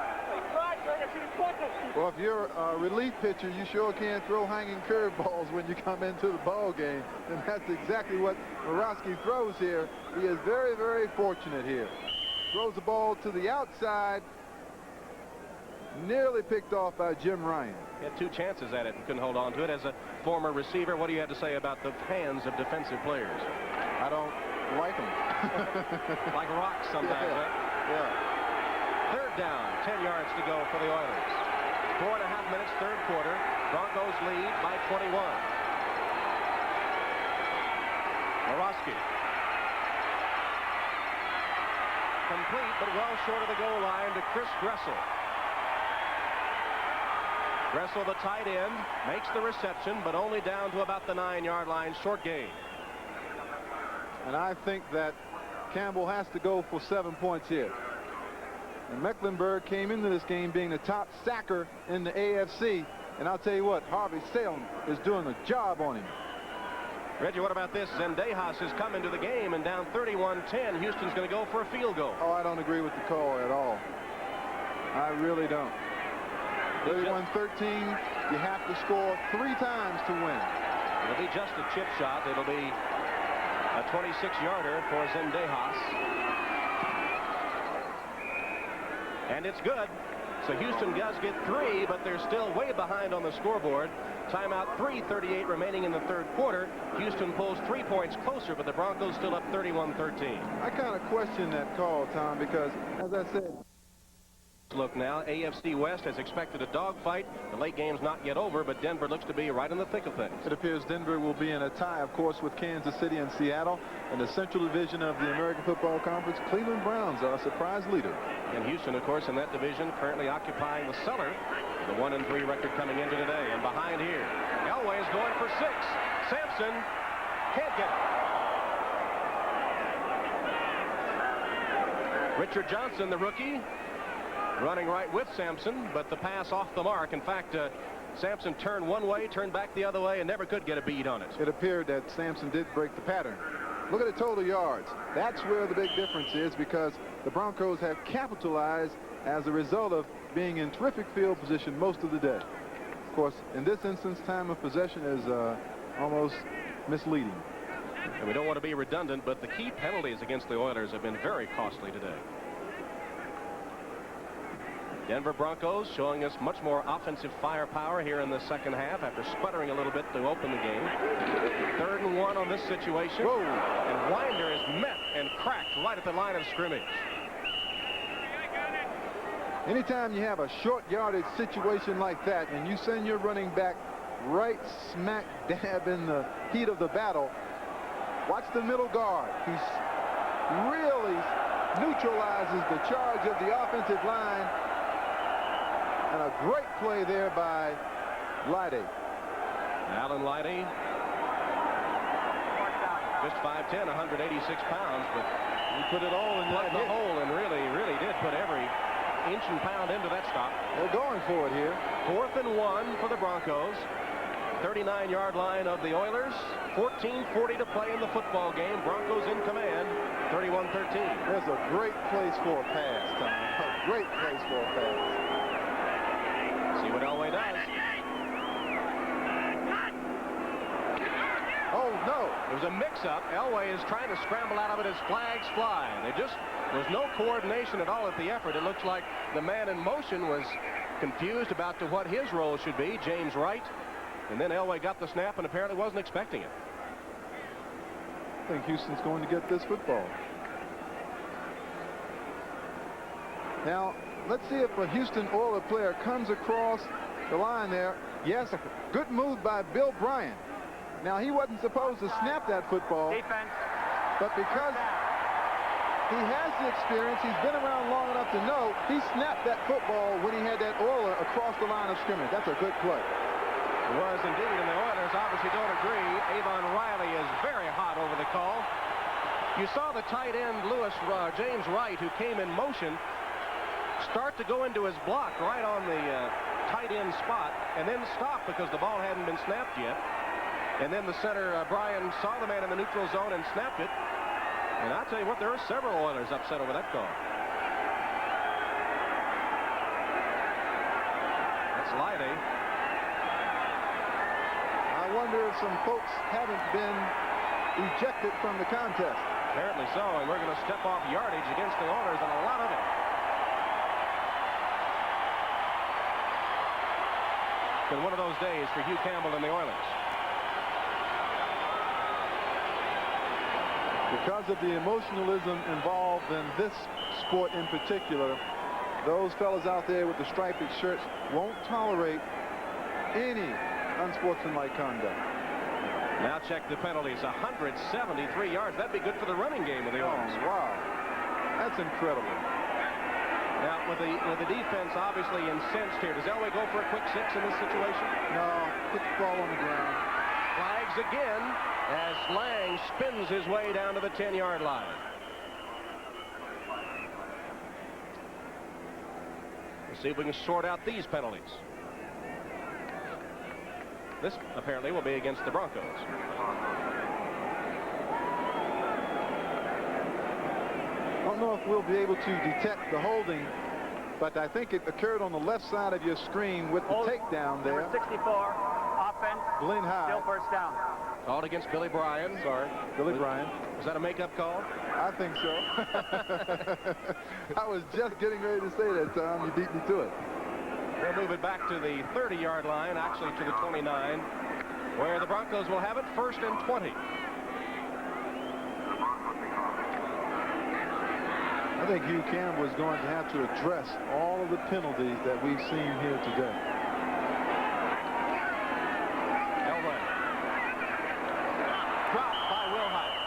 Well, if you're a relief pitcher, you sure can't throw hanging curveballs when you come into the ball game. And that's exactly what Morosky throws here. He is very, very fortunate here. Throws the ball to the outside. Nearly picked off by Jim Ryan. He had 2 chances at it and couldn't hold on to it. As a former receiver, what do you have to say about the hands of defensive players? I don't like them. Like rocks sometimes, yeah. Right? Yeah. 3rd down, 10 yards to go for the Oilers. 4.5 minutes, third quarter. Broncos lead by 21. Morosky. Complete, but well short of the goal line to Chris Gressel. Gressel, the tight end, makes the reception, but only down to about the 9-yard line, short gain. And I think that Campbell has to go for 7 points here. And Mecklenburg came into this game being the top sacker in the AFC. And I'll tell you what, Harvey Salem is doing a job on him. Reggie, what about this? Zendejas has come into the game, and down 31-10, Houston's going to go for a field goal. Oh, I don't agree with the call at all. I really don't. 31-13, you have to score 3 times to win. It'll be just a chip shot. It'll be a 26-yarder for Zendejas. And it's good. So Houston does get 3, but they're still way behind on the scoreboard. Timeout, 3:38 remaining in the third quarter. Houston pulls 3 points closer, but the Broncos still up 31-13. I kind of question that call, Tom, because, as I said, Look now, AFC West has expected a dogfight. The late game's not yet over, but Denver looks to be right in the thick of things. It appears Denver will be in a tie, of course, with Kansas City and Seattle. In the Central Division of the American Football Conference, Cleveland Browns are a surprise leader. And Houston, of course, in that division, currently occupying the cellar. The 1-3 record coming into today. And behind here, Elway is going for 6. Sampson can't get it. Richard Johnson, the rookie, running right with Sampson, but the pass off the mark. In fact, Sampson turned one way, turned back the other way, and never could get a bead on it. It appeared that Sampson did break the pattern. Look at the total yards. That's where the big difference is, because the Broncos have capitalized as a result of being in terrific field position most of the day. Of course, in this instance, time of possession is almost misleading. And we don't want to be redundant, but the key penalties against the Oilers have been very costly today. Denver Broncos showing us much more offensive firepower here in the second half after sputtering a little bit to open the game. 3rd and 1 on this situation. Whoa. And Winder is met and cracked right at the line of scrimmage. Anytime you have a short yardage situation like that and you send your running back right smack dab in the heat of the battle, watch the middle guard. He really neutralizes the charge of the offensive line. And a great play there by Leidy. Alan Leidy, just 5'10", 186 pounds, but he put it all in plugged that the hit. hole and really did put every inch and pound into that stop. They're going for it here. 4th and 1 for the Broncos. 39-yard line of the Oilers. 14:40 to play in the football game. Broncos in command. 31-13. There's a great place for a pass, Tom. A great place for a pass. See what Elway does. Oh, no. There's a mix-up. Elway is trying to scramble out of it as flags fly. There's no coordination at all at the effort. It looks like the man in motion was confused about to what his role should be, James Wright. And then Elway got the snap and apparently wasn't expecting it. I think Houston's going to get this football. Now, let's see if a Houston Oilers player comes across the line there. Yes, good move by Bill Bryant. Now, he wasn't supposed to snap that football. Defense. But because he has the experience, he's been around long enough to know he snapped that football when he had that Oiler across the line of scrimmage. That's a good play. It was indeed, and the Oilers obviously don't agree. Avon Riley is very hot over the call. You saw the tight end, James Wright, who came in motion, start to go into his block right on the tight end spot, and then stop because the ball hadn't been snapped yet. And then the center, Bryan, saw the man in the neutral zone and snapped it. And I'll tell you what, there are several Oilers upset over that call. That's Leidy. I wonder if some folks haven't been ejected from the contest. Apparently so, and we're going to step off yardage against the Oilers, and a lot of it. It's been one of those days for Hugh Campbell and the Oilers. Because of the emotionalism involved in this sport in particular, those fellas out there with the striped shirts won't tolerate any unsportsmanlike conduct. Now check the penalties. 173 yards. That'd be good for the running game of the Oilers. Oh, wow. That's incredible. Now, with the defense obviously incensed here, does Elway go for a quick 6 in this situation? No, put the ball on the ground. Flags again as Lang spins his way down to the 10-yard line. Let's see if we can sort out these penalties. This apparently will be against the Broncos. I don't know if we'll be able to detect the holding, but I think it occurred on the left side of your screen with the takedown there. Number 64, offense. Glenn Hyde. Still first down. Called against Billy Bryan. Sorry. Billy Bryan. Was that a makeup call? I think so. I was just getting ready to say that, Tom. You beat me to it. They'll move it back to the 30-yard line, actually to the 29, where the Broncos will have it 1st and 20. I think Hugh Campbell is going to have to address all of the penalties that we've seen here today. Elway. Dropped by Will Hyde.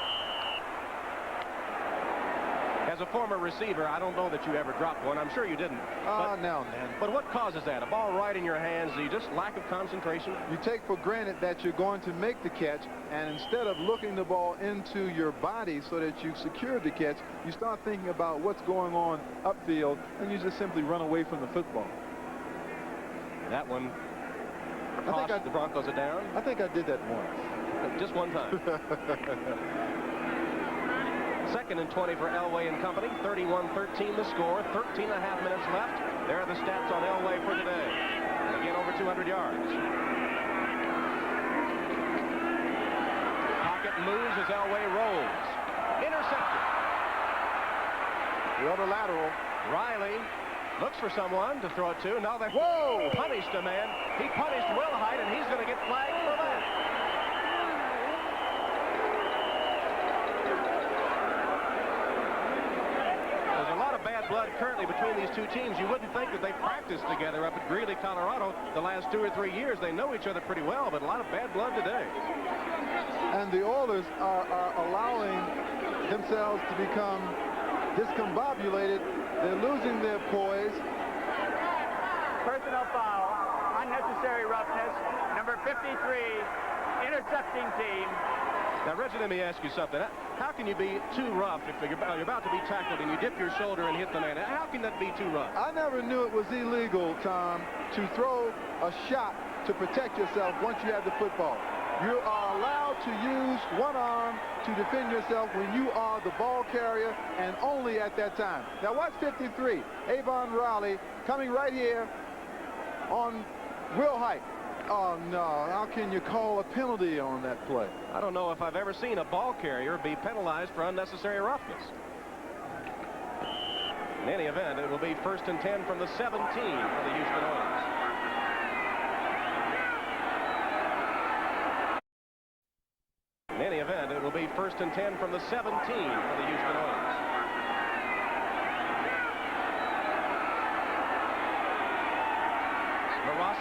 Has a former receiver, I don't know that you ever dropped one. I'm sure you didn't. Now and then. But what causes that? A ball right in your hands, you just lack of concentration? You take for granted that you're going to make the catch, and instead of looking the ball into your body so that you've secured the catch, you start thinking about what's going on upfield, and you just simply run away from the football. That one cost the Broncos a down. I think I did that once. Just one time. 2nd and 20 for Elway and company. 31-13 the score. 13 and a half minutes left. There are the stats on Elway for today. And again, over 200 yards. Pocket moves as Elway rolls. Intercepted. The other lateral. Riley looks for someone to throw it to. Now they punished a man. He punished Wilhite, and he's going to get flagged for that. Bad blood currently between these two teams. You wouldn't think that they practiced together up at Greeley, Colorado the last 2 or 3 years. They know each other pretty well, but a lot of bad blood today. And the Oilers are allowing themselves to become discombobulated. They're losing their poise. Personal foul, unnecessary roughness, number 53, intercepting team. Now, Reggie, let me ask you something. How can you be too rough if you're about to be tackled and you dip your shoulder and hit the man? How can that be too rough? I never knew it was illegal, Tom, to throw a shot to protect yourself once you have the football. You are allowed to use one arm to defend yourself when you are the ball carrier, and only at that time. Now, watch 53. Avon Riley coming right here on Wilhite. Oh, no. How can you call a penalty on that play? I don't know if I've ever seen a ball carrier be penalized for unnecessary roughness. In any event, it will be 1st and 10 from the 17 for the Houston Oilers. In any event, it will be 1st and 10 from the 17 for the Houston Oilers.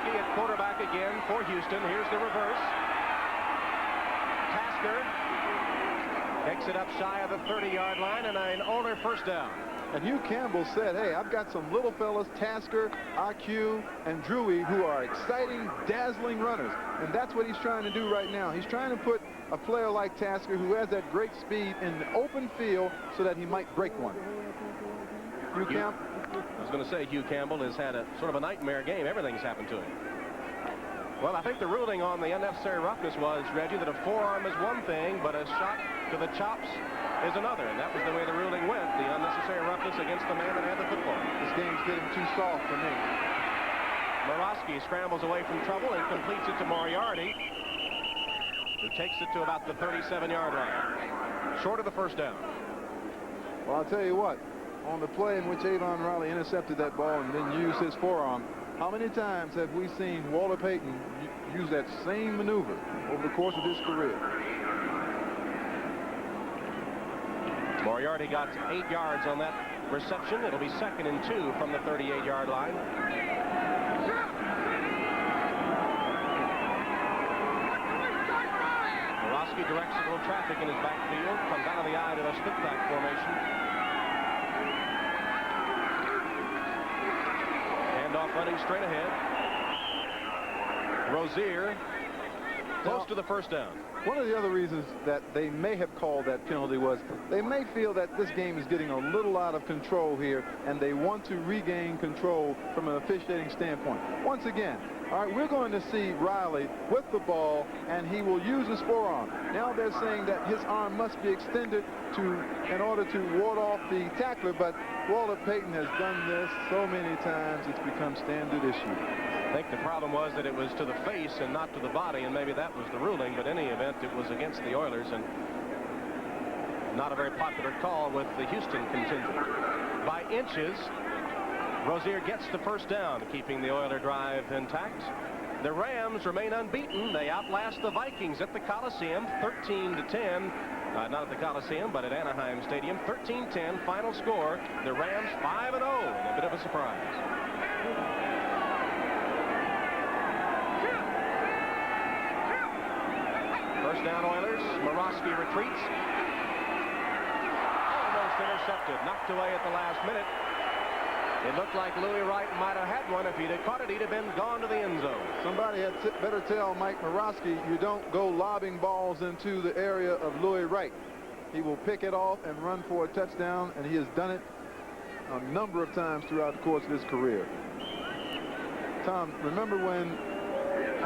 At quarterback again for Houston. Here's the reverse. Tasker takes it up shy of the 30-yard line, and an Oiler first down. And Hugh Campbell said, hey, I've got some little fellas, Tasker, IQ, and Drewy, who are exciting, dazzling runners. And that's what he's trying to do right now. He's trying to put a player like Tasker, who has that great speed, in the open field so that he might break one. Hugh Campbell. I was going to say Hugh Campbell has had a sort of a nightmare game. Everything's happened to him. Well, I think the ruling on the unnecessary roughness was, Reggie, that a forearm is one thing, but a shot to the chops is another. And that was the way the ruling went, the unnecessary roughness against the man that had the football. This game's getting too soft for me. Morosky scrambles away from trouble and completes it to Moriarty, who takes it to about the 37-yard line. Short of the first down. Well, I'll tell you what. On the play in which Avon Riley intercepted that ball and then used his forearm, how many times have we seen Walter Payton use that same maneuver over the course of his career? Moriarty got 8 yards on that reception. It'll be 2nd and 2 from the 38-yard line. Morosky directs a little traffic in his backfield, comes out of the eye to a split-back formation. Off running straight ahead. Rozier close to the first down. One of the other reasons that they may have called that penalty was they may feel that this game is getting a little out of control here, and they want to regain control from an officiating standpoint. Once again, all right, we're going to see Riley with the ball, and he will use his forearm. Now they're saying that his arm must be extended in order to ward off the tackler, but Walter Payton has done this so many times it's become standard issue. I think the problem was that it was to the face and not to the body, and maybe that was the ruling, but in any event, it was against the Oilers, and not a very popular call with the Houston contingent. By inches, Rozier gets the first down, keeping the Oiler drive intact. The Rams remain unbeaten. They outlast the Vikings at the Coliseum, 13-10. Not at the Coliseum, but at Anaheim Stadium, 13-10 final score. The Rams 5-0, and a bit of a surprise. First down Oilers. Morosky retreats. Almost intercepted, knocked away at the last minute. It looked like Louis Wright might have had one. If he'd have caught it, he'd have been gone to the end zone. Somebody had better tell Mike Morosky, you don't go lobbing balls into the area of Louis Wright. He will pick it off and run for a touchdown, and he has done it a number of times throughout the course of his career. Tom, remember when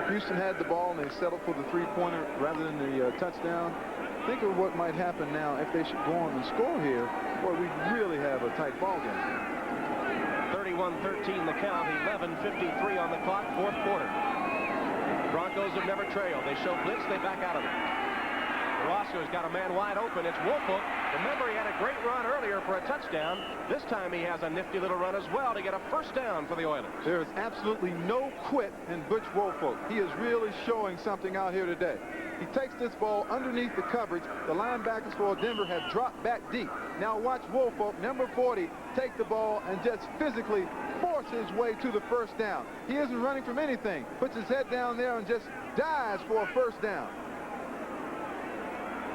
Houston had the ball and they settled for the three-pointer rather than the touchdown? Think of what might happen now if they should go on and score here. Boy, we really have a tight ball game. 31-13 the count, 11:53 on the clock, fourth quarter. The Broncos have never trailed. They show blitz, they back out of it. Roscoe's got a man wide open. It's Woolfolk. Remember, he had a great run earlier for a touchdown. This time he has a nifty little run as well to get a first down for the Oilers. There is absolutely no quit in Butch Woolfolk. He is really showing something out here today. He takes this ball underneath the coverage. The linebackers for Denver have dropped back deep. Now watch Woolfolk, number 40, take the ball and just physically force his way to the first down. He isn't running from anything. Puts his head down there and just dives for a first down.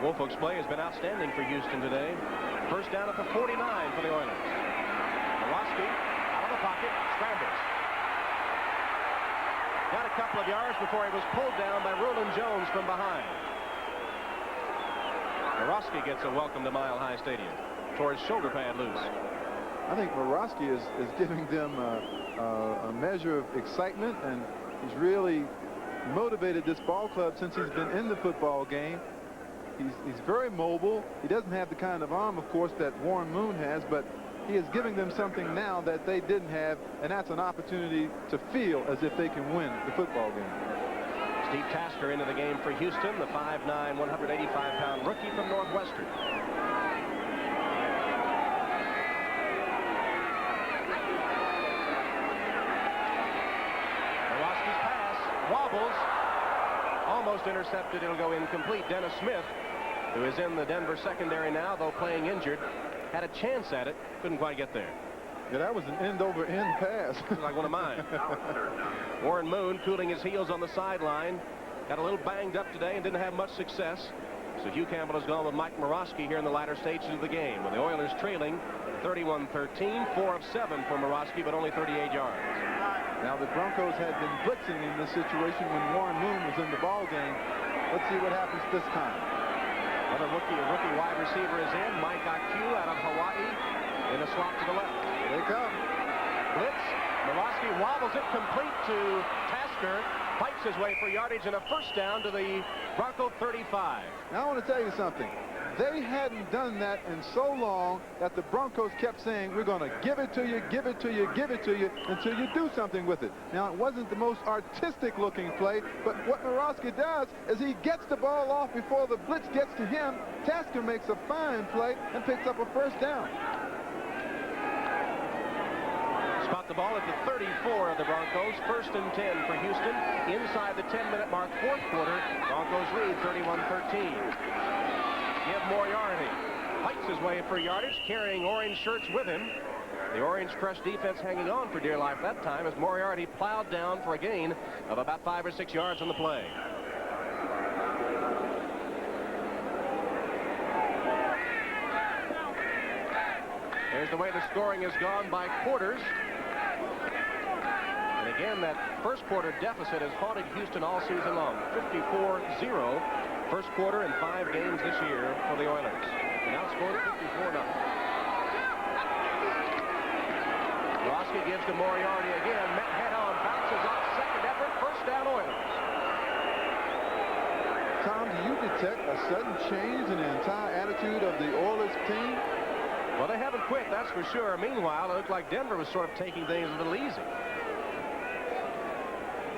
Woolfolk's play has been outstanding for Houston today. First down at the 49 for the Oilers. Morosky out of the pocket, scrambles. Got a couple of yards before he was pulled down by Roland Jones from behind. Morosky gets a welcome to Mile High Stadium. Tore his shoulder pad loose. I think Morosky is giving them a measure of excitement, and he's really motivated this ball club since he's been in the football game. He's very mobile. He doesn't have the kind of arm, of course, that Warren Moon has, but he is giving them something now that they didn't have, and that's an opportunity to feel as if they can win the football game. Steve Tasker into the game for Houston, the 5'9", 185-pound rookie from Northwestern. Morosky's pass wobbles. Almost intercepted. It'll go incomplete. Dennis Smith, who is in the Denver secondary now, though playing injured, had a chance at it. Couldn't quite get there. Yeah, that was an end-over-end pass. Like one of mine. Warren Moon cooling his heels on the sideline. Got a little banged up today and didn't have much success. So Hugh Campbell has gone with Mike Morosky here in the latter stages of the game. With the Oilers trailing 31-13, 4 of 7 for Morosky, but only 38 yards. Now, the Broncos had been blitzing in this situation when Warren Moon was in the ball game. Let's see what happens this time. Another rookie wide receiver is in. Mike Aku out of Hawaii in a slot to the left. Here they come. Blitz. Morosky wobbles it complete to Tasker. Fights his way for yardage and a first down to the Bronco 35. Now, I want to tell you something. They hadn't done that in so long that the Broncos kept saying, we're going to give it to you, give it to you, give it to you until you do something with it. Now, it wasn't the most artistic looking play, but what Morosky does is he gets the ball off before the blitz gets to him. Tasker makes a fine play and picks up a first down. Spot the ball at the 34 of the Broncos. First and 10 for Houston. Inside the 10-minute mark, fourth quarter. Broncos lead 31-13. Give Moriarty. Fights his way for yardage, carrying orange shirts with him. The Orange Crush defense hanging on for dear life that time as Moriarty plowed down for a gain of about 5 or 6 yards on the play. There's the way the scoring has gone by quarters. And again, that first quarter deficit has haunted Houston all season long. 54-0. First quarter in 5 games this year for the Oilers. And now scored 54-0. Morosky gives to Moriarty again. Met head on, bounces off, second effort, first down Oilers. Tom, do you detect a sudden change in the entire attitude of the Oilers team? Well, they haven't quit, that's for sure. Meanwhile, it looked like Denver was sort of taking things a little easy.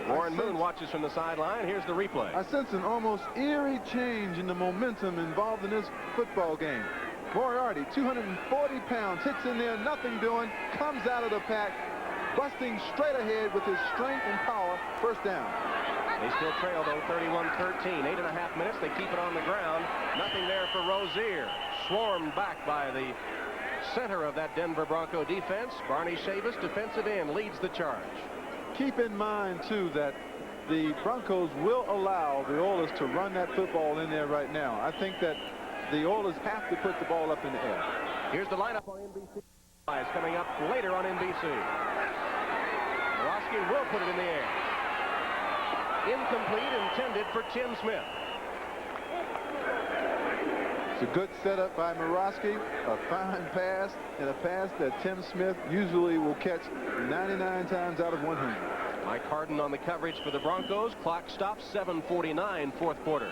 Warren Moon watches from the sideline. Here's the replay. I sense an almost eerie change in the momentum involved in this football game. Moriarty, 240 pounds, hits in there, nothing doing, comes out of the pack, busting straight ahead with his strength and power, first down. They still trail, though, 31-13. 8.5 minutes. They keep it on the ground. Nothing there for Rozier. Swarmed back by the center of that Denver Bronco defense. Barney Chavis, defensive end, leads the charge. Keep in mind, too, that the Broncos will allow the Oilers to run that football in there right now. I think that the Oilers have to put the ball up in the air. Here's the lineup on NBC. Coming up later on NBC. Morosky will put it in the air. Incomplete, intended for Tim Smith. It's a good setup by Morosky, a fine pass, and a pass that Tim Smith usually will catch 99 times out of 100. Mike Harden on the coverage for the Broncos. Clock stops, 7:49, fourth quarter.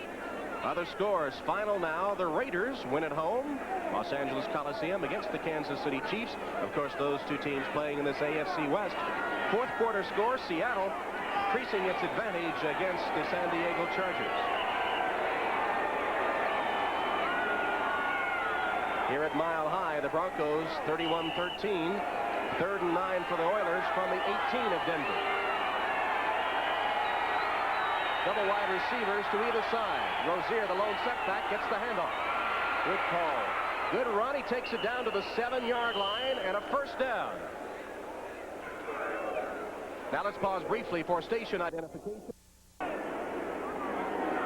Other scores, final now, the Raiders win at home. Los Angeles Coliseum against the Kansas City Chiefs. Of course, those two teams playing in this AFC West. Fourth quarter score, Seattle increasing its advantage against the San Diego Chargers. Here at Mile High, the Broncos 31-13. 3rd and 9 for the Oilers from the 18 of Denver. Double wide receivers to either side. Rozier, the lone setback, gets the handoff. Good call. Good run. He takes it down to the 7-yard line and a first down. Now let's pause briefly for station identification.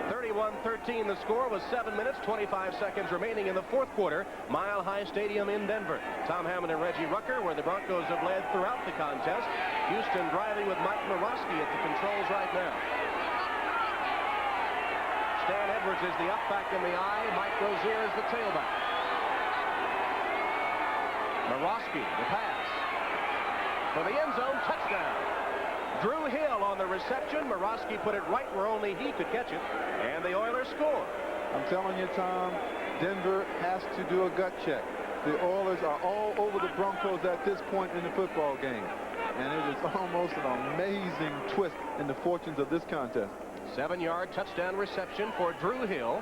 31-13 the score with 7 minutes, 25 seconds remaining in the fourth quarter. Mile High Stadium in Denver. Tom Hammond and Reggie Rucker, where the Broncos have led throughout the contest. Houston driving with Mike Morosky at the controls right now. Stan Edwards is the up back in the eye. Mike Rozier is the tailback. Morosky, the pass. For the end zone, touchdown. Drew Hill on the reception. Morosky put it right where only he could catch it. And the Oilers score. I'm telling you, Tom, Denver has to do a gut check. The Oilers are all over the Broncos at this point in the football game. And it is almost an amazing twist in the fortunes of this contest. 7-yard touchdown reception for Drew Hill.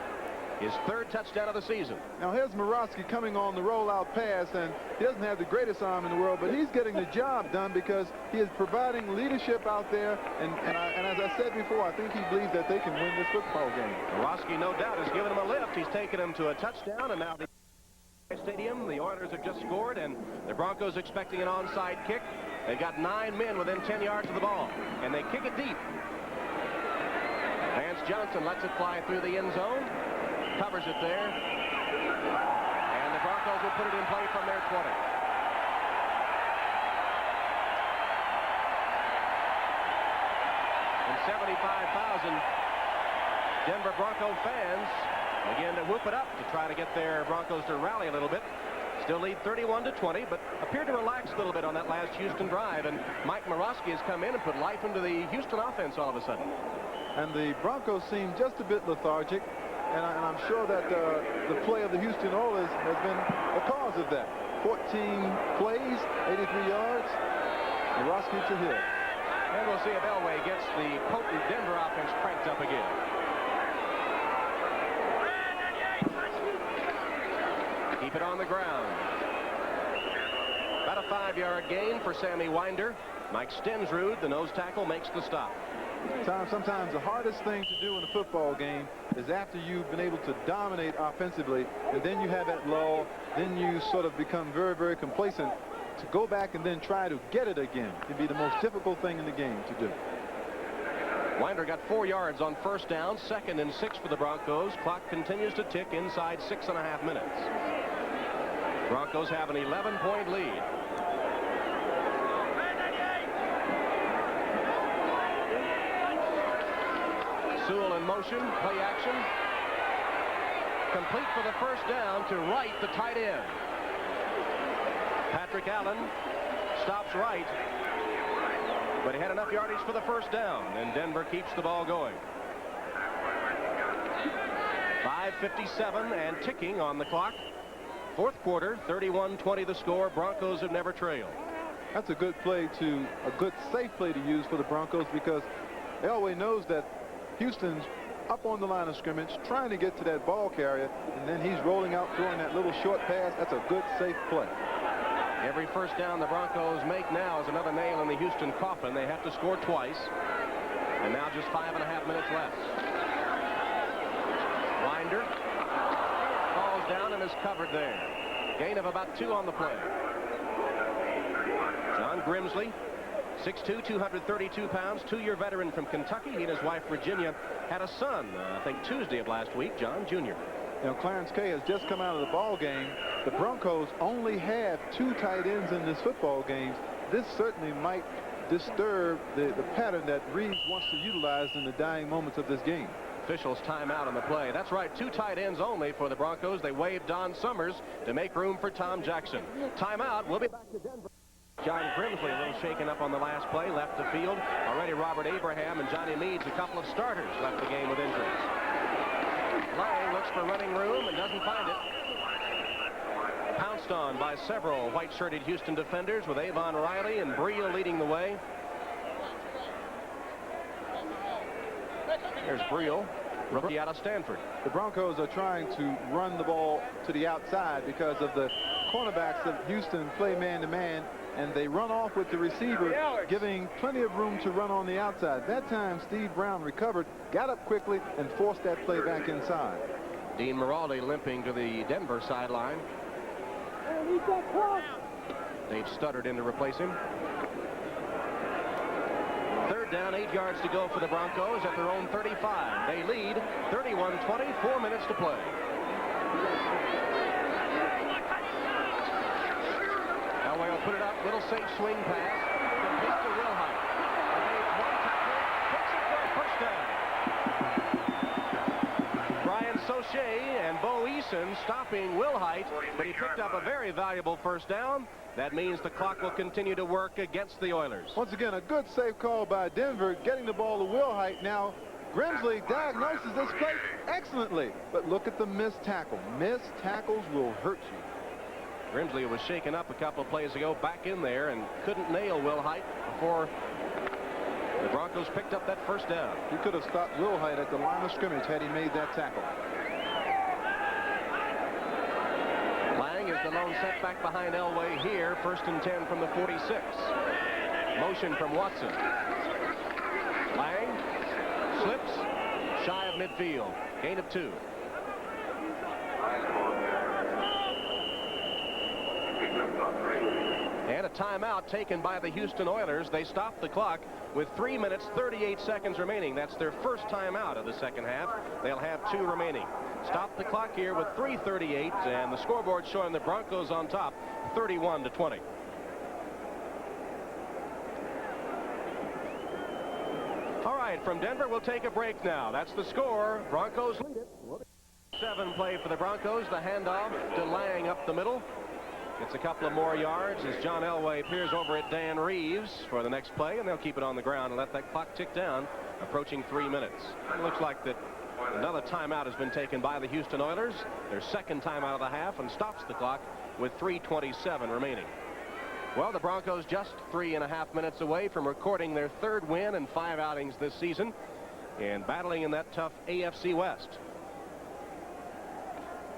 His 3rd touchdown of the season. Now here's Morosky coming on the rollout pass, and he doesn't have the greatest arm in the world, but he's getting the job done because he is providing leadership out there. And as I said before, I think he believes that they can win this football game. Morosky, no doubt, has given him a lift. He's taken him to a touchdown, and now the stadium, the Oilers have just scored, and the Broncos expecting an onside kick. They've got 9 men within 10 yards of the ball, and they kick it deep. Vance Johnson lets it fly through the end zone. Covers it there. And the Broncos will put it in play from their 20. And 75,000 Denver Bronco fans begin to whoop it up to try to get their Broncos to rally a little bit. Still lead 31-20, but appeared to relax a little bit on that last Houston drive. And Mike Morosky has come in and put life into the Houston offense all of a sudden. And the Broncos seem just a bit lethargic. And I'm sure that the play of the Houston Oilers has been a cause of that. 14 plays, 83 yards. Morosky to Hill. And we'll see if Elway gets the potent Denver offense cranked up again. Keep it on the ground. About a 5-yard gain for Sammy Winder. Mike Stensrud, the nose tackle, makes the stop. Tom, sometimes the hardest thing to do in a football game is after you've been able to dominate offensively, and then you have that lull, then you sort of become very, very complacent. To go back and then try to get it again can be the most difficult thing in the game to do. Winder got 4 yards on first down, 2nd and 6 for the Broncos. Clock continues to tick inside 6.5 minutes. Broncos have an 11-point lead. Sewell in motion, play action. Complete for the first down to Wright, the tight end. Patrick Allen stops Wright, but he had enough yardage for the first down, and Denver keeps the ball going. 5:57 and ticking on the clock. Fourth quarter, 31-20 the score. Broncos have never trailed. That's a good play a good safe play to use for the Broncos, because Elway knows that Houston's up on the line of scrimmage trying to get to that ball carrier, and then he's rolling out throwing that little short pass. That's a good safe play. Every first down the Broncos make now is another nail in the Houston coffin. They have to score twice, and now just 5.5 minutes left. Winder falls down and is covered there. Gain of about 2 on the play. John Grimsley, 6'2", 232 pounds, 2-year veteran from Kentucky. He and his wife, Virginia, had a son, I think Tuesday of last week, John Jr. You know, Clarence Kay has just come out of the ball game. The Broncos only have 2 tight ends in this football game. This certainly might disturb the pattern that Reeves wants to utilize in the dying moments of this game. Officials timeout on the play. That's right, 2 tight ends only for the Broncos. They waived Don Summers to make room for Tom Jackson. Timeout. We'll be back to Denver. John Grimsley a little shaken up on the last play, left the field. Already Robert Abraham and Johnny Meads, a couple of starters, left the game with injuries. Lang looks for running room and doesn't find it. Pounced on by several white-shirted Houston defenders with Avon Riley and Briel leading the way. There's Briel, rookie out of Stanford. The Broncos are trying to run the ball to the outside because of the cornerbacks of Houston play man-to-man, and they run off with the receiver, giving plenty of room to run on the outside. That time, Steve Brown recovered, got up quickly, and forced that play back inside. Dean Miraldi limping to the Denver sideline. They've stuttered in to replace him. 3rd down, 8 yards to go for the Broncos at their own 35. They lead 31-20, 4 minutes to play. Elway will put it up, little safe swing pass. Complete to Wilhite. Evades 1 tackle, picks it for a first down. Brian Sauché and Bo Eason stopping Wilhite, but he picked up a very valuable first down. That means the clock will continue to work against the Oilers. Once again, a good safe call by Denver, getting the ball to Wilhite. Now, Grimsley diagnoses this play excellently, but look at the missed tackle. Missed tackles will hurt you. Grimsley was shaken up a couple of plays ago, back in there, and couldn't nail Wilhite before the Broncos picked up that first down. He could have stopped Wilhite at the line of scrimmage had he made that tackle. Lang is the lone setback behind Elway here. 1st and 10 from the 46. Motion from Watson. Lang slips shy of midfield. Gain of 2. And a timeout taken by the Houston Oilers. They stopped the clock with 3 minutes 38 seconds remaining. That's their first timeout of the second half. They'll have 2 remaining. Stop the clock here with 3:38, and the scoreboard showing the Broncos on top, 31-20. All right, from Denver, we'll take a break now. That's the score. Broncos lead it. 7 play for the Broncos. The handoff to Lang up the middle. Gets a couple of more yards as John Elway peers over at Dan Reeves for the next play, and they'll keep it on the ground and let that clock tick down, approaching 3 minutes. It looks like that another timeout has been taken by the Houston Oilers, their second timeout of the half, and stops the clock with 3:27 remaining. Well, the Broncos just 3.5 minutes away from recording their 3rd win in 5 outings this season and battling in that tough AFC West.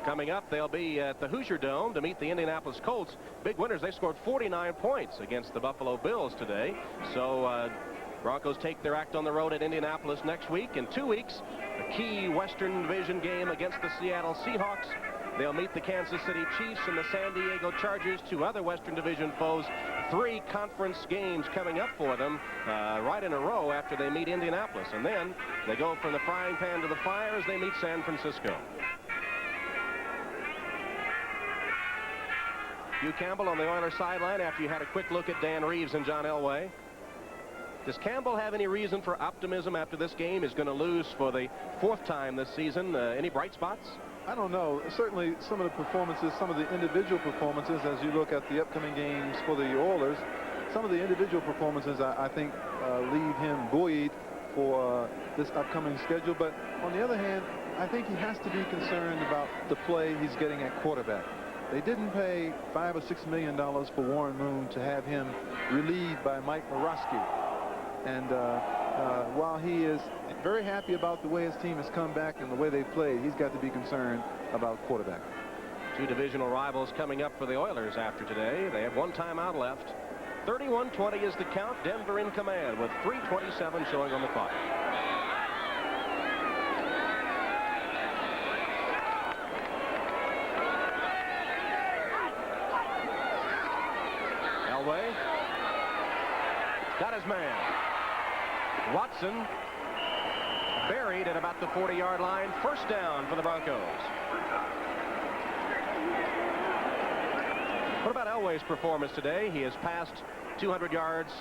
Coming up, they'll be at the Hoosier Dome to meet the Indianapolis Colts. Big winners. They scored 49 points against the Buffalo Bills today. So Broncos take their act on the road at Indianapolis next week. In 2 weeks, a key Western Division game against the Seattle Seahawks. They'll meet the Kansas City Chiefs and the San Diego Chargers, 2 other Western Division foes. 3 conference games coming up for them right in a row after they meet Indianapolis. And then they go from the frying pan to the fire as they meet San Francisco. Hugh Campbell on the Oilers sideline after you had a quick look at Dan Reeves and John Elway. Does Campbell have any reason for optimism after this game is going to lose for the 4th time this season? Any bright spots? I don't know. Certainly some of the performances, some of the individual performances, as you look at the upcoming games for the Oilers, some of the individual performances I think leave him buoyed for this upcoming schedule. But on the other hand, I think he has to be concerned about the play he's getting at quarterback. They didn't pay $5 or $6 million for Warren Moon to have him relieved by Mike Morosky. And while he is very happy about the way his team has come back and the way they've played, he's got to be concerned about quarterback. 2 divisional rivals coming up for the Oilers after today. They have 1 timeout left. 31-20 is the count. Denver in command with 3:27 showing on the clock. Elway got his man. Watson buried at about the 40-yard line. First down for the Broncos. What about Elway's performance today? He has passed 200 yards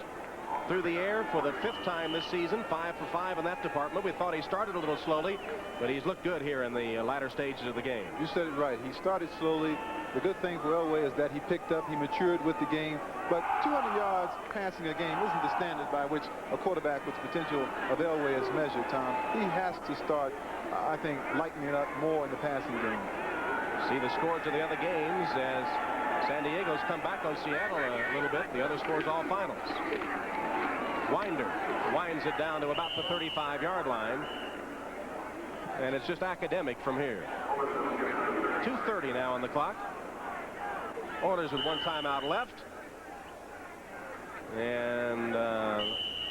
through the air for the 5th time this season, 5 for 5 in that department. We thought he started a little slowly, but he's looked good here in the latter stages of the game. You said it right. He started slowly. The good thing for Elway is that he picked up, he matured with the game. But 200 yards passing a game isn't the standard by which a quarterback with the potential of Elway is measured, Tom. He has to start, I think, lightening it up more in the passing game. See the scores of the other games as San Diego's come back on Seattle a little bit. The other scores all finals. Winder winds it down to about the 35-yard line. And it's just academic from here. 2:30 now on the clock. Oilers with 1 timeout left. And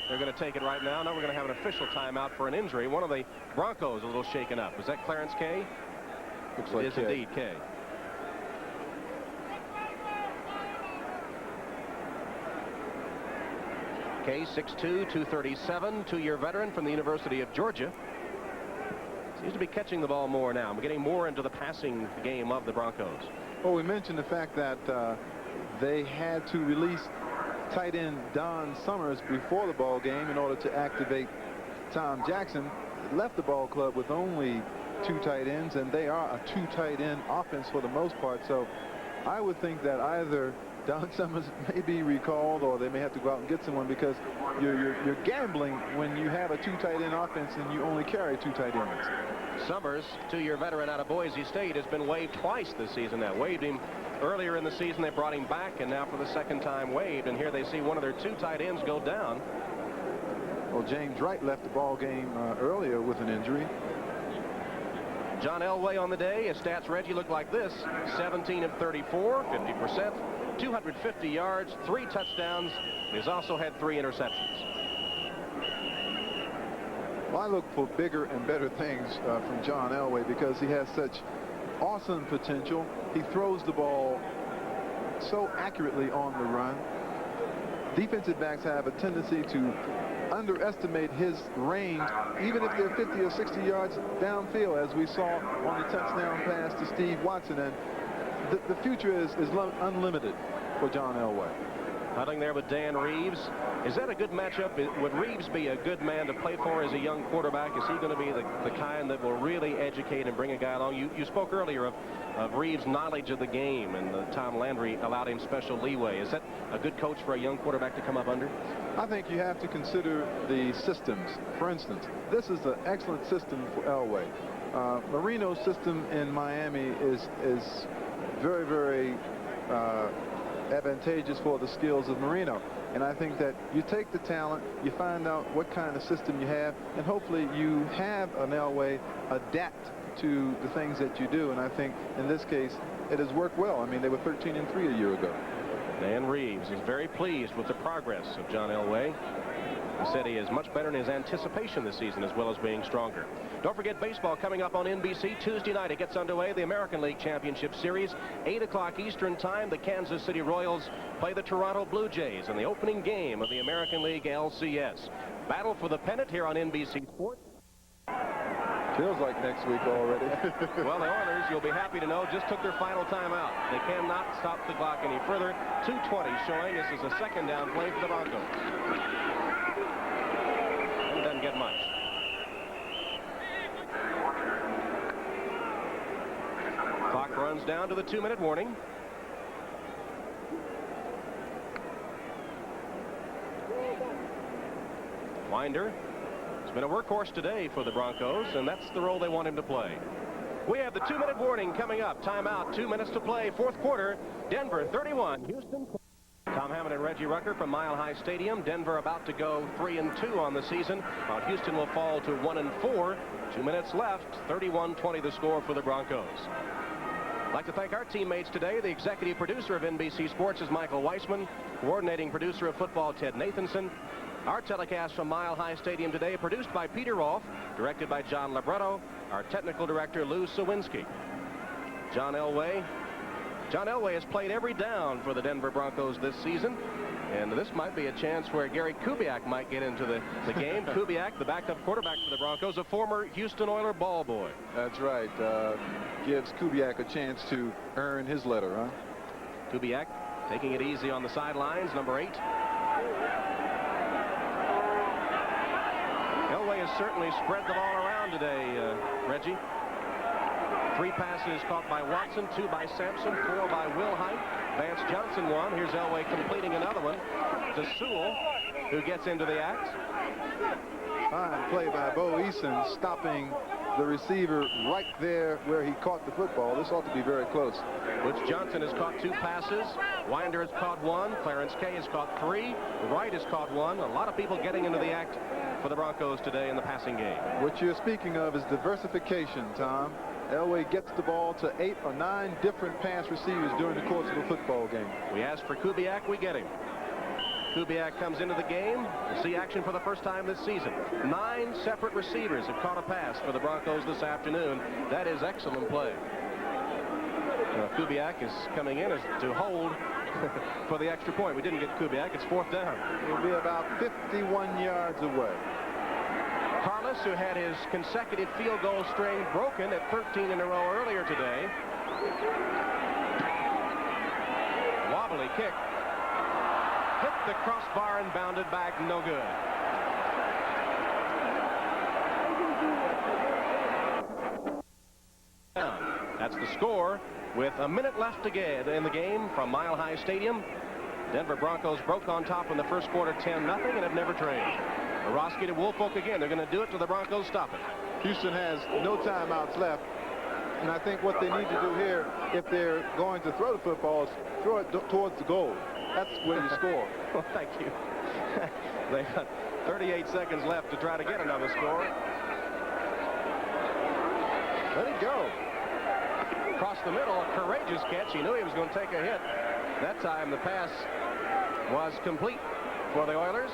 they're going to take it right now. Now we're going to have an official timeout for an injury. One of the Broncos a little shaken up. Is that Clarence Kay? Looks like it is indeed Kay. Kay, 6'2", 237, 2-year veteran from the University of Georgia. Seems to be catching the ball more now. We're getting more into the passing game of the Broncos. Well, we mentioned the fact that they had to release tight end Don Summers before the ball game in order to activate Tom Jackson. Left the ball club with only 2 tight ends, and they are a 2 tight end offense for the most part. So I would think that either Don Summers may be recalled or they may have to go out and get someone, because you're gambling when you have a 2 tight end offense and you only carry 2 tight ends. Summers, 2-year veteran out of Boise State, has been waived twice this season now. Waived him earlier in the season. They brought him back, and now for the 2nd time waived. And here they see one of their 2 tight ends go down. Well, James Wright left the ball game earlier with an injury. John Elway on the day. His stats, Reggie, look like this. 17 of 34, 50%, 250 yards, 3 touchdowns. He's also had 3 interceptions. Well, I look for bigger and better things from John Elway, because he has such awesome potential. He throws the ball so accurately on the run. Defensive backs have a tendency to underestimate his range, even if they're 50 or 60 yards downfield, as we saw on the touchdown pass to Steve Watson. And the future is unlimited for John Elway. Huddling there with Dan Reeves. Is that a good matchup? Would Reeves be a good man to play for as a young quarterback? Is he going to be the kind that will really educate and bring a guy along? You spoke earlier of Reeves' knowledge of the game, and Tom Landry allowed him special leeway. Is that a good coach for a young quarterback to come up under? I think you have to consider the systems. For instance, this is an excellent system for Elway. Marino's system in Miami is very, very advantageous for the skills of Marino. And I think that you take the talent, you find out what kind of system you have, and hopefully you have an Elway adapt to the things that you do. And I think in this case it has worked well. I mean, they were 13-3 a year ago. Dan Reeves is very pleased with the progress of John Elway. He said he is much better in his anticipation this season, as well as being stronger. Don't forget baseball coming up on NBC Tuesday night. It gets underway, the American League Championship Series, 8 o'clock Eastern Time. The Kansas City Royals play the Toronto Blue Jays in the opening game of the American League LCS. Battle for the pennant here on NBC Sports. Feels like next week already. Well, the Oilers, you'll be happy to know, just took their final timeout. They cannot stop the clock any further. 2:20 showing this is a 2nd down play for the Broncos. It doesn't get much. Clock runs down to the 2-minute warning. Winder. It's been a workhorse today for the Broncos, and that's the role they want him to play. We have the 2-minute warning coming up. Timeout, 2 minutes to play. 4th quarter, Denver 31, Houston. Tom Hammond and Reggie Rucker from Mile High Stadium. Denver about to go 3-2 on the season, while Houston will fall to 1-4. 2 minutes left, 31-20 the score for the Broncos. I'd like to thank our teammates today. The executive producer of NBC Sports is Michael Weissman. Coordinating producer of football, Ted Nathanson. Our telecast from Mile High Stadium today, produced by Peter Rolfe, directed by John Libretto, our technical director, Lou Sawinski. John Elway has played every down for the Denver Broncos this season. And this might be a chance where Gary Kubiak might get into the game. Kubiak, the backup quarterback for the Broncos, a former Houston Oiler ball boy. That's right. Gives Kubiak a chance to earn his letter, huh? Kubiak taking it easy on the sidelines, number 8. Elway has certainly spread the ball around today, Reggie. 3 passes caught by Watson, 2 by Sampson, 4 by Wilhite. Vance Johnson one. Here's Elway completing another one to Sewell, who gets into the act. Fine play by Bo Eason, stopping the receiver right there where he caught the football. This ought to be very close. Butch Johnson has caught 2 passes. Winder has caught 1. Clarence Kay has caught 3. Wright has caught 1. A lot of people getting into the act for the Broncos today in the passing game. What you're speaking of is diversification, Tom. Elway gets the ball to 8 or 9 different pass receivers during the course of a football game. We asked for Kubiak, we get him. Kubiak comes into the game. We'll see action for the first time this season. 9 separate receivers have caught a pass for the Broncos this afternoon. That is excellent play. Kubiak is coming in as to hold for the extra point. We didn't get Kubiak. It's 4th down. He'll be about 51 yards away. Carlos, who had his consecutive field goal string broken at 13 in a row earlier today. Wobbly kick. Hit the crossbar and bounded back. No good. That's the score with a minute left to get in the game from Mile High Stadium. Denver Broncos broke on top in the first quarter 10-0 and have never trailed. Orosky to Woolfolk again. They're going to do it till the Broncos stop it. Houston has no timeouts left. And I think what they need to do here, if they're going to throw the football, is throw it towards the goal. That's where you score. Well, thank you. They got 38 seconds left to try to get another score. Let it go. Across the middle, a courageous catch. He knew he was going to take a hit. That time the pass was complete for the Oilers.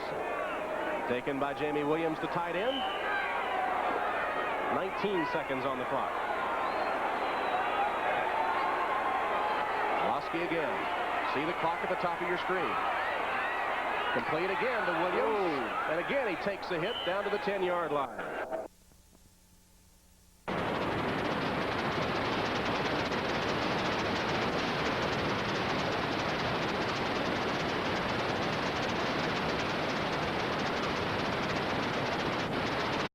Taken by Jamie Williams, the tight end. 19 seconds on the clock. Orosky again. See the clock at the top of your screen. Complete again to Williams. And again, he takes a hit down to the 10-yard line.